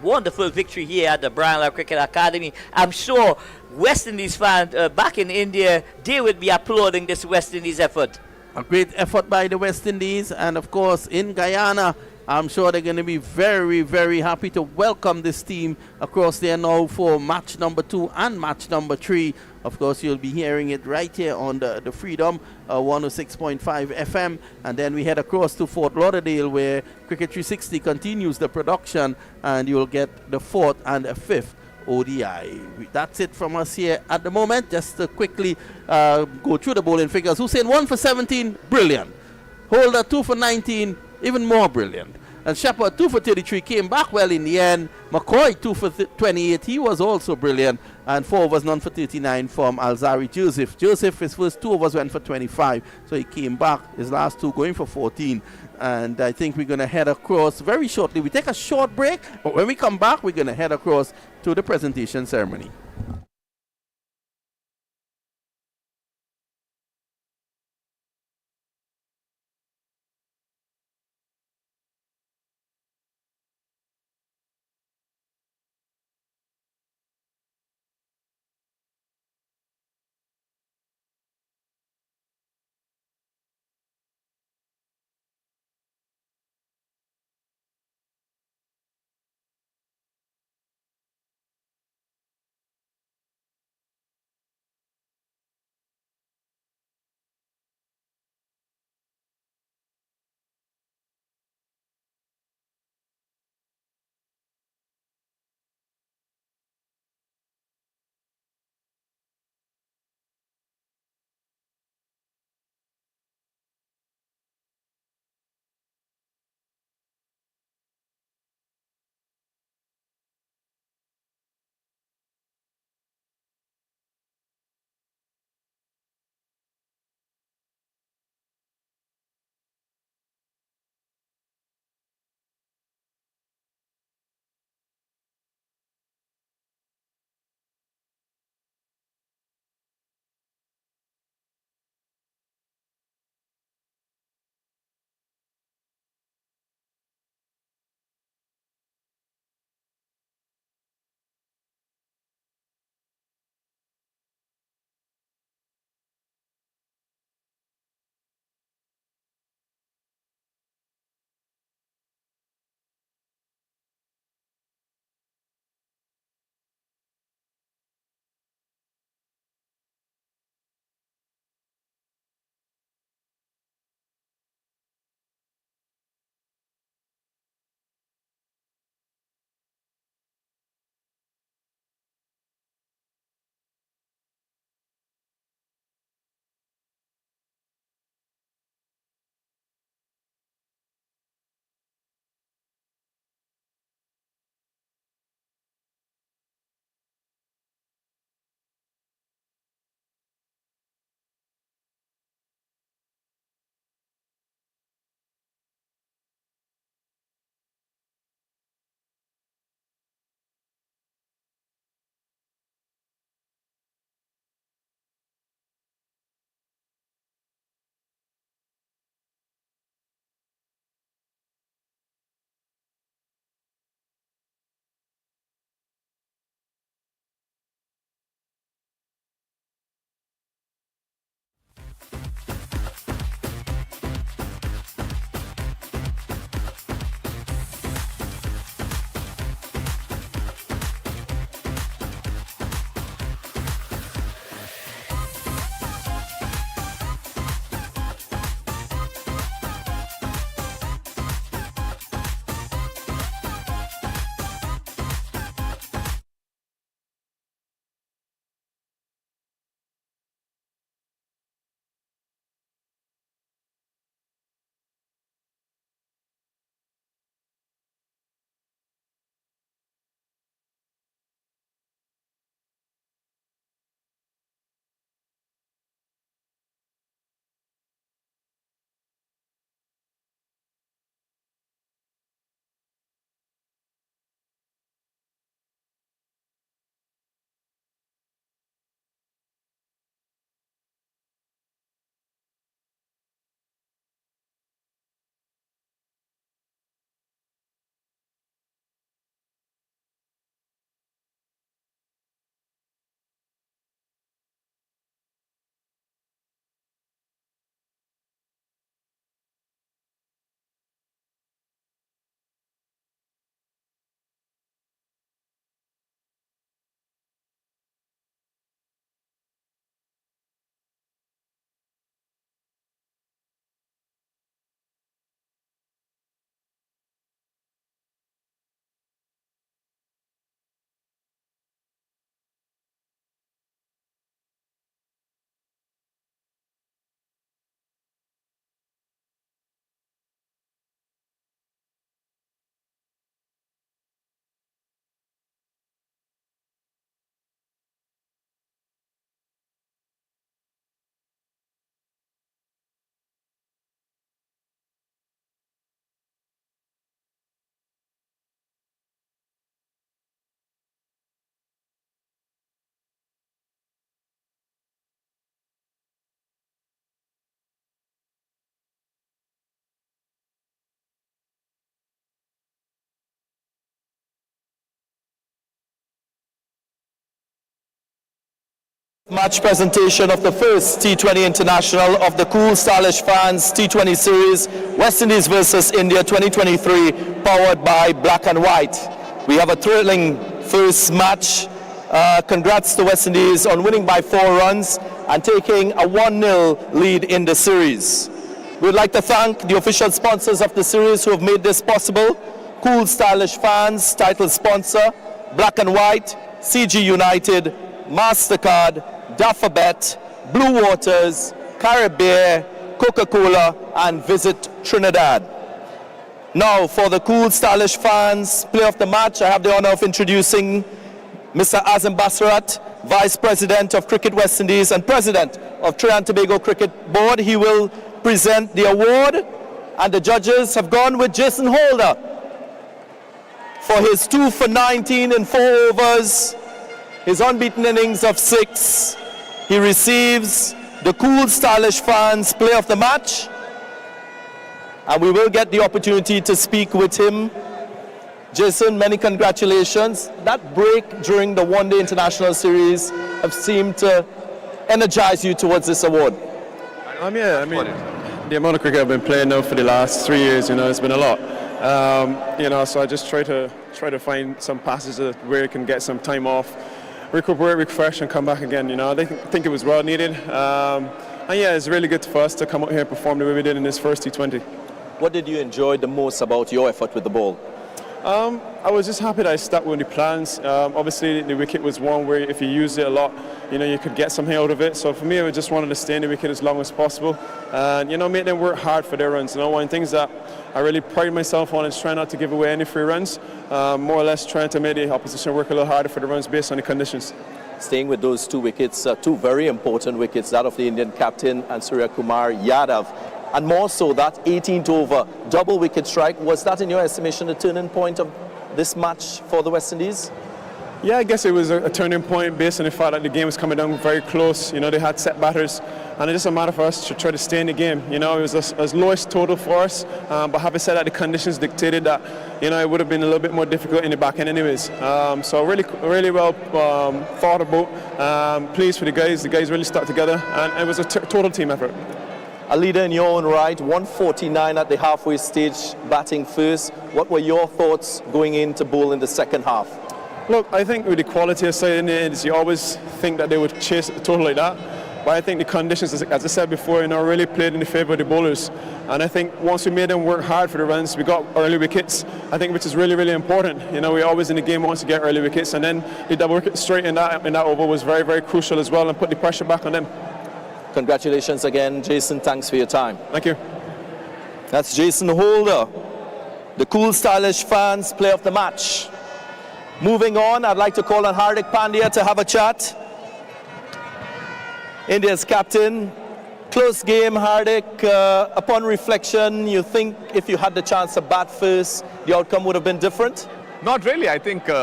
wonderful victory here at the Brian Cricket Academy, I'm sure West Indies fans back in India, they would be applauding this West Indies effort. A great effort by the West Indies, and of course in Guyana, I'm sure they're going to be very, very happy to welcome this team across there now for match number 2 and match number 3. Of course, you'll be hearing it right here on the Freedom 106.5 FM. And then we head across to Fort Lauderdale, where Cricket 360 continues the production, and you'll get the 4th and 5th ODI. That's it from us here at the moment. Just to quickly go through the bowling figures. Hussein 1 for 17, brilliant. Holder 2 for 19, even more brilliant. And Shepard 2 for 33, came back well in the end. McCoy 2 for 28, he was also brilliant. And 4 overs, none for 39 from Alzari Joseph. Joseph, his first 2 overs went for 25, so he came back. His last 2 going for 14. And I think we're going to head across very shortly. We take a short break, but when we come back, we're going to head across to the presentation ceremony. Match presentation of the first T20 International of the Kuhl Stylish Fans T20 Series, West Indies versus India 2023, powered by Black and White. We have a thrilling first match. Congrats to West Indies on winning by 4 runs and taking a 1-0 lead in the series. We would like to thank the official sponsors of the series who have made this possible. Kuhl Stylish Fans, title sponsor, Black and White, CG United, MasterCard, Dafabet, Blue Waters, Caribbean, Coca-Cola and Visit Trinidad. Now for the Kuhl Stylish Fans play of the match, I have the honor of introducing Mr. Azam Basrat, Vice President of Cricket West Indies and President of Trinidad and Tobago Cricket Board. He will present the award and the judges have gone with Jason Holder for his 2 for 19 in 4 overs, his unbeaten innings of 6. He receives the Kuhl Stylish Fans play of the match and we will get the opportunity to speak with him. Jason, many congratulations. That break during the one-day international series have seemed to energize you towards this award. Yeah, I mean, the amount of cricket I've been playing now for the last 3 years, it's been a lot. So I just try to find some passes where I can get some time off, recuperate, refresh, and come back again. I think it was well needed. And yeah, it's really good for us to come out here and perform the way we did in this first T20. What did you enjoy the most about your effort with the ball? I was just happy that I stuck with the plans. Obviously, the wicket was one where if you used it a lot, you could get something out of it. So for me, I just wanted to stay in the wicket as long as possible and, make them work hard for their runs. One of the things that I really pride myself on is trying not to give away any free runs, more or less trying to make the opposition work a little harder for the runs based on the conditions. Staying with those 2 wickets, 2 very important wickets, that of the Indian captain and Surya Kumar Yadav. And more so, that 18th over double wicket strike, was that in your estimation the turning point of this match for the West Indies? Yeah, I guess it was a turning point based on the fact that the game was coming down very close. They had set batters and it's just a matter for us to try to stay in the game. It was as lowest total for us, but having said that, the conditions dictated that, it would have been a little bit more difficult in the back end anyways. So really well thought about, pleased for the guys really stuck together and it was a total team effort. A leader in your own right, 149 at the halfway stage, batting first. What were your thoughts going into bowl in the second half? Look, I think with the quality aside in the end, you always think that they would chase a total like that. But I think the conditions, as I said before, really played in the favour of the bowlers. And I think once we made them work hard for the runs, we got early wickets, I think, which is really, really important. We always in the game want to get early wickets, and then the double wicket straight in that over was very, very crucial as well and put the pressure back on them. Congratulations again, Jason. Thanks for your time. Thank you. That's Jason Holder, the Kuhl Stylish Fans play of the match. Moving on, I'd like to call on Hardik Pandya to have a chat. India's captain. Close game, Hardik. Upon reflection, you think if you had the chance to bat first, the outcome would have been different? Not really. I think we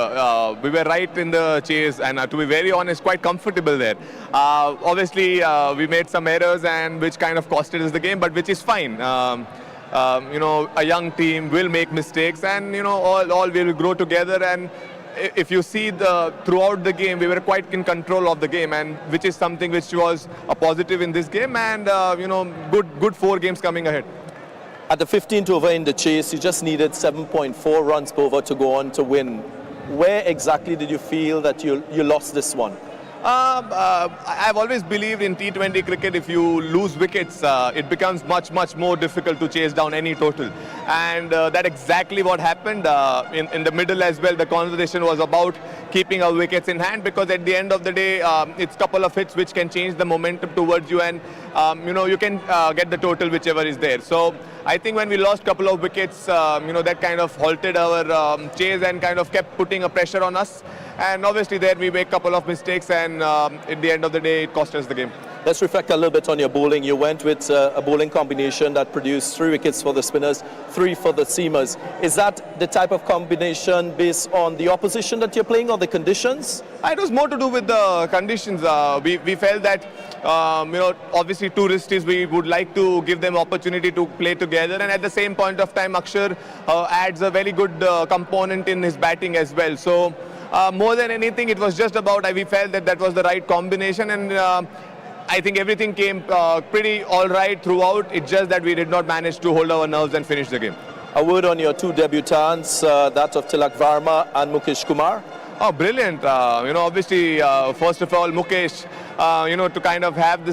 were right in the chase and to be very honest, quite comfortable there. Obviously, we made some errors and which kind of costed us the game, but which is fine. A young team will make mistakes and, all will grow together. And if you see throughout the game, we were quite in control of the game, and which is something which was a positive in this game and, good 4 games coming ahead. At the 15th over in the chase, you just needed 7.4 runs per over to go on to win. Where exactly did you feel that you lost this one? I've always believed in T20 cricket, if you lose wickets, it becomes much more difficult to chase down any total. And that's exactly what happened in the middle as well. The conversation was about keeping our wickets in hand, because at the end of the day, it's a couple of hits which can change the momentum towards you, and you can get the total whichever is there. So I think when we lost a couple of wickets, that kind of halted our chase and kind of kept putting a pressure on us. And obviously there we make a couple of mistakes, and at the end of the day it cost us the game. Let's reflect a little bit on your bowling. You went with a bowling combination that produced 3 wickets for the spinners, 3 for the seamers. Is that the type of combination based on the opposition that you're playing or the conditions? It was more to do with the conditions. We felt that, obviously tourists, we would like to give them opportunity to play together, and at the same point of time, Akshar adds a very good component in his batting as well. So more than anything, it was just about we felt that was the right combination, and I think everything came pretty all right throughout. It's just that we did not manage to hold our nerves and finish the game. A word on your two debutants, that of Tilak Varma and Mukesh Kumar. Oh, brilliant. Obviously, first of all, Mukesh, to kind of have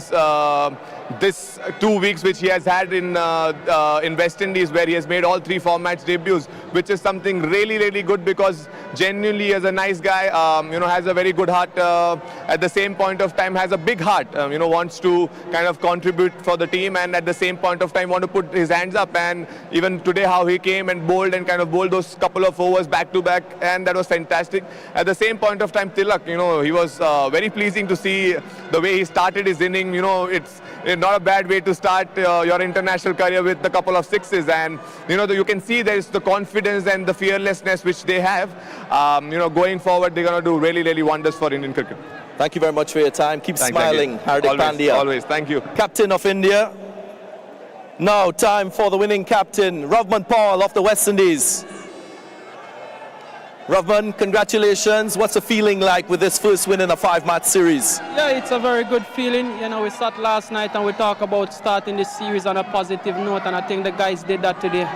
this 2 weeks which he has had in West Indies, where he has made all 3 formats debuts, which is something really, really good, because genuinely is a nice guy, has a very good heart, at the same point of time has a big heart, wants to kind of contribute for the team, and at the same point of time want to put his hands up. And even today how he came and bowled those couple of overs back to back, and that was fantastic. At the same point of time, Tilak, he was very pleasing to see the way he started his inning. It's not a bad way to start your international career with a couple of sixes, and you can see there's the confidence and the fearlessness which they have. Going forward, they're going to do really, really wonders for Indian cricket. Thank you very much for your time. Keep smiling, Hardik Pandya. Always, thank you. Captain of India. Now time for the winning captain, Ravman Paul of the West Indies. Ravman, congratulations. What's the feeling like with this first win in a 5-match series? Yeah, it's a very good feeling. We sat last night and we talked about starting this series on a positive note, and I think the guys did that today.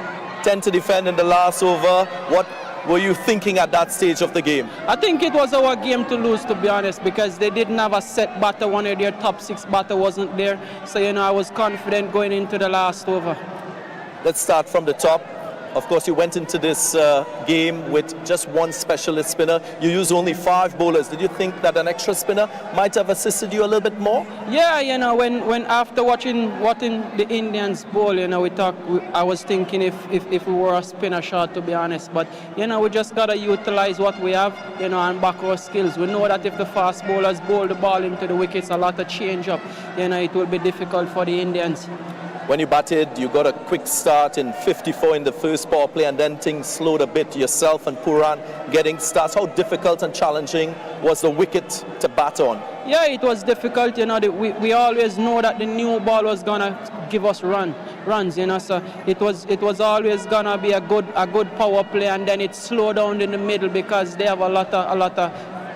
10 to defend in the last over. What were you thinking at that stage of the game? I think it was our game to lose, to be honest, because they didn't have a set batter. One of their top 6 batter wasn't there. So, I was confident going into the last over. Let's start from the top. Of course, you went into this game with just one specialist spinner. You used only 5 bowlers. Did you think that an extra spinner might have assisted you a little bit more? Yeah, when after watching the Indians bowl, I was thinking if we were a spinner short, to be honest. But, we just got to utilize what we have, and back our skills. We know that if the fast bowlers bowl the ball into the wickets, a lot of change up, it will be difficult for the Indians. When you batted, you got a quick start in 54 in the first power play, and then things slowed a bit. Yourself and Puran getting starts. How difficult and challenging was the wicket to bat on? Yeah, it was difficult. We always know that the new ball was gonna give us runs. So it was always gonna be a good power play, and then it slowed down in the middle because they have a lot of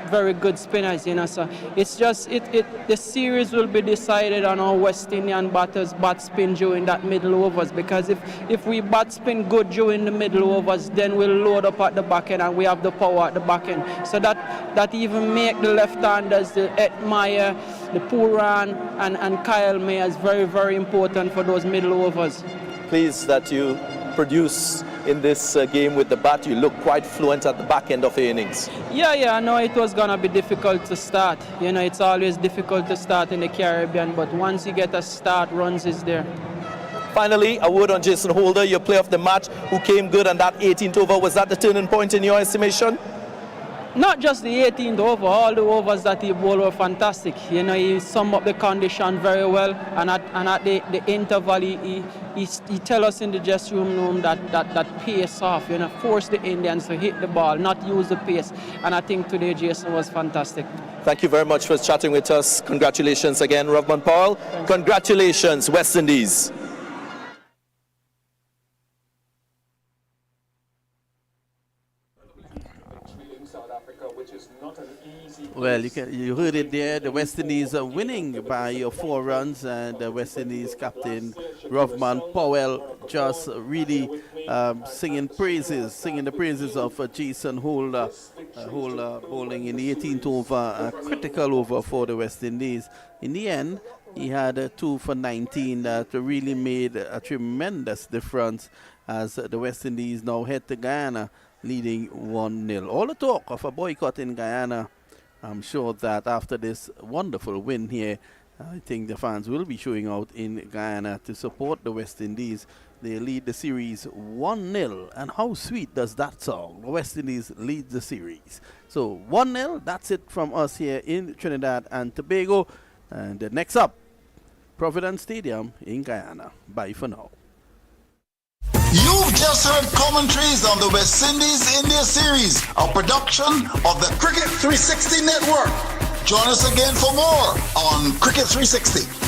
very good spinners, so it's just the series will be decided on our West Indian batters bat spin during that middle overs, because if we bat spin good during the middle overs, then we'll load up at the back end and we have the power at the back end, so that even make the left-handers, the Ed Meyer, the Puran and Kyle Mayers very, very important for those middle overs. Pleased that you produce in this game with the bat. You look quite fluent at the back end of the innings. Yeah, I know it was going to be difficult to start. It's always difficult to start in the Caribbean, but once you get a start, runs is there. Finally, a word on Jason Holder, your player of the match, who came good on that 18th over. Was that the turning point in your estimation? Not just the 18th over, all the overs that he bowled were fantastic. He summed up the condition very well, and at the interval, he tell us in the dressing room that pace off, force the Indians to hit the ball, not use the pace. And I think today Jason was fantastic. Thank you very much for chatting with us. Congratulations again, Ravman Paul. Congratulations, West Indies. Well, you heard it there. The West Indies are winning by 4 runs, and the West Indies captain Ravman Powell just really singing the praises of Jason Holder, bowling in the 18th over, a critical over for the West Indies. In the end, he had 2 for 19 that really made a tremendous difference as the West Indies now head to Guyana, leading 1-0. All the talk of a boycott in Guyana, I'm sure that after this wonderful win here, I think the fans will be showing out in Guyana to support the West Indies. They lead the series 1-0. And how sweet does that sound? The West Indies lead the series. So 1-0, that's it from us here in Trinidad and Tobago. And next up, Providence Stadium in Guyana. Bye for now. You've just heard commentaries on the West Indies India series, a production of the Cricket 360 Network. Join us again for more on Cricket 360.